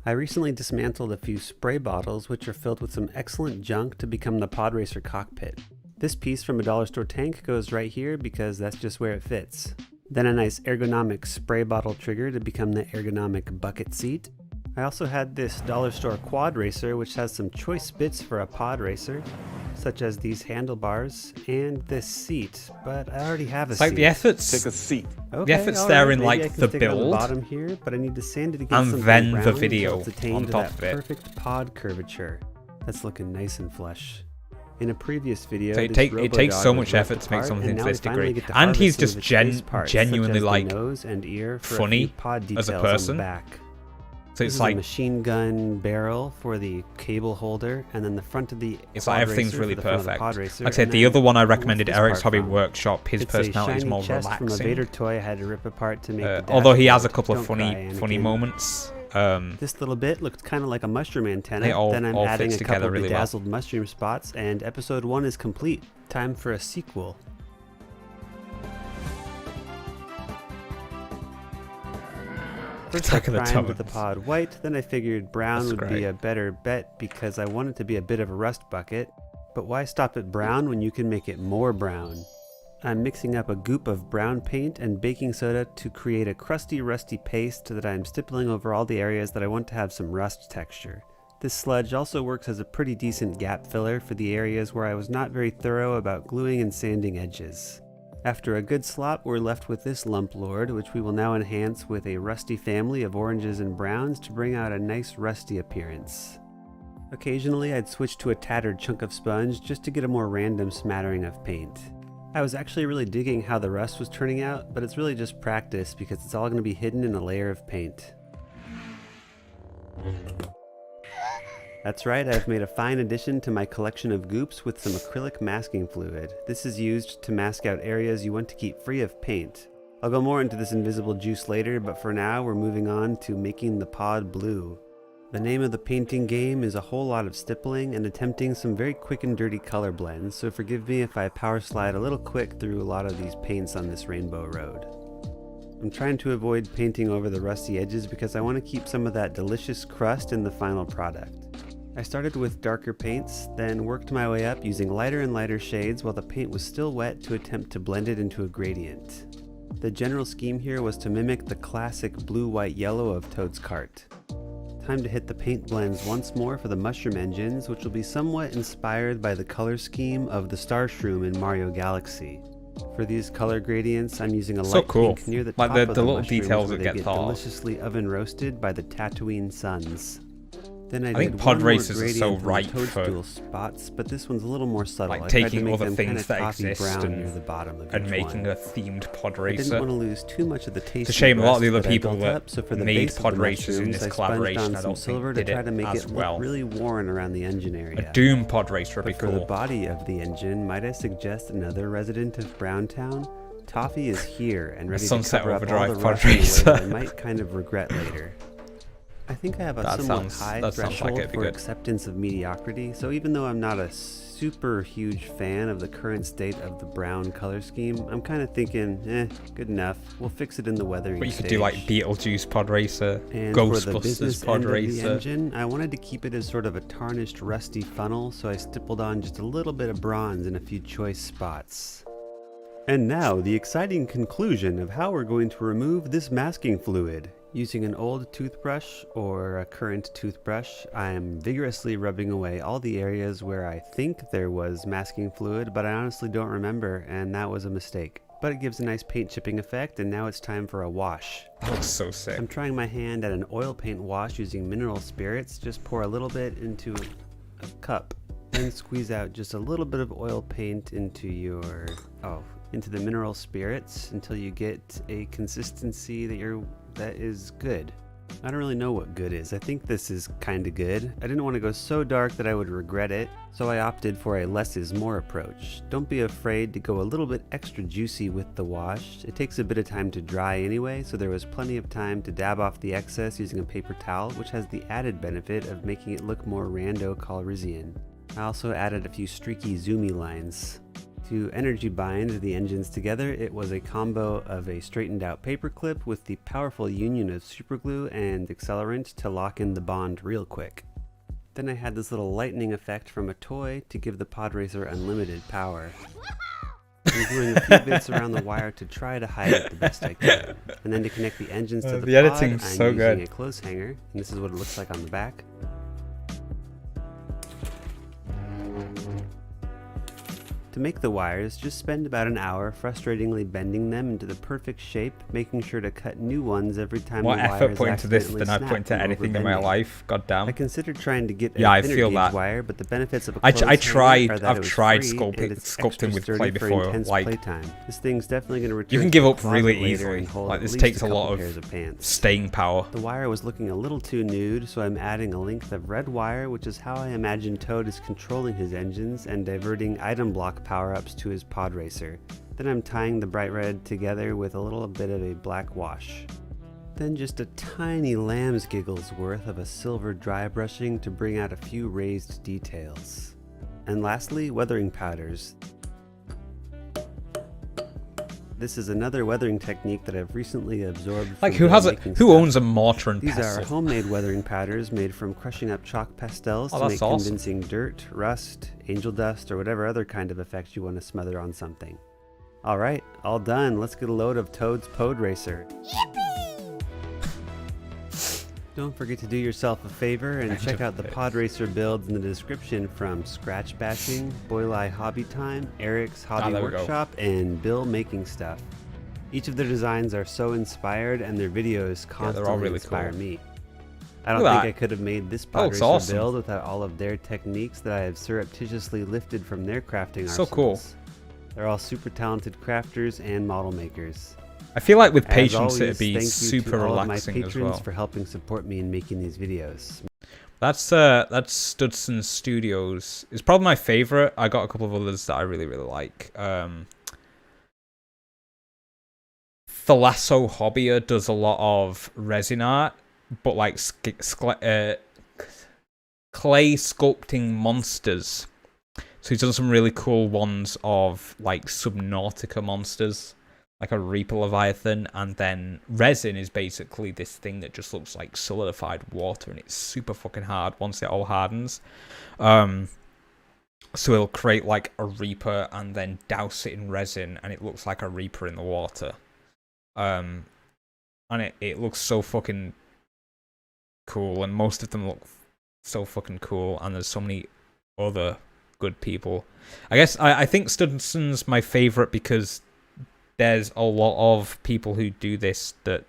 I recently dismantled a few spray bottles which are filled with some excellent junk to become the Pod Racer cockpit. This piece from a dollar store tank goes right here because that's just where it fits. Then a nice ergonomic spray bottle trigger to become the ergonomic bucket seat. I also had this dollar store quad racer which has some choice bits for a pod racer, such as these handlebars and this seat, but I already have a It's seat. like the efforts. Take a seat. Okay, the effort's all there right, in maybe I like can the stick it on build, the bottom here, but I need to sand it against and something then the brown until video it's attained on to top that of it. perfect pod curvature. That's looking nice and flush. In a previous video, So it this takes so Robodog much was effort ripped to make apart, something and to now this we finally degree. get to And he's harvest some just of its face parts, genuinely such as the like nose and ear for a funny few pod as a details on the person. back. So This it's is a like machine gun barrel for the cable holder, and then the front of the it's pod like everything's racer really for the front of the perfect. pod racer, Like I said, and the then other one I what's recommended, this Eric's part Hobby from? Workshop. His It's personality a is shiny more chest from a Vader relaxing. toy I had to rip apart to make the Although he has a dashboard. couple of Don't funny cry, Anakin. moments. This little bit looked kind of like a mushroom antenna. They all- then I'm all adding fits a couple together of really well. bedazzled mushroom spots, and episode 1 is complete. Time for a sequel. First I Attack of the primed Toads. the pod white, then I figured brown That's would be great. a better bet because I want it to be a bit of a rust bucket. But why stop at brown when you can make it more brown? I'm mixing up a goop of brown paint and baking soda to create a crusty, rusty paste that I'm stippling over all the areas that I want to have some rust texture. This sludge also works as a pretty decent gap filler for the areas where I was not very thorough about gluing and sanding edges. After a good slop, we're left with this lump lord, which we will now enhance with a rusty family of oranges and browns to bring out a nice rusty appearance. Occasionally, I'd switch to a tattered chunk of sponge just to get a more random smattering of paint. I was actually really digging how the rust was turning out, but it's really just practice because it's all going to be hidden in a layer of paint. That's right, I've made a fine addition to my collection of goops with some acrylic masking fluid. This is used to mask out areas you want to keep free of paint. I'll go more into this invisible juice later, but for now we're moving on to making the pod blue. The name of the painting game is a whole lot of stippling and attempting some very quick and dirty color blends, so forgive me if I power slide a little quick through a lot of these paints on this rainbow road. I'm trying to avoid painting over the rusty edges because I want to keep some of that delicious crust in the final product. I started with darker paints, then worked my way up using lighter and lighter shades while the paint was still wet to attempt to blend it into a gradient. The general scheme here was to mimic the classic blue, white, yellow of Toad's cart. Time to hit the paint blends once more for the mushroom engines, which will be somewhat inspired by the color scheme of the Star Shroom in Mario Galaxy. For these color gradients, I'm using a So light cool. pink near the Like top the of the little mushrooms details where that they get thought of. deliciously oven roasted by the Tatooine suns. Then I think did pod one more races are so gradient on the ripe for, toadstool spots, but this one's a little more subtle. like I tried to taking make other them things kinda that coffee exist brown near the bottom of and each making one. a themed pod I didn't racer. want to lose too much of the taste. It's a shame a lot of the rust other I people built that up, so for the made base of pod the racers in mushrooms, this I sponged collaboration, on I some don't silver think to did try it to make as it well. look really worn around the engine area. A Doom pod racer would be But for the cool. body of the engine, might I suggest another resident of Browntown? Toffee is here and ready to Sunset cover up all Overdrive the pod rust in a way racer. that I might kind of regret later. I think I have a That somewhat sounds- high that sounds like threshold it'd be for good. acceptance of mediocrity, so even though I'm not a super huge fan of the current state of the brown color scheme, I'm kind of thinking, good enough. We'll fix it in the weathering But you could stage. do like Beetlejuice pod racer, And for the Ghostbusters business pod end of the racer. engine, I wanted to keep it as sort of a tarnished, rusty funnel, so I stippled on just a little bit of bronze in a few choice spots. And now, the exciting conclusion of how we're going to remove this masking fluid. Using an old toothbrush or a current toothbrush, I am vigorously rubbing away all the areas where I think there was masking fluid, but I honestly don't remember, and that was a mistake. But it gives a nice paint chipping effect, and now it's time for a wash. That looks so sick. I'm trying my hand at an oil paint wash using mineral spirits. Just pour a little bit into a cup, then squeeze out just a little bit of oil paint into into the mineral spirits until you get a consistency that is good. I don't really know what good is. I think this is kinda good. I didn't want to go so dark that I would regret it, so I opted for a less is more approach. Don't be afraid to go a little bit extra juicy with the wash. It takes a bit of time to dry anyway, so there was plenty of time to dab off the excess using a paper towel, which has the added benefit of making it look more rando Calrissian. I also added a few streaky zoomy lines. To energy bind the engines together, it was a combo of a straightened out paperclip with the powerful union of superglue and accelerant to lock in the bond real quick. Then I had this little lightning effect from a toy to give the pod racer unlimited power. I'm gluing a few bits around the wire to try to hide it the best I can. And then to connect the engines to the pod, editing's I'm so using good. a clothes hanger, and this is what it looks like on the back. To make the wires, just spend about an hour frustratingly bending them into the perfect shape, making sure to cut new ones every time More the effort wires put into this accidentally than I snap put into from anything in my overbending. life. God I damn. considered trying to get Yeah, I a thinner feel gauge that. wire, but the benefits of a I clothes hanger tried. are that I've it was tried free and it's sculpting extra with sturdy clay for before. intense Like, playtime. This thing's definitely going to return you can to give the up really closet later easily. and hold Like, at this least takes a couple lot of pairs of pants. staying power. The wire was looking a little too nude, so I'm adding a length of red wire, which is how I imagine Toad is controlling his engines and diverting item block power-ups to his pod racer. Then I'm tying the bright red together with a little bit of a black wash. Then just a tiny lamb's giggles worth of a silver dry brushing to bring out a few raised details. And lastly, weathering powders. This is another weathering technique that I've recently absorbed Like, from who making who stuff. owns a mortar and These pestle? are homemade weathering powders made from crushing up chalk pastels Oh, to that's make awesome. convincing dirt, rust, angel dust, or whatever other kind of effect you want to smother on something. Alright, all done. Let's get a load of Toad's Pod Racer. Don't forget to do yourself a favor and check out the Pod Racer builds in the description from Scratch Bashing, Boileye Hobby Time, Eric's Hobby there we go. Workshop, and Bill Making Stuff. Each of their designs are so inspired and their videos they're all constantly really inspire cool. me. I don't Look at think that. I could have made this That Pod looks Racer awesome. build without all of their techniques that I have surreptitiously lifted from their crafting So cool. arsenals. They're all super talented crafters and model makers. I feel like with As patience always, it'd be thank you super to all of my relaxing as patrons well. for helping support me in making these videos. That's Studson Studios. It's probably my favorite. I got a couple of others that I really like. Thalasso Hobbyer does a lot of resin art, but like clay sculpting monsters. So he's done some really cool ones of like Subnautica monsters, like a Reaper Leviathan, and then resin is basically this thing that just looks like solidified water, and it's super fucking hard once it all hardens. So he'll create like a Reaper and then douse it in resin, and it looks like a Reaper in the water. And it looks so fucking cool, and most of them look so fucking cool, and there's so many other good people. I guess I think Studson's my favorite because there's a lot of people who do this that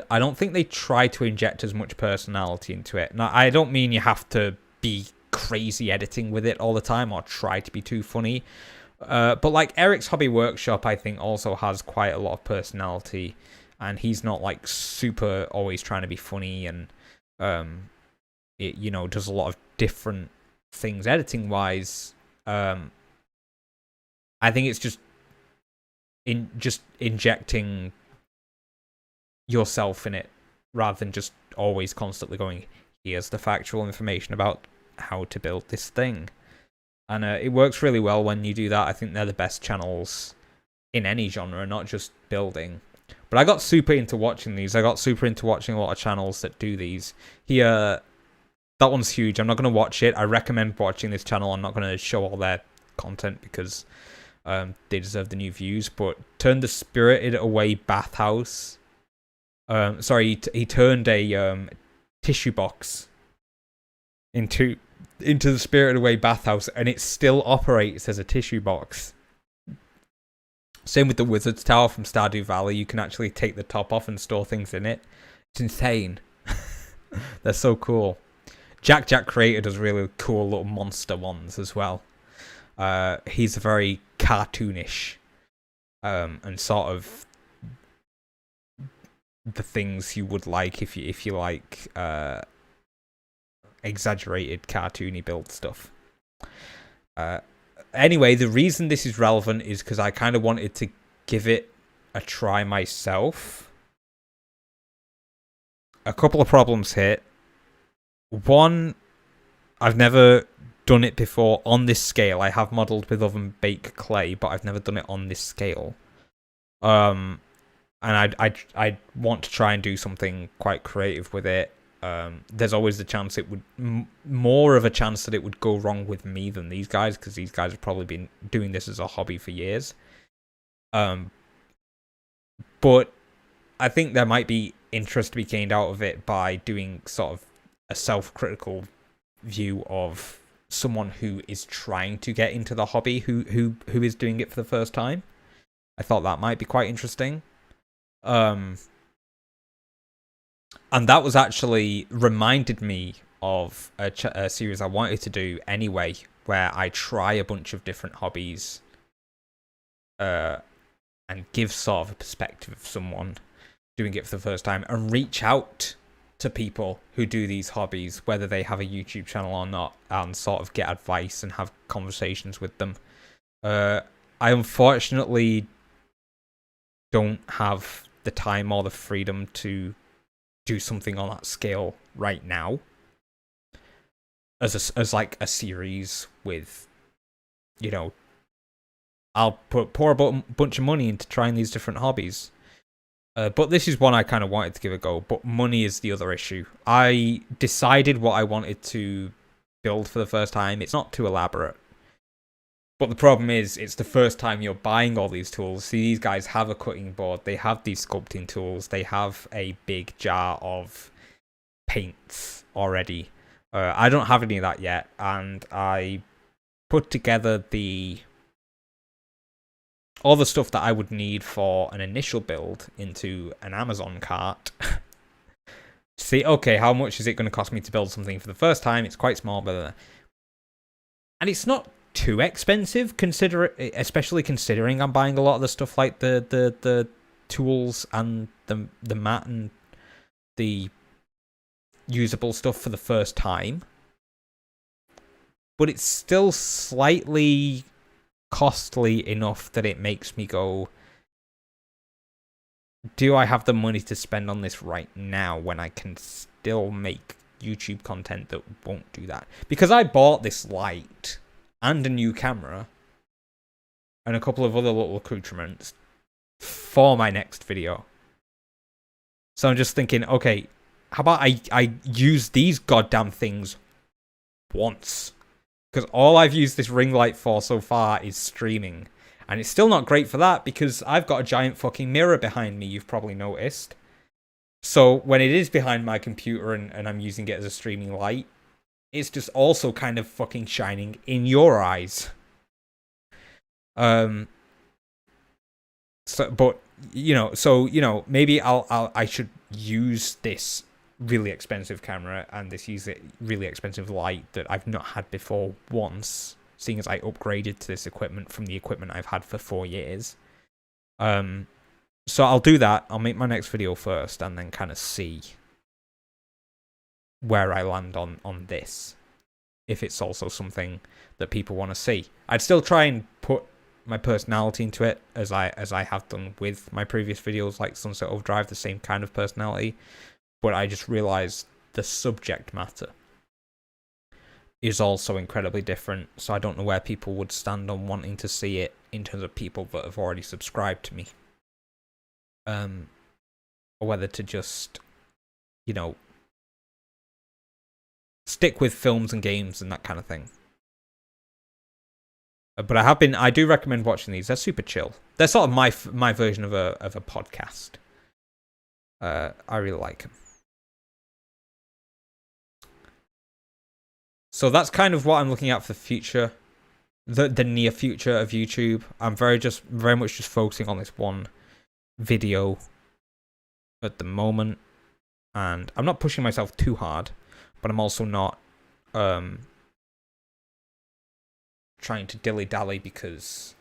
I don't think they try to inject as much personality into it. Now, I don't mean you have to be crazy editing with it all the time or try to be too funny. But like Eric's Hobby Workshop, I think also has quite a lot of personality, and he's not like super always trying to be funny, and it, you know, does a lot of different things editing wise. I think it's just injecting yourself in it rather than just always constantly going, here's the factual information about how to build this thing. And it works really well when you do that. I think they're the best channels in any genre, not just building. But I got super into watching these. I got super into watching a lot of channels that do these. Here, that one's huge. I'm not going to watch it. I recommend watching this channel. I'm not going to show all their content because they deserve the new views. But Turn the Spirited Away Bathhouse. Sorry, he turned a tissue box into the Spirited Away Bathhouse, and it still operates as a tissue box. Same with the Wizard's Tower from Stardew Valley. You can actually take the top off and store things in it. It's insane. They're so cool. Jack Creator does really cool little monster ones as well. He's very cartoonish and sort of the things you would like if you like exaggerated cartoony build stuff. Anyway, the reason this is relevant is because I kind of wanted to give it a try myself. A couple of problems hit. One, I've never done it before on this scale. I have modelled with oven bake clay, but I've never done it on this scale. And I want to try and do something quite creative with it. There's always the chance it would more of a chance that it would go wrong with me than these guys, because these guys have probably been doing this as a hobby for years. But I think there might be interest to be gained out of it by doing sort of a self-critical view of someone who is trying to get into the hobby, who is doing it for the first time. I thought that might be quite interesting. And that was actually reminded me of a series I wanted to do anyway, where I try a bunch of different hobbies and give sort of a perspective of someone doing it for the first time and reach out to people who do these hobbies, whether they have a YouTube channel or not, and sort of get advice and have conversations with them. I unfortunately don't have the time or the freedom to do something on that scale right now as like a series with, you know, I'll pour a bunch of money into trying these different hobbies. But this is one I kind of wanted to give a go, but money is the other issue. I decided what I wanted to build for the first time. It's not too elaborate. But the problem is, it's the first time you're buying all these tools. See, these guys have a cutting board, they have these sculpting tools, they have a big jar of paints already. I don't have any of that yet, and I put together all the stuff that I would need for an initial build into an Amazon cart. See, okay, how much is it going to cost me to build something for the first time? It's quite small, but and it's not too expensive, especially considering I'm buying a lot of the stuff like the tools and the mat and the usable stuff for the first time. But it's still slightly costly enough that it makes me go, do I have the money to spend on this right now when I can still make YouTube content that won't do that? Because I bought this light and a new camera and a couple of other little accoutrements for my next video. So I'm just thinking, okay, how about I use these goddamn things once? Because all I've used this ring light for so far is streaming. And it's still not great for that because I've got a giant fucking mirror behind me, you've probably noticed. So when it is behind my computer and I'm using it as a streaming light, it's just also kind of fucking shining in your eyes. So, but maybe I should use this really expensive camera and use it really expensive light that I've not had before once, seeing as I upgraded to this equipment from the equipment I've had for 4 years. So I'll do that. I'll make my next video first and then kind of see where I land on this, if it's also something that people want to see. I'd still try and put my personality into it as I have done with my previous videos like Sunset Overdrive, the same kind of personality, but I just realized the subject matter is also incredibly different, so I don't know where people would stand on wanting to see it in terms of people that have already subscribed to me, or whether to just, stick with films and games and that kind of thing. But I do recommend watching these. They're super chill. They're sort of my version of a podcast. I really like them. So that's kind of what I'm looking at for the future, the near future of YouTube. I'm very much just focusing on this one video at the moment, and I'm not pushing myself too hard, but I'm also not trying to dilly-dally, because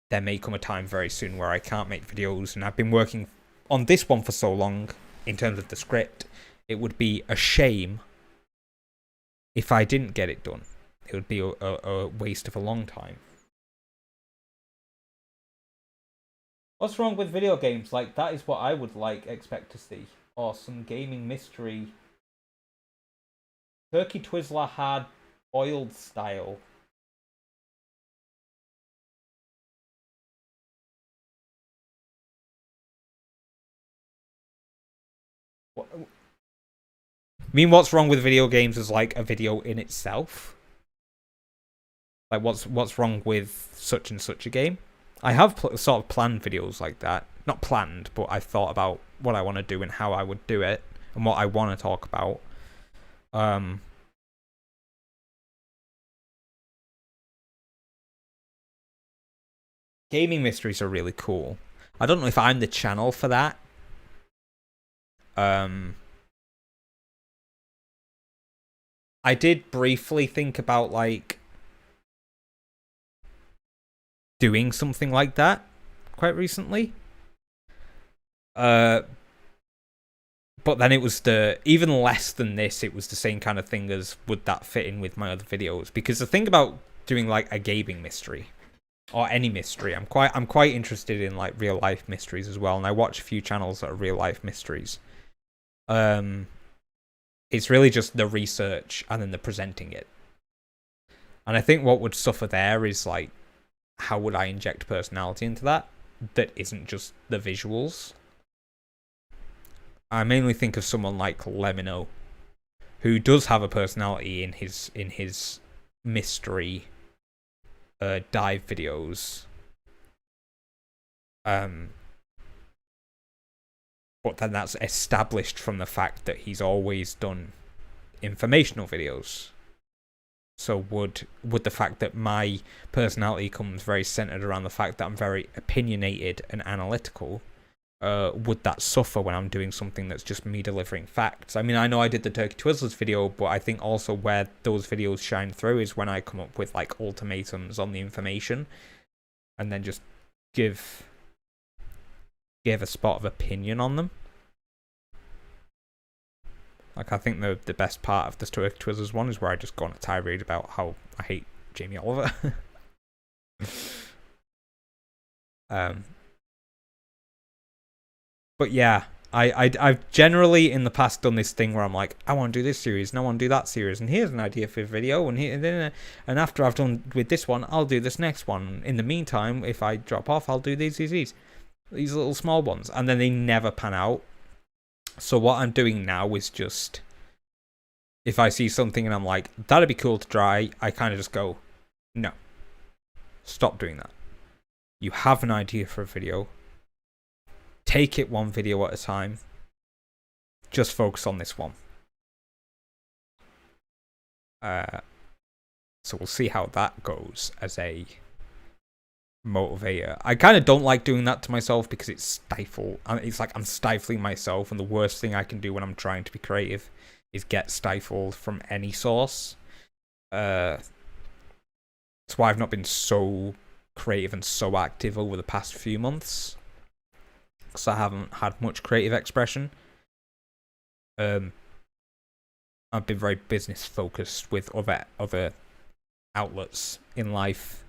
there may come a time very soon where I can't make videos, and I've been working on this one for so long, in terms of the script, it would be a shame if I didn't get it done. It would be a waste of a long time. What's wrong with video games? Like, that is what I would expect to see. Or some gaming mystery. Turkey Twizzler had boiled style. What? I mean, what's wrong with video games is like a video in itself. Like, what's wrong with such and such a game? I have sort of planned videos like that. Not planned, but I've thought about what I want to do and how I would do it and what I want to talk about. Gaming mysteries are really cool. I don't know if I'm the channel for that. I did briefly think about like doing something like that quite recently. But then it was even less than this, it was the same kind of thing as would that fit in with my other videos? Because the thing about doing like a gaming mystery or any mystery, I'm quite interested in like real life mysteries as well, and I watch a few channels that are real life mysteries. It's really just the research and then the presenting it. And I think what would suffer there is like, how would I inject personality into that isn't just the visuals? I mainly think of someone like Lemino, who does have a personality in his mystery dive videos. But then that's established from the fact that he's always done informational videos. So would the fact that my personality comes very centered around the fact that I'm very opinionated and analytical, would that suffer when I'm doing something that's just me delivering facts? I mean, I know I did the Turkey Twizzlers video, but I think also where those videos shine through is when I come up with like ultimatums on the information and then just give a spot of opinion on them. Like, I think the best part of the Turkey Twizzlers one is where I just go on a tirade about how I hate Jamie Oliver. But yeah, I've generally in the past done this thing where I'm like, I want to do this series and I want to do that series, and here's an idea for a video, and after I've done with this one, I'll do this next one. In the meantime, if I drop off, I'll do these little small ones, and then they never pan out. So what I'm doing now is just, if I see something and I'm like, that'd be cool to try, I kind of just go, no, stop doing that. You have an idea for a video. Take it one video at a time. Just focus on this one. So we'll see how that goes as a motivator. I kind of don't like doing that to myself because it's like I'm stifling myself, and the worst thing I can do when I'm trying to be creative is get stifled from any source. That's why I've not been so creative and so active over the past few months, because I haven't had much creative expression. I've been very business focused with other outlets in life.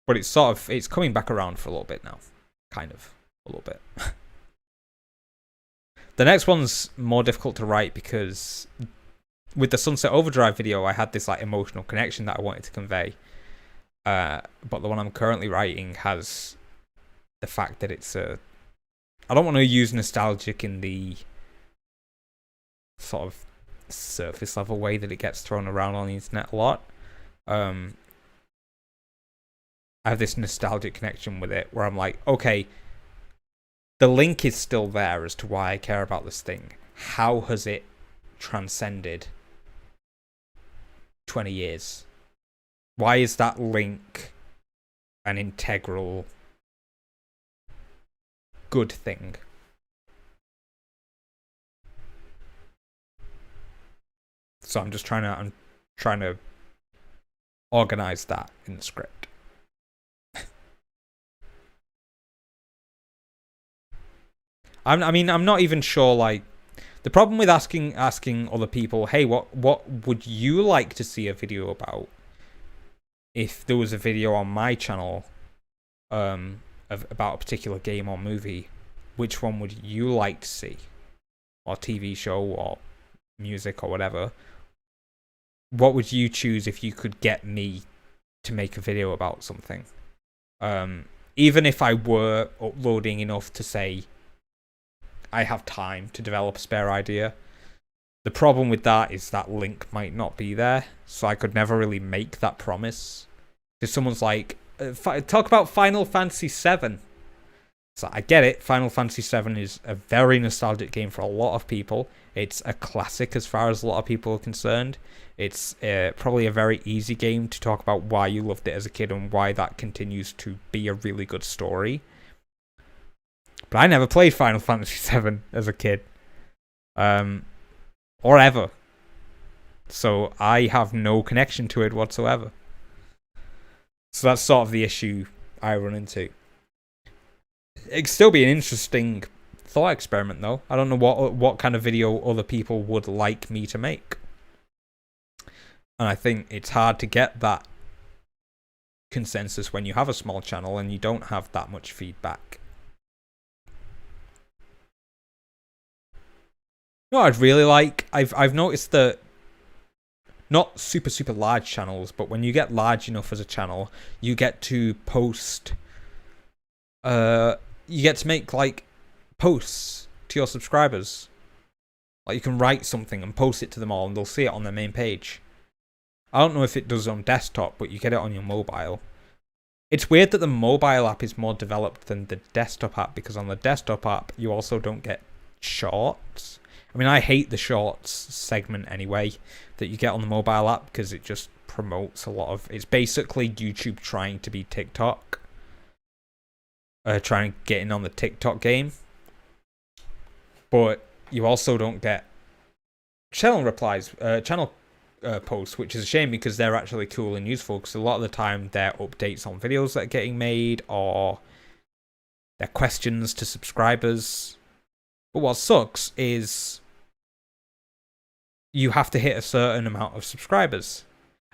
But it's coming back around for a little bit now. Kind of. A little bit. The next one's more difficult to write because with the Sunset Overdrive video, I had this like emotional connection that I wanted to convey. But the one I'm currently writing has the fact that it's I don't want to use nostalgic in the sort of surface level way that it gets thrown around on the internet a lot. I have this nostalgic connection with it where I'm like, okay, the link is still there as to why I care about this thing. How has it transcended 20 years? Why is that link an integral good thing? So I'm trying to organize that in the script. I'm not even sure. Like, the problem with asking other people, hey, what would you like to see a video about? If there was a video on my channel, about a particular game or movie, which one would you like to see, or TV show, or music, or whatever? What would you choose if you could get me to make a video about something? Even if I were uploading enough to say I have time to develop a spare idea, the problem with that is that link might not be there, so I could never really make that promise. If someone's like, talk about Final Fantasy VII. So I get it, Final Fantasy VII is a very nostalgic game for a lot of people. It's a classic as far as a lot of people are concerned. It's probably a very easy game to talk about why you loved it as a kid and why that continues to be a really good story. But I never played Final Fantasy VII as a kid. Or ever. So I have no connection to it whatsoever. So that's sort of the issue I run into. It'd still be an interesting thought experiment, though. I don't know what kind of video other people would like me to make. And I think it's hard to get that consensus when you have a small channel and you don't have that much feedback. You know what I'd really like? I've noticed that not super large channels, but when you get large enough as a channel, you get to post. You get to make like posts to your subscribers. Like, you can write something and post it to them all, and they'll see it on their main page. I don't know if it does on desktop, but you get it on your mobile. It's weird that the mobile app is more developed than the desktop app, because on the desktop app you also don't get shorts. I mean, I hate the shorts segment anyway that you get on the mobile app, because it just promotes a lot of... It's basically YouTube trying to be TikTok. Trying to get in on the TikTok game. But you also don't get channel replies, channel posts, which is a shame, because they're actually cool and useful, because a lot of the time they're updates on videos that are getting made, or they're questions to subscribers. But what sucks is you have to hit a certain amount of subscribers.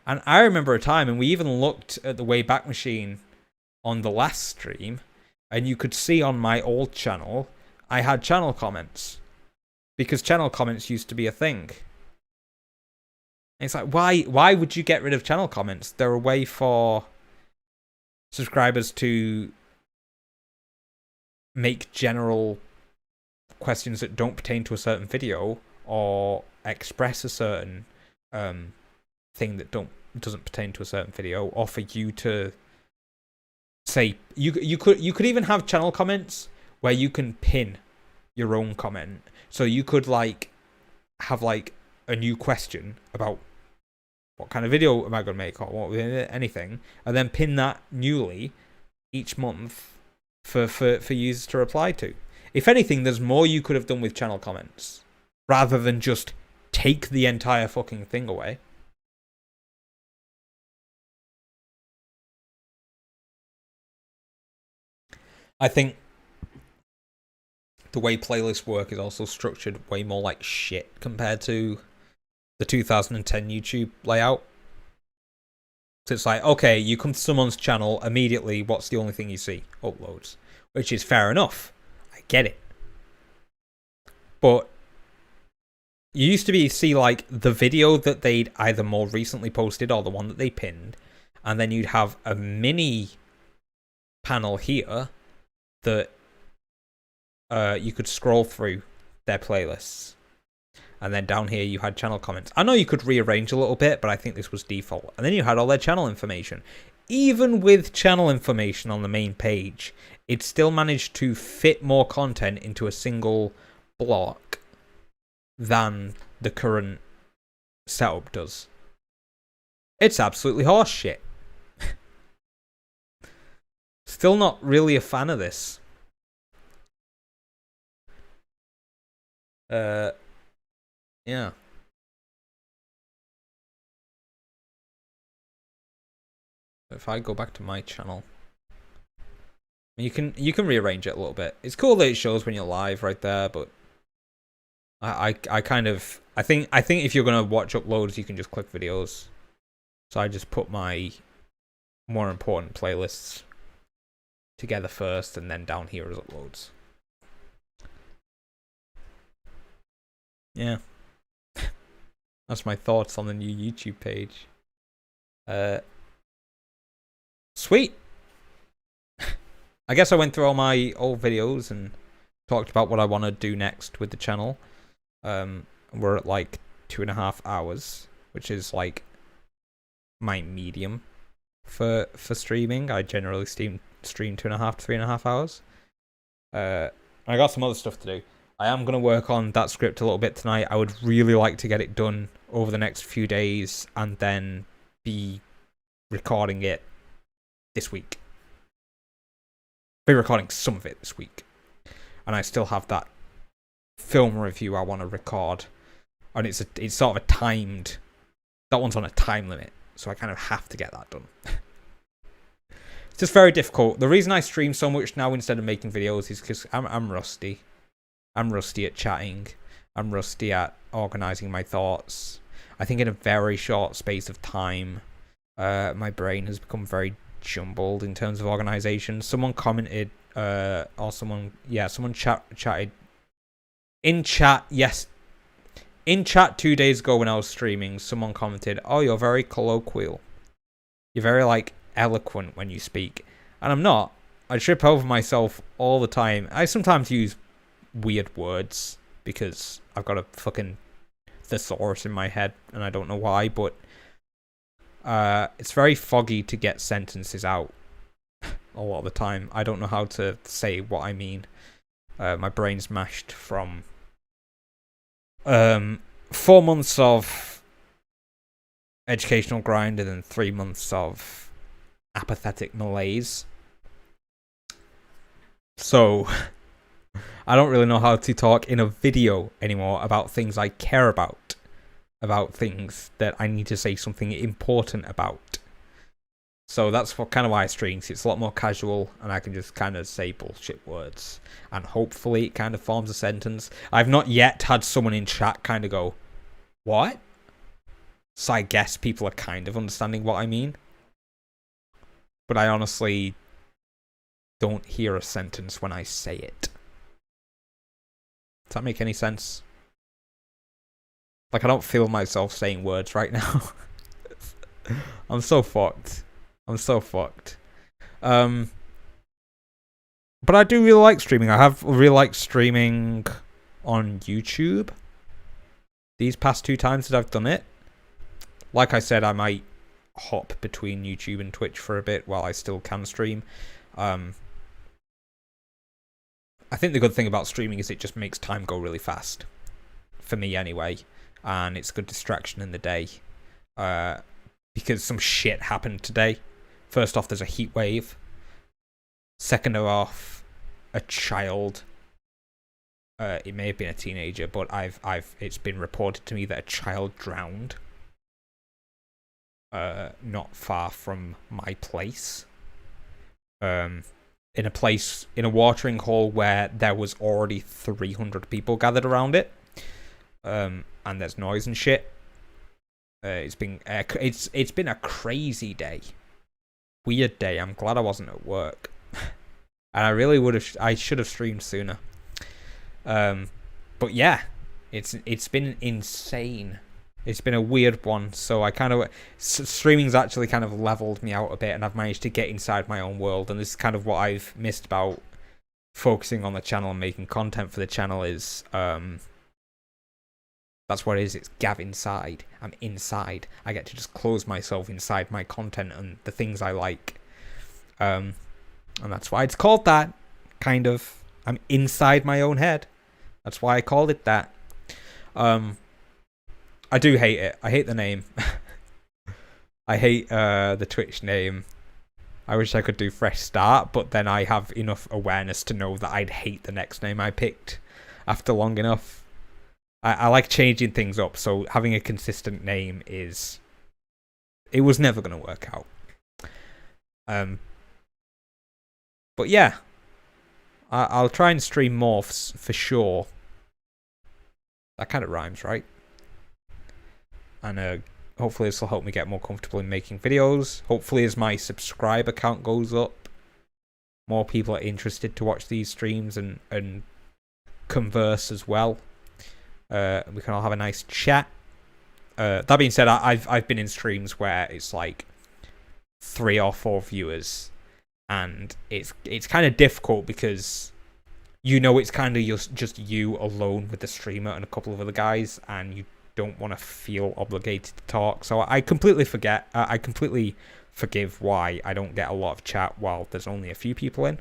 And I remember a time, and we even looked at the Wayback Machine on the last stream, and you could see on my old channel, I had channel comments. Because channel comments used to be a thing. And it's like, why would you get rid of channel comments? They're a way for subscribers to make general questions that don't pertain to a certain video, or express a certain thing that doesn't pertain to a certain video, or for you to say you could even have channel comments where you can pin your own comment. So you could like have like a new question about what kind of video am I going to make, or anything, and then pin that newly each month for users to reply to. If anything, there's more you could have done with channel comments, rather than just take the entire fucking thing away. I think the way playlists work is also structured way more like shit compared to the 2010 YouTube layout. So it's like, okay, you come to someone's channel, immediately, what's the only thing you see? Uploads. Which is fair enough. I get it. But you used to see like the video that they'd either more recently posted or the one that they pinned, and then you'd have a mini panel here that you could scroll through their playlists. And then down here you had channel comments. I know you could rearrange a little bit, but I think this was default. And then you had all their channel information. Even with channel information on the main page, it still managed to fit more content into a single block than the current setup does. It's absolutely horseshit. Still not really a fan of this. Yeah. if I go back to my channel, you can rearrange it a little bit. It's cool that it shows when you're live right there, but I think if you're gonna watch uploads, you can just click videos. So I just put my more important playlists together first, and then down here is uploads. Yeah. That's my thoughts on the new YouTube page. Sweet. I guess I went through all my old videos and talked about what I want to do next with the channel. We're at like 2.5 hours, which is like my medium for streaming. I generally stream 2.5 to 3.5 hours. I got some other stuff to do. I am going to work on that script a little bit tonight. I would really like to get it done over the next few days and then be recording it this week. Be recording some of it this week. And I still have that film review I want to record. And it's sort of a timed... That one's on a time limit. So I kind of have to get that done. It's just very difficult. The reason I stream so much now instead of making videos is because I'm rusty. I'm rusty at chatting. I'm rusty at organising my thoughts. I think in a very short space of time, my brain has become very jumbled in terms of organisation. Someone commented, someone chatted in chat. Yes, in chat 2 days ago when I was streaming, someone commented, "Oh, you're very colloquial. You're very like eloquent when you speak," and I'm not. I trip over myself all the time. I sometimes use weird words because I've got a fucking thesaurus in my head and I don't know why, but it's very foggy to get sentences out a lot of the time. I don't know how to say what I mean. My brain's mashed from 4 months of educational grind and then 3 months of apathetic malaise. So I don't really know how to talk in a video anymore about things I care about things that I need to say something important about. So that's what kind of why I stream. It's a lot more casual, and I can just kind of say bullshit words, and hopefully it kind of forms a sentence. I've not yet had someone in chat kind of go, "What?" So I guess people are kind of understanding what I mean. But I honestly don't hear a sentence when I say it. Does that make any sense? Like, I don't feel myself saying words right now. I'm so fucked. But I do really like streaming. I have really liked streaming on YouTube these past 2 times that I've done it. Like I said, I might hop between YouTube and Twitch for a bit while I still can stream. I think the good thing about streaming is it just makes time go really fast. For me anyway. And it's a good distraction in the day. Because some shit happened today. First off, there's a heat wave. Second off, a child. It may have been a teenager, but it's been reported to me that a child drowned. Not far from my place. In a watering hole where there was already 300 people gathered around it. And there's noise and shit. It's been a crazy day. Weird day. I'm glad I wasn't at work. And I should have streamed sooner. But yeah, it's been insane. It's been a weird one. So streaming's actually kind of leveled me out a bit, and I've managed to get inside my own world. And this is kind of what I've missed about focusing on the channel and making content for the channel is, that's what it is. It's Gav inside. I'm inside. I get to just close myself inside my content and the things I like. And that's why it's called that. Kind of. I'm inside my own head. That's why I called it that. I do hate it. I hate the name. I hate the Twitch name. I wish I could do Fresh Start, but then I have enough awareness to know that I'd hate the next name I picked after long enough. I like changing things up, so having a consistent name it was never going to work out. But yeah, I'll try and stream more for sure. That kind of rhymes, right? And hopefully this will help me get more comfortable in making videos. Hopefully as my subscriber count goes up, more people are interested to watch these streams and converse as well. We can all have a nice chat. That being said, I've been in streams where it's like 3 or 4 viewers, and it's kind of difficult because it's kind of just you alone with the streamer and a couple of other guys, and you don't want to feel obligated to talk. So I completely forgive why I don't get a lot of chat while there's only a few people in.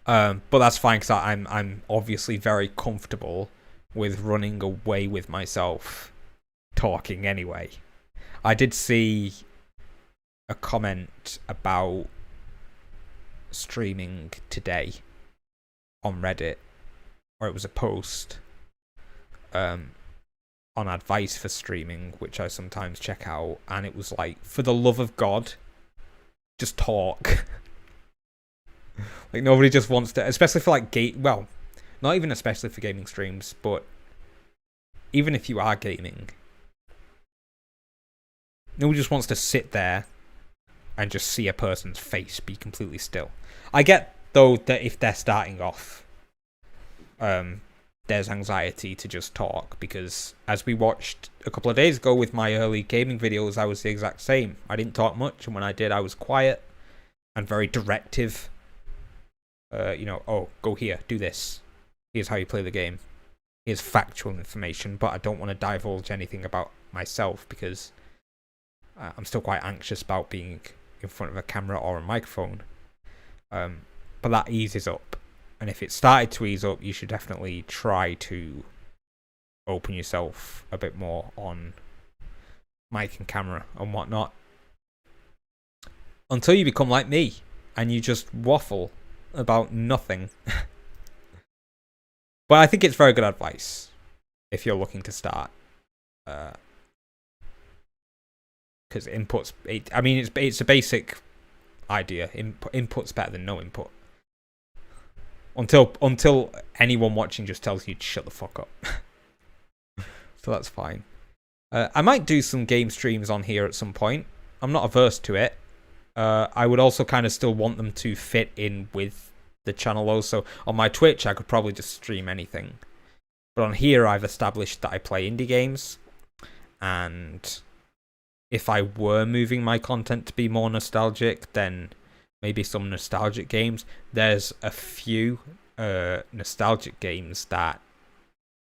But that's fine because I'm obviously very comfortable with running away with myself talking anyway. I did see a comment about streaming today on Reddit, or it was a post on advice for streaming, which I sometimes check out, and it was like, for the love of God, just talk. Like, nobody just wants to, especially for like well, not even especially for gaming streams, but even if you are gaming, nobody just wants to sit there and just see a person's face be completely still. I get, though, that if they're starting off, there's anxiety to just talk, because as we watched a couple of days ago with my early gaming videos, I was the exact same. I didn't talk much, and when I did, I was quiet and very directive. Oh, go here, do this. Here's how you play the game. Here's factual information, but I don't want to divulge anything about myself because I'm still quite anxious about being in front of a camera or a microphone. But that eases up. And if it started to ease up, you should definitely try to open yourself a bit more on mic and camera and whatnot. Until you become like me and you just waffle about nothing. But I think it's very good advice if you're looking to start. Because inputs, it's a basic idea. Input's better than no input. Until anyone watching just tells you to shut the fuck up. So that's fine. I might do some game streams on here at some point. I'm not averse to it. I would also kind of still want them to fit in with the channel though. So on my Twitch, I could probably just stream anything. But on here, I've established that I play indie games. And if I were moving my content to be more nostalgic, then maybe some nostalgic games. There's a few nostalgic games that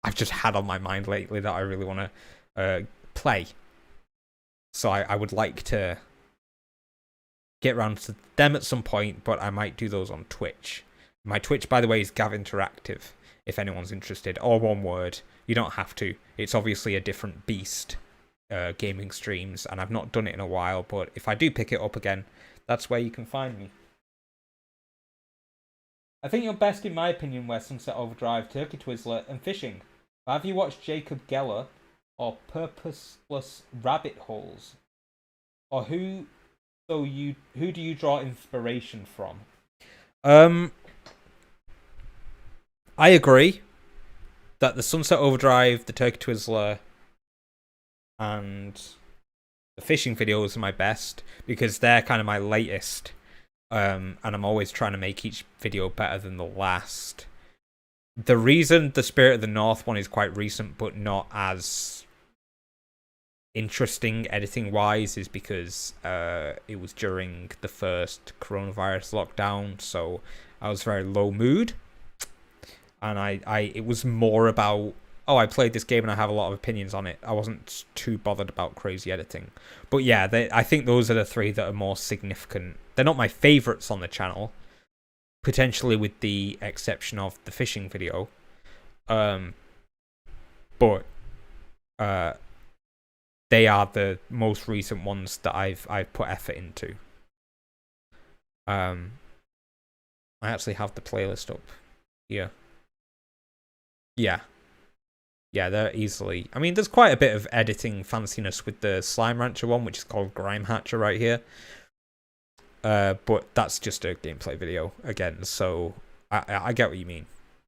I've just had on my mind lately that I really want to play. So I would like to get around to them at some point, but I might do those on Twitch. My Twitch, by the way, is Gav Interactive, if anyone's interested, or one word. You don't have to. It's obviously a different beast, gaming streams, and I've not done it in a while, but if I do pick it up again, that's where you can find me. I think you're best, in my opinion, where Sunset Overdrive, Turkey Twizzler, and fishing. Have you watched Jacob Geller or Purposeless Rabbit Holes? Or who do you draw inspiration from? I agree that the Sunset Overdrive, the Turkey Twizzler, and the fishing videos are my best because they're kind of my latest. And I'm always trying to make each video better than the last. The reason the Spirit of the North one is quite recent but not as interesting editing wise is because it was during the first coronavirus lockdown, so I was very low mood, and it was more about, I played this game and I have a lot of opinions on it. I wasn't too bothered about crazy editing. But yeah, I think those are the 3 that are more significant. They're not my favourites on the channel, potentially with the exception of the fishing video. But they are the most recent ones that I've put effort into. I actually have the playlist up here. Yeah, they're easily... I mean, there's quite a bit of editing fanciness with the Slime Rancher one, which is called Grime Hatcher right here. but that's just a gameplay video again. So I get what you mean.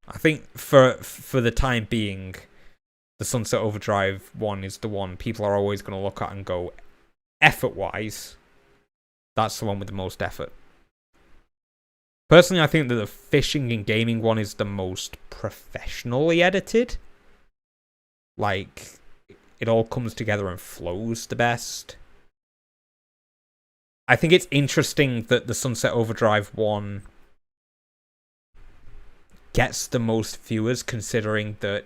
I think for the time being, the Sunset Overdrive one is the one people are always going to look at and go, effort-wise, that's the one with the most effort. Personally, I think that the fishing and gaming one is the most professionally edited. Like, it all comes together and flows the best. I think it's interesting that the Sunset Overdrive one gets the most viewers, considering that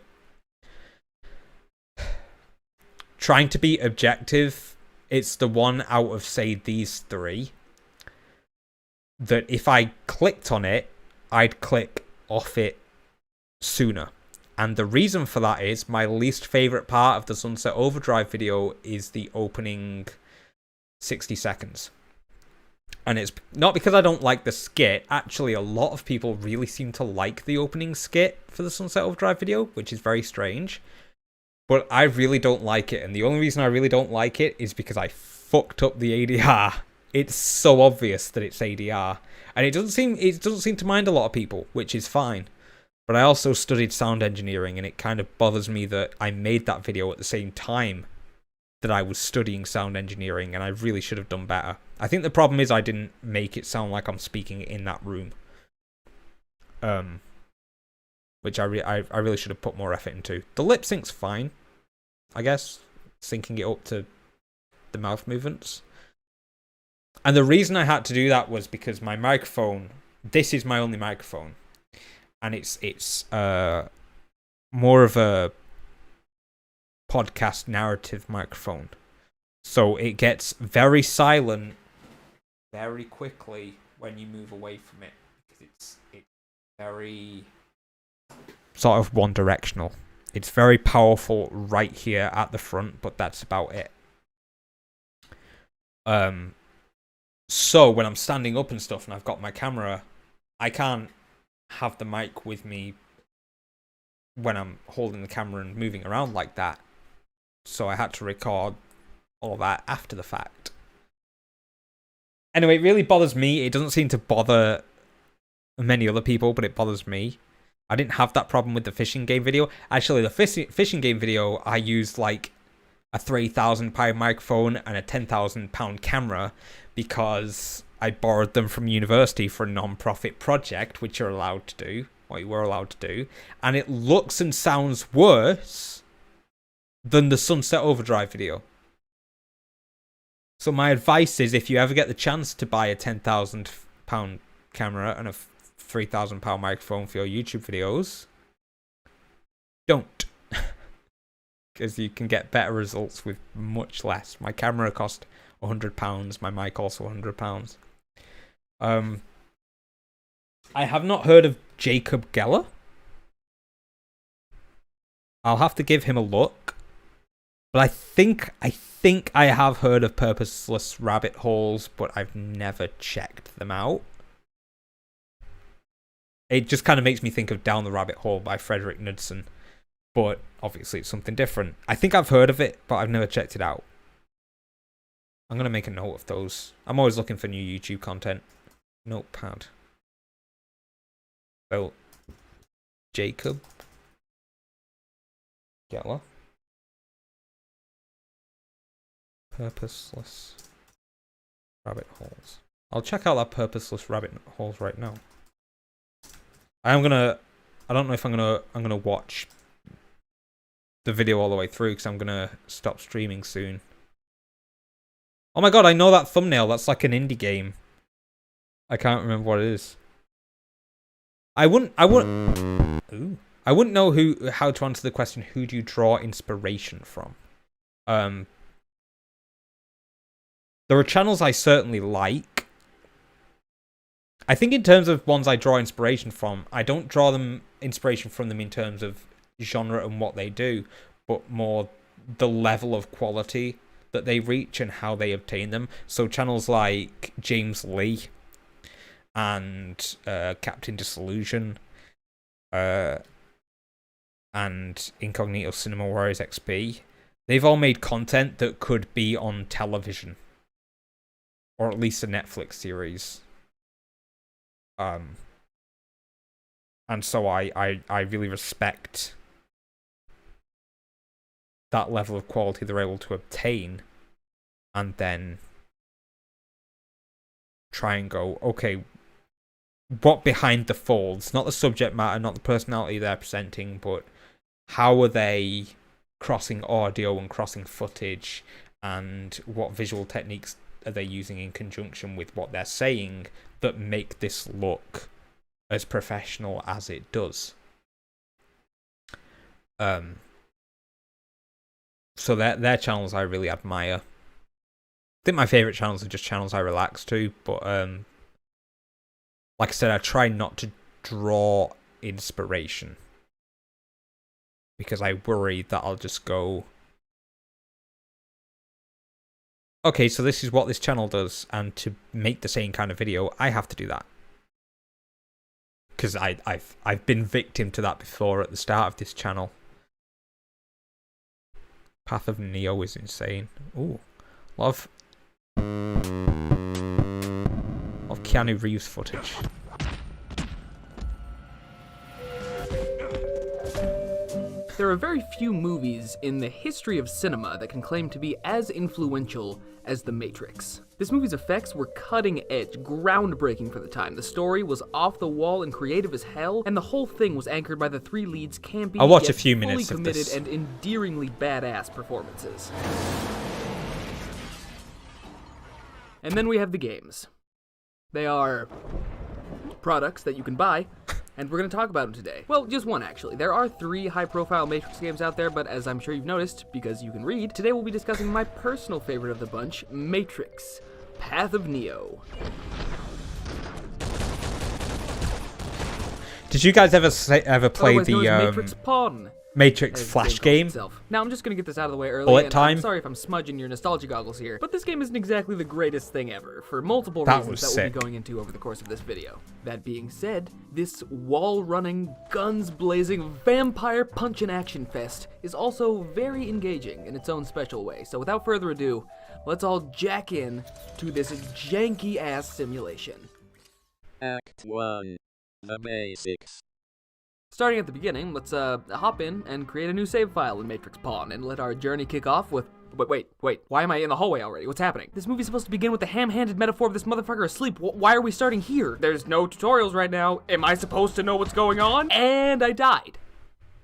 trying to be objective, it's the one out of, say, these three that if I clicked on it, I'd click off it sooner. And the reason for that is my least favorite part of the Sunset Overdrive video is the opening 60 seconds. And it's not because I don't like the skit. Actually, a lot of people really seem to like the opening skit for the Sunset Overdrive video, which is very strange. But I really don't like it. And the only reason I really don't like it is because I fucked up the ADR. It's so obvious that it's ADR. And it doesn't seem to mind a lot of people, which is fine. But I also studied sound engineering, and it kind of bothers me that I made that video at the same time that I was studying sound engineering, and I really should have done better. I think the problem is I didn't make it sound like I'm speaking in that room. Which I really should have put more effort into. The lip sync's fine, I guess, syncing it up to the mouth movements. And the reason I had to do that was because my microphone, this is my only microphone, and it's more of a podcast narrative microphone. So it gets very silent very quickly when you move away from it, because it's very sort of one directional. It's very powerful right here at the front, but that's about it. So when I'm standing up and stuff and I've got my camera, I can't have the mic with me when I'm holding the camera and moving around like that. So I had to record all that after the fact. Anyway, it really bothers me. It doesn't seem to bother many other people, but it bothers me. I didn't have that problem with the fishing game video. Actually, the fishing game video, I used like a £3,000 microphone and a £10,000 camera because I borrowed them from university for a non-profit project, which you're allowed to do, or you were allowed to do. And it looks and sounds worse than the Sunset Overdrive video. So my advice is, if you ever get the chance to buy a £10,000 camera and a £3,000 microphone for your YouTube videos, don't. Because you can get better results with much less. My camera cost £100, my mic also £100. I have not heard of Jacob Geller. I'll have to give him a look. But I think I have heard of Purposeless Rabbit Holes, but I've never checked them out. It just kind of makes me think of Down the Rabbit Hole by Frederick Knudsen. But obviously it's something different. I think I've heard of it, but I've never checked it out. I'm going to make a note of those. I'm always looking for new YouTube content. Notepad. Well, Jacob Geller. Purposeless Rabbit Holes. I'll check out that Purposeless Rabbit Holes right now. I don't know if I'm gonna watch the video all the way through, because I'm gonna stop streaming soon. Oh my god, I know that thumbnail. That's like an indie game. I can't remember what it is. I wouldn't know how to answer the question, who do you draw inspiration from? There are channels I certainly like. I think in terms of ones I draw inspiration from, I don't draw inspiration from them in terms of genre and what they do, but more the level of quality that they reach and how they obtain them. So channels like James Lee and Captain Disillusion and Incognito Cinema Warriors XP, they've all made content that could be on television. or at least a Netflix series. And so I really respect that level of quality they're able to obtain, and then try and go, okay, what behind the folds, not the subject matter, not the personality they're presenting, but how are they crossing audio and crossing footage, and what visual techniques are they using in conjunction with what they're saying that make this look as professional as it does. So their channels I really admire. I think my favourite channels are just channels I relax to, but like I said, I try not to draw inspiration, because I worry that I'll just go, okay, so this is what this channel does, and to make the same kind of video, I have to do that. Because I've been victim to that before at the start of this channel. Path of Neo is insane. Ooh, love of Keanu Reeves footage. There are very few movies in the history of cinema that can claim to be as influential as The Matrix. This movie's effects were cutting edge, groundbreaking for the time. The story was off the wall and creative as hell, and the whole thing was anchored by the three leads' campy, I'll watch yet a few fully minutes of committed this. and endearingly badass performances. And then we have the games. They are products that you can buy, and we're going to talk about them today. Well, just one, actually. There are 3 high-profile Matrix games out there, but as I'm sure you've noticed, because you can read, today we'll be discussing my personal favorite of the bunch, Matrix: Path of Neo. Did you guys ever play Otherwise known as the Matrix Pawn, Matrix as the Flash calls game? itself. Now, I'm just gonna get this out of the way early, Bullet and time? I'm sorry if I'm smudging your nostalgia goggles here, but this game isn't exactly the greatest thing ever, for multiple That reasons was that we'll sick. be going into over the course of this video. That being said, this wall-running, guns-blazing, vampire punch-and action fest is also very engaging in its own special way, so without further ado, let's all jack in to this janky-ass simulation. Act 1. The Basics. Starting at the beginning, let's hop in and create a new save file in Matrix Pawn and let our journey kick off with... Wait, why am I in the hallway already? What's happening? This movie's supposed to begin with the ham-handed metaphor of this motherfucker asleep. Why are we starting here? There's no tutorials right now. Am I supposed to know what's going on? And I died.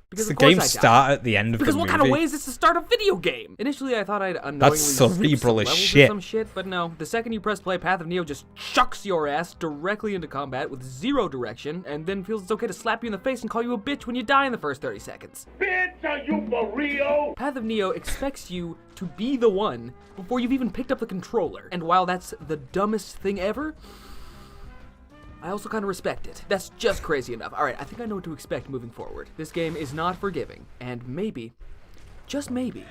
Because Does the of course game I died. start at the end of Because the what movie? kind of way is this to start a video game? Initially, I thought I'd unknowingly skip cerebral some as levels or shit. some shit, but no. The second you press play, Path of Neo just chucks your ass directly into combat with zero direction, and then feels it's okay to slap you in the face and call you a bitch when you die in the first 30 seconds. Bitch, are you for real? Path of Neo expects you to be the one before you've even picked up the controller, and while that's the dumbest thing ever, I also kind of respect it. That's just crazy enough. Alright, I think I know what to expect moving forward. This game is not forgiving, and maybe, just maybe,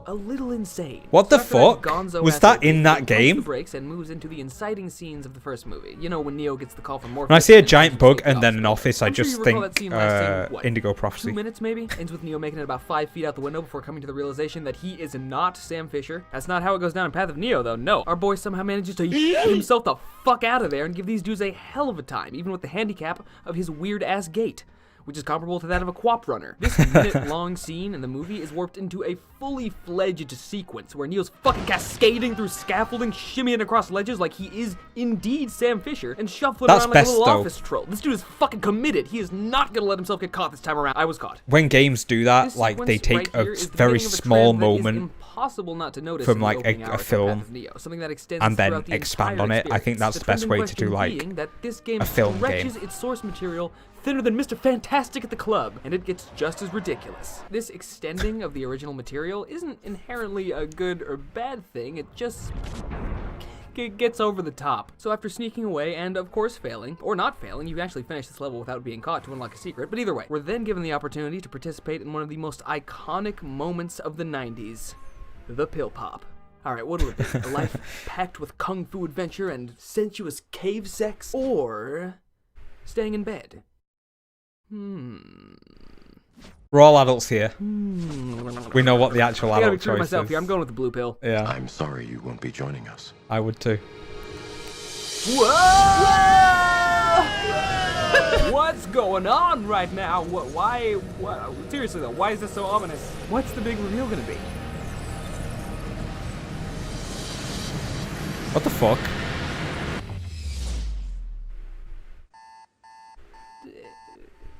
a little insane. What the So after fuck? Gonzo Was has that to in that pumps game? the brakes and moves into the inciting scenes of the first movie. You know, when Neo gets the call from Morpheus. When I see a and giant Neo bug takes and off. then an office, I I'm sure just you recall think that scene lasting, what, Indigo 2 Prophecy. minutes maybe? Ends with Neo making it about 5 feet out the window before coming to the realization that he is not Sam Fisher. That's not how it goes down in Path of Neo, though. No. Our boy somehow manages to yeet himself the fuck out of there and give these dudes a hell of a time, even with the handicap of his weird-ass gait, which is comparable to that of a quap runner. This minute-long scene in the movie is warped into a fully fledged sequence where Neo's fucking cascading through scaffolding, shimmying across ledges like he is indeed Sam Fisher, and shuffling That's around like a best, little though. office troll. This dude is fucking committed. He is not gonna let himself get caught this time around. I was caught. When games do that, This like they sequence take right a here is the very beginning of a small trend that is moment impossible not to notice from, in the like, opening a hours of film Path of Neo, something that extends and then throughout the expand entire on it. I think experience. that's the best trending way to do, question like, being that this game a film stretches game. its source material thinner than Mr. Fantastic at the Club, and it gets just as ridiculous. This extending of the original material isn't inherently a good or bad thing, it just gets over the top. So after sneaking away and of course failing, or not failing, you can actually finish this level without being caught to unlock a secret, but either way, we're then given the opportunity to participate in one of the most iconic moments of the 90s, the pill pop. Alright, what'll it be? A life packed with kung fu adventure and sensuous cave sex? Or staying in bed? We're all adults here. We know what the actual I gotta be adult true to choice myself is. here. I'm going with the blue pill. Yeah, I'm sorry you won't be joining us. I would too. Whoa! What's going on right now? Why? Seriously though, why is this so ominous? What's the big reveal gonna be? What the fuck?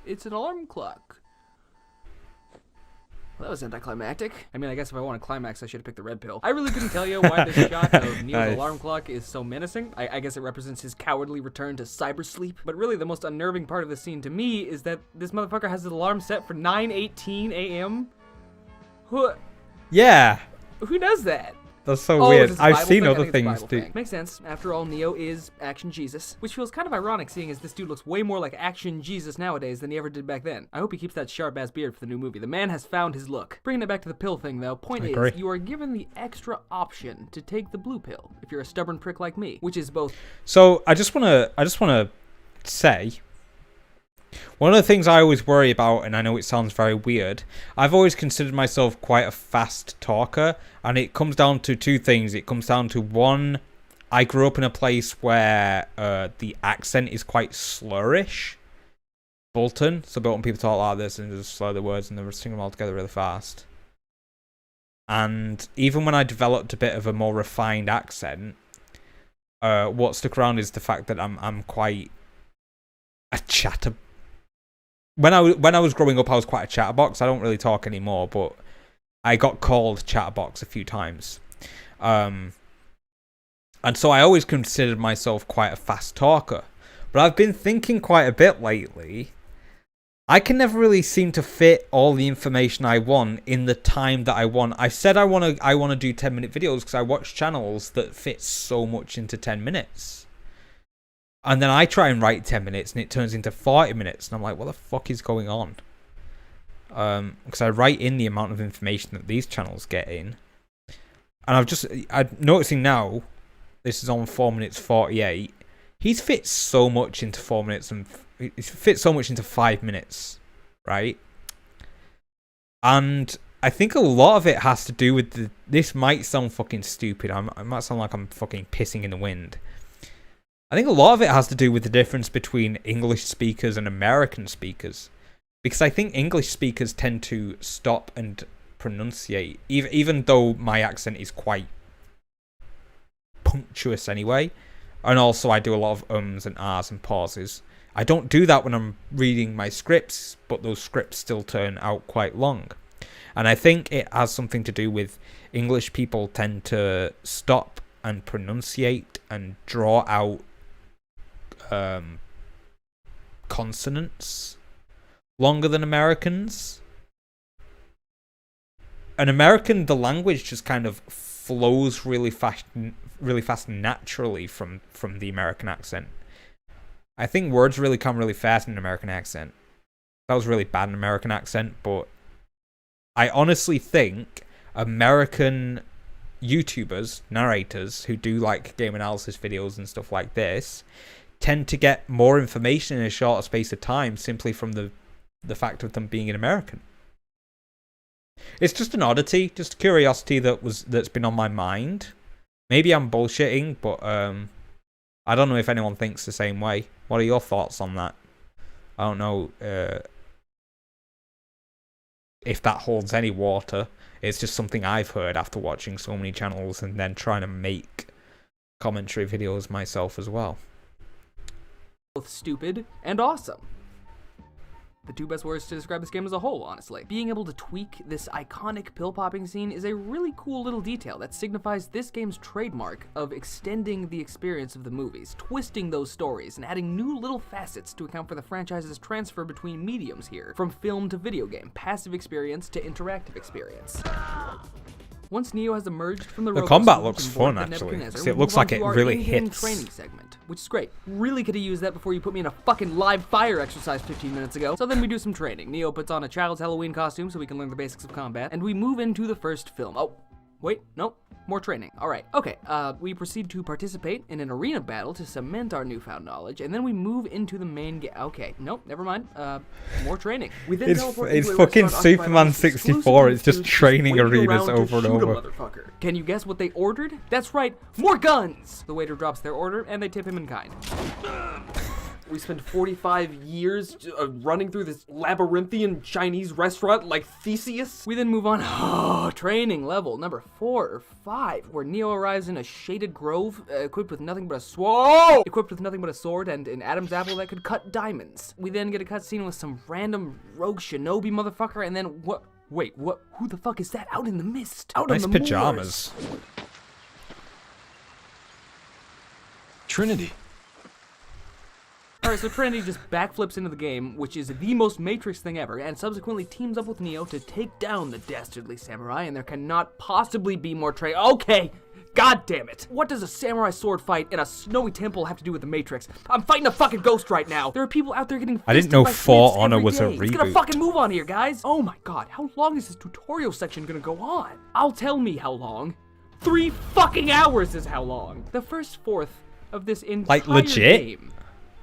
It's an alarm clock. Well, that was anticlimactic. I mean, I guess if I want a climax, I should have picked the red pill. I really couldn't tell you why this shot of Neo's Nice. alarm clock is so menacing. I guess it represents his cowardly return to cybersleep. But really, the most unnerving part of the scene to me is that this motherfucker has his alarm set for 9:18 a.m. Who does that? That's so Oh, weird. is this a I've Bible seen thing? I other think it's a things Bible too. thing. Makes sense. After all, Neo is Action Jesus, which feels kind of ironic seeing as this dude looks way more like Action Jesus nowadays than he ever did back then. I hope he keeps that sharp-ass beard for the new movie. The man has found his look. Bringing it back to the pill thing, though, point I is, agree. you are given the extra option to take the blue pill if you're a stubborn prick like me, which is both. So I just wanna say, one of the things I always worry about, and I know it sounds very weird, I've always considered myself quite a fast talker, and it comes down to two things. It comes down to one, I grew up in a place where the accent is quite slurish. Bolton, so Bolton people talk like this and just slur the words and they sing them all together really fast. And even when I developed a bit of a more refined accent, what stuck around is the fact that I'm quite a chatter. When I was growing up, I was quite a chatterbox. I don't really talk anymore, but I got called chatterbox a few times. And so I always considered myself quite a fast talker. But I've been thinking quite a bit lately. I can never really seem to fit all the information I want in the time that I want. I said I want to do 10-minute videos because I watch channels that fit so much into 10 minutes. And then I try and write 10 minutes and it turns into 40 minutes. And I'm like, what the fuck is going on? Because I write in the amount of information that these channels get in. And I'm noticing now, this is on 4 minutes 48. He's fit so much into 4 minutes and he's fit so much into 5 minutes, right? And I think a lot of it has to do with this might sound fucking stupid. I might sound like I'm fucking pissing in the wind. I think a lot of it has to do with the difference between English speakers and American speakers. Because I think English speakers tend to stop and pronunciate, even though my accent is quite punctuous anyway. And also I do a lot of ums and ahs and pauses. I don't do that when I'm reading my scripts, but those scripts still turn out quite long. And I think it has something to do with English people tend to stop and pronunciate and draw out consonants longer than Americans. An American, the language just kind of flows really fast naturally from the American accent. I think words really come really fast in an American accent. That was really bad in an American accent, but I honestly think American YouTubers, narrators who do like game analysis videos and stuff like this tend to get more information in a shorter space of time simply from the fact of them being an American. It's just an oddity, just a curiosity that's been on my mind. Maybe I'm bullshitting, but I don't know if anyone thinks the same way. What are your thoughts on that? I don't know if that holds any water. It's just something I've heard after watching so many channels and then trying to make commentary videos myself as well. Both stupid and awesome. The two best words to describe this game as a whole, honestly. Being able to tweak this iconic pill-popping scene is a really cool little detail that signifies this game's trademark of extending the experience of the movies, twisting those stories, and adding new little facets to account for the franchise's transfer between mediums here, from film to video game, passive experience to interactive experience. Once Neo has emerged from the combat suit looks and boarded fun, the actually, Nebuchadnezzar, 'cause it we looks move on like to it our really in-game hits. training segment, which is great. Really could have used that before you put me in a fucking live fire exercise 15 minutes ago. So then we do some training. Neo puts on a child's Halloween costume so we can learn the basics of combat, and we move into the first film. Oh, wait, nope. More training. All right. Okay. We proceed to participate in an arena battle to cement our newfound knowledge, and then we move into the main game. Okay. Nope. Never mind. More training. We then teleport It's into a fucking restaurant occupied by Superman this 64. exclusive It's just food training waiting arenas around to over and shoot a over. motherfucker. Can you guess what they ordered? That's right. More guns. The waiter drops their order, and they tip him in kind. We spent 45 years running through this labyrinthian Chinese restaurant like Theseus. We then move on. Training level number 4 or 5, where Neo arrives in a shaded grove, equipped with nothing but a sword. And an Adam's apple that could cut diamonds. We then get a cutscene with some random rogue shinobi motherfucker, and then what? Wait, what? Who the fuck is that out in the mist? Out Nice on the pajamas. moors? Trinity. Alright, so Trinity just backflips into the game, which is the most Matrix thing ever, and subsequently teams up with Neo to take down the dastardly samurai, and there cannot possibly be more Okay! God damn it! What does a samurai sword fight in a snowy temple have to do with the Matrix? I'm fighting a fucking ghost right now! There are people out there getting I didn't fisted know by For Smiths Honor every was a day. Let's get a reboot. fucking move on here, guys! Oh my god, how long is this tutorial section gonna go on? I'll tell me how long. 3 fucking hours is how long! The first fourth of this entire legit? game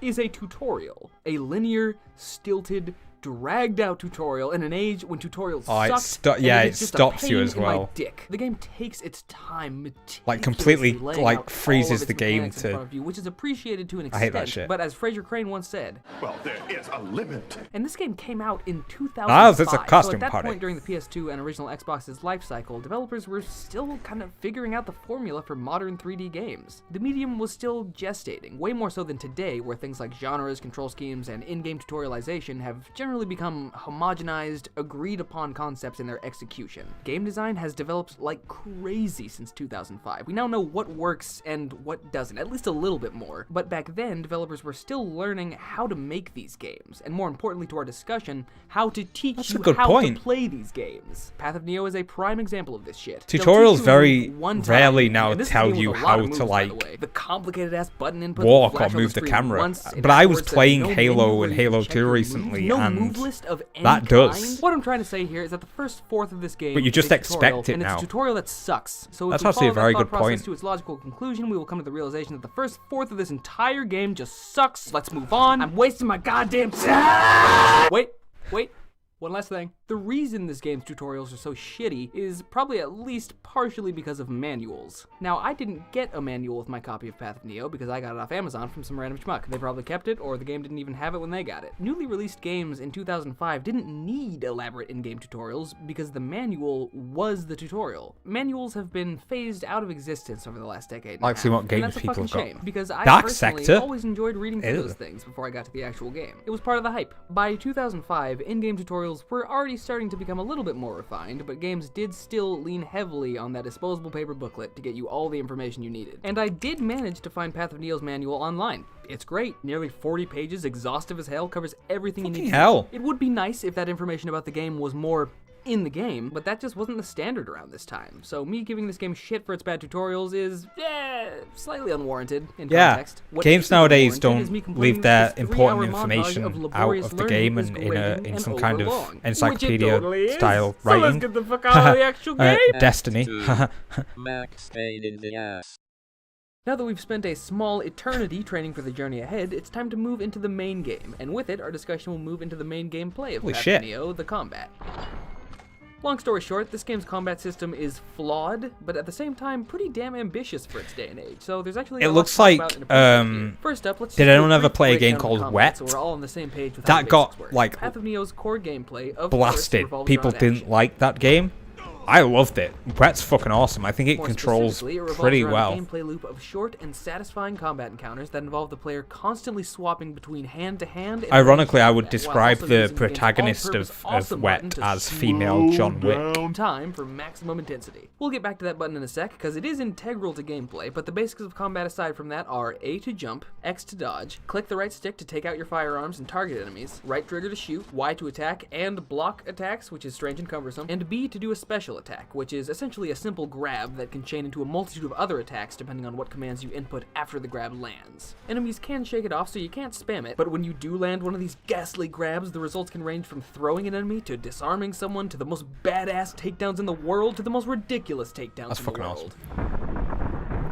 is a tutorial. A linear, stilted, dragged out tutorial in an age when tutorials sucked. And it is just a stops you pain as in my well. dick. The game takes its time, Like, completely, meticulously laying like, out all freezes of the its game mechanics in to- front of you, which is appreciated to an I extent. hate that shit. But as Fraser Crane once said, Well, there is a limit. and this game came out in 2005. Niles, it's a so costume at that party. point during the PS2 and original Xbox's life cycle, developers were still kind of figuring out the formula for modern 3D games. The medium was still gestating, way more so than today, where things like genres, control schemes, and in-game tutorialization have generally become homogenized, agreed-upon concepts in their execution. Game design has developed like crazy since 2005. We now know what works and what doesn't, at least a little bit more. But back then, developers were still learning how to make these games, and more importantly to our discussion, how to teach That's a you good how point. to play these games. Path of Neo is a prime example of this shit. They'll Tutorials teach you very one time, rarely now and this is a tell game you with a lot how of moves, to, by the like, way. The complicated ass button input, walk that flash or on move the screen camera. once, an But I was hour, says playing no Halo menu and where you Halo check 2 your moves, recently, no and move list of any that does. kind. What I'm trying to say here is that the first fourth of this game But you is just a expect tutorial, it and now. it's a tutorial that sucks. So That's if we actually a follow that very thought good process point. to its logical conclusion, we will come to the realization that the first fourth of this entire game just sucks. Let's move on. I'm wasting my goddamn time. Wait. One last thing. The reason this game's tutorials are so shitty is probably at least partially because of manuals. Now, I didn't get a manual with my copy of Path of Neo because I got it off Amazon from some random schmuck. They probably kept it, or the game didn't even have it when they got it. Newly released games in 2005 didn't need elaborate in-game tutorials because the manual was the tutorial. Manuals have been phased out of existence over the last decade and a Like, see half, what and games that's a people fucking have got. shame, because I Dark personally Sector? always enjoyed reading through Ew. those things before I got to the actual game. It was part of the hype. By 2005, in-game tutorials were already starting to become a little bit more refined, but games did still lean heavily on that disposable paper booklet to get you all the information you needed. And I did manage to find Path of Neo's manual online. It's great. Nearly 40 pages, exhaustive as hell, covers everything you need to know. hell. It would be nice if that information about the game was more in the game, but that just wasn't the standard around this time. So me giving this game shit for its bad tutorials is, slightly unwarranted in Yeah, context. What games isn't nowadays unwarranted is don't me completing leave their this 3-hour important montage information out laborious of the learning game that was and grating in and some kind of overlong. Which it encyclopedia totally is. style So writing. let's get the fuck out of the actual game. Destiny. 2. Max Payne in the ass. Now that we've spent a small eternity training for the journey ahead, it's time to move into the main game, and with it, our discussion will move into the main gameplay of Holy Path of shit. Neo, the combat. Long story short, this game's combat system is flawed, but at the same time pretty damn ambitious for its day and age. So there's actually It a lot looks to talk like, about and appreciate here. First up, let's did just do anyone a ever brief play a game breakdown of called the combat Wet? So we're all on the same page with how That the got, basics work. like, Path of Neo's core gameplay of blasted. course, revolves People around didn't action. like that game. I loved it. Wet's fucking awesome. I think it More controls specifically, it revolves pretty around well. a gameplay loop of short and satisfying combat encounters that involve the player constantly swapping between hand-to-hand and Ironically, I would combat, while describe also the using the game's protagonist all-purpose of awesome button Wet to as female John Wick. time for maximum intensity. We'll get back to that button in a sec, because it is integral to gameplay, but the basics of combat aside from that are A to jump, X to dodge, click the right stick to take out your firearms and target enemies, right trigger to shoot, Y to attack and block attacks, which is strange and cumbersome, and B to do a special attack, which is essentially a simple grab that can chain into a multitude of other attacks depending on what commands you input after the grab lands. Enemies can shake it off, so you can't spam it, but when you do land one of these ghastly grabs, the results can range from throwing an enemy to disarming someone to the most badass takedowns in the world to the most ridiculous takedowns in the world.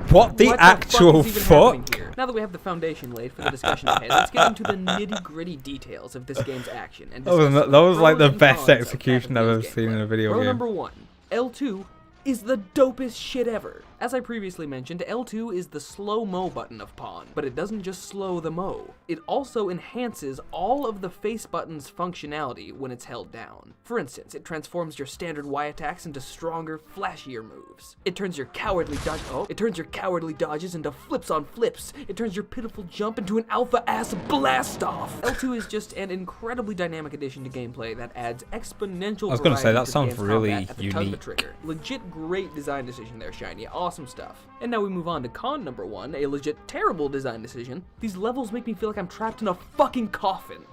What the actual fuck? Here? Now that we have the foundation laid for the discussion ahead, let's get into the nitty-gritty details of this game's action. And that was like the best execution I've ever seen in a video game. game. Number 1, L2 is the dopest shit ever. As I previously mentioned, L2 is the slow-mo button of Pawn, but it doesn't just slow the mo. It also enhances all of the face button's functionality when it's held down. For instance, it transforms your standard Y attacks into stronger, flashier moves. It turns your cowardly dodges into flips on flips. It turns your pitiful jump into an alpha-ass blast-off. L2 is just an incredibly dynamic addition to gameplay that adds exponential I was gonna say, that variety to the sounds game's really combat at the tug of a unique. trigger. Legit great design decision there, Shiny. Awesome stuff. And now we move on to con number 1, a legit terrible design decision. These levels make me feel like I'm trapped in a fucking coffin.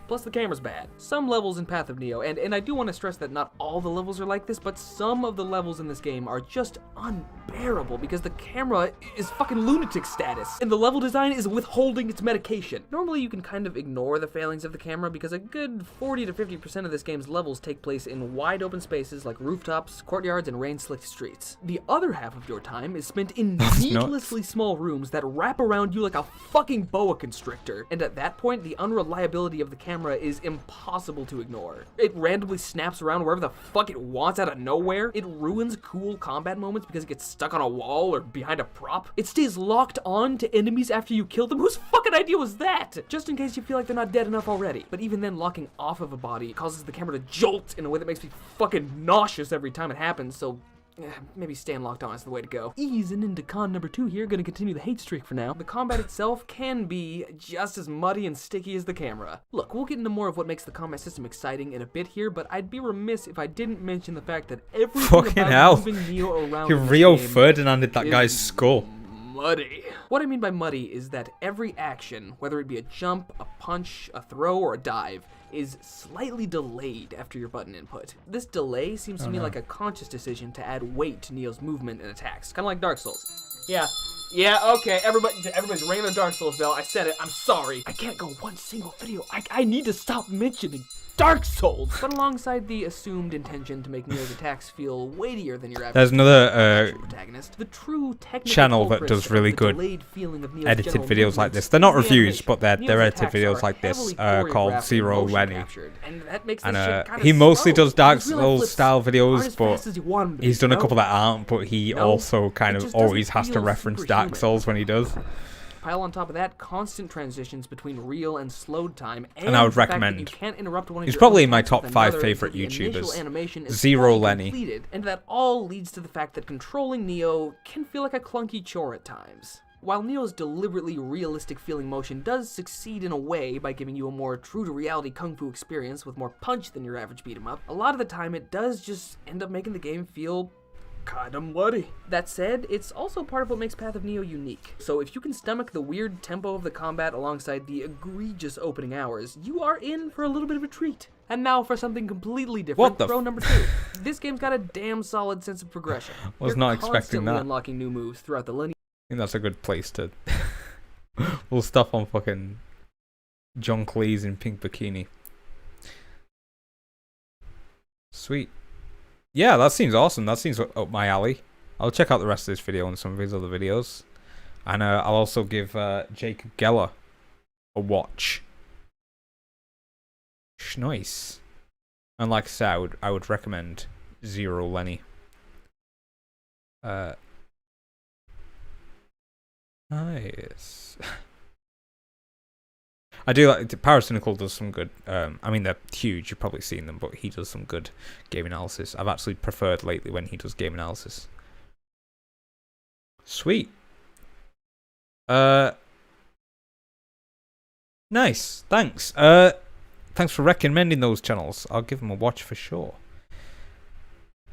Plus the camera's bad. Some levels in Path of Neo, and I do want to stress that not all the levels are like this, but some of the levels in this game are just unbearable because the camera is fucking lunatic status, and the level design is withholding its medication. Normally you can kind of ignore the failings of the camera because a good 40 to 50% of this game's levels take place in wide open spaces like rooftops, courtyards, and rain-slicked streets. The other half of your time is spent in needlessly small rooms that wrap around you like a fucking boa constrictor, and at that point the unreliability of the camera is impossible to ignore. It randomly snaps around wherever the fuck it wants out of nowhere. It ruins cool combat moments because it gets stuck on a wall or behind a prop. It stays locked on to enemies after you kill them. Whose fucking idea was that? Just in case you feel like they're not dead enough already. But even then, locking off of a body causes the camera to jolt in a way that makes me fucking nauseous every time it happens, so maybe staying locked on is the way to go. Easing into con number 2 here, gonna continue the hate streak for now. The combat itself can be just as muddy and sticky as the camera. Look, we'll get into more of what makes the combat system exciting in a bit here, but I'd be remiss if I didn't mention the fact that everything about moving Neo around You Rio Ferdinanded that guy's skull. Muddy. What I mean by muddy is that every action, whether it be a jump, a punch, a throw, or a dive, is slightly delayed after your button input. This delay seems to me like a conscious decision to add weight to Neo's movement and attacks, kind of like Dark Souls. Yeah, okay, everybody's ringing the Dark Souls bell. I said it, I'm sorry. I can't go one single video. I need to stop mentioning Dark Souls. But alongside the assumed intention to make Neo's attacks feel weightier than your average There's another protagonist, the true technical channel that culprits does of really the good delayed feeling of Neo's edited general videos like movements this. They're not is the reviews, animation. but they're Neo's edited attacks videos are like this, heavily called choreographed Zero and motion Lenny. captured, and that makes And this shit kinda he mostly slow. does Dark These real-life Souls flips style aren't videos, as but fast as you want 'em to he's be, done a no? couple that aren't, but he No, also kind it of just always doesn't has to feel reference Dark superhuman. Souls when he does. Pile on top of that, constant transitions between real and slowed time, And I would the fact that recommend- you can't interrupt one of he's your probably own in my attacks top with 5 another favorite until the initial YouTubers. animation is Zero fully Lenny. completed, and that all leads to the fact that controlling Neo can feel like a clunky chore at times. While Neo's deliberately realistic feeling motion does succeed in a way by giving you a more true-to-reality kung fu experience with more punch than your average beat-em-up, a lot of the time it does just end up making the game feel kinda muddy. That said, it's also part of what makes Path of Neo unique. So if you can stomach the weird tempo of the combat alongside the egregious opening hours, you are in for a little bit of a treat. And now for something completely different, What the throw number 2. This game's got a damn solid sense of progression. Was You're not expecting constantly that. unlocking new moves throughout the linear I think that's a good place to. We'll stop on fucking John Cleese in pink bikini. Sweet. Yeah, that seems awesome. That seems up my alley. I'll check out the rest of this video and some of his other videos. And I'll also give Jacob Geller a watch. Schnoice. And like I said, I would recommend Zero Lenny. Nice. I do like Paracynical does some good. I mean they're huge. You've probably seen them, but he does some good game analysis. I've actually preferred lately when he does game analysis. Sweet. Nice. Thanks. Thanks for recommending those channels. I'll give them a watch for sure.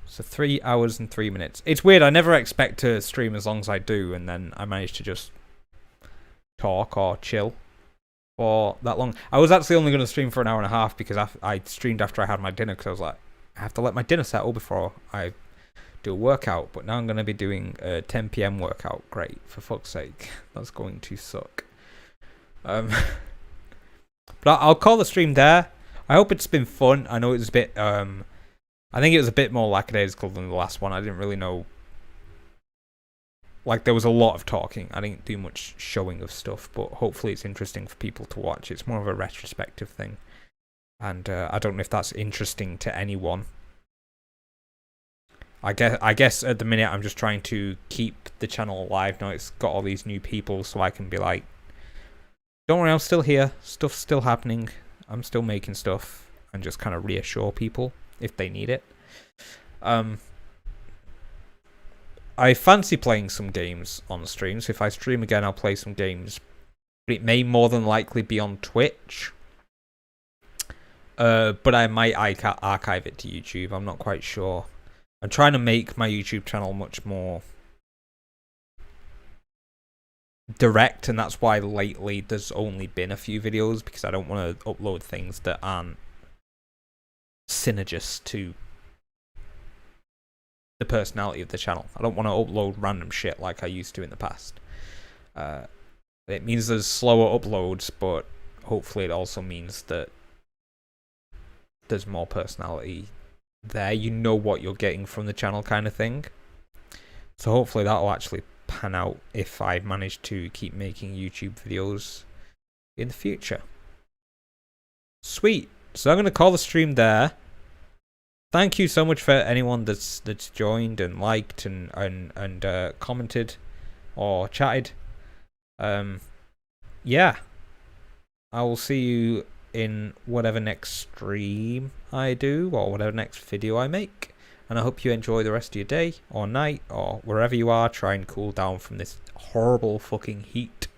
So 3 hours and 3 minutes. It's weird. I never expect to stream as long as I do, and then I manage to just talk or chill for that long. I was actually only going to stream for an hour and a half because I streamed after I had my dinner because I was like, I have to let my dinner settle before I do a workout. But now I'm going to be doing a 10 p.m. workout. Great, for fuck's sake. That's going to suck. But I'll call the stream there. I hope it's been fun. I know it was a bit... I think it was a bit more lackadaisical than the last one. I didn't really know... Like, there was a lot of talking. I didn't do much showing of stuff, but hopefully it's interesting for people to watch. It's more of a retrospective thing. And I don't know if that's interesting to anyone. I guess at the minute I'm just trying to keep the channel alive. Now it's got all these new people, so I can be like, don't worry, I'm still here. Stuff's still happening. I'm still making stuff. And just kind of reassure people if they need it. I fancy playing some games on stream, so if I stream again, I'll play some games. But it may more than likely be on Twitch. But I might archive it to YouTube. I'm not quite sure. I'm trying to make my YouTube channel much more direct, and that's why lately there's only been a few videos, because I don't want to upload things that aren't synergist to the personality of the channel. I don't want to upload random shit like I used to in the past. It means there's slower uploads, but hopefully it also means that there's more personality there. You know what you're getting from the channel, kind of thing. So hopefully that'll actually pan out if I manage to keep making YouTube videos in the future. Sweet. So I'm going to call the stream there. Thank you so much for anyone that's joined and liked and commented or chatted. Yeah. I will see you in whatever next stream I do or whatever next video I make. And I hope you enjoy the rest of your day or night or wherever you are. Try and cool down from this horrible fucking heat.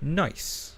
Nice.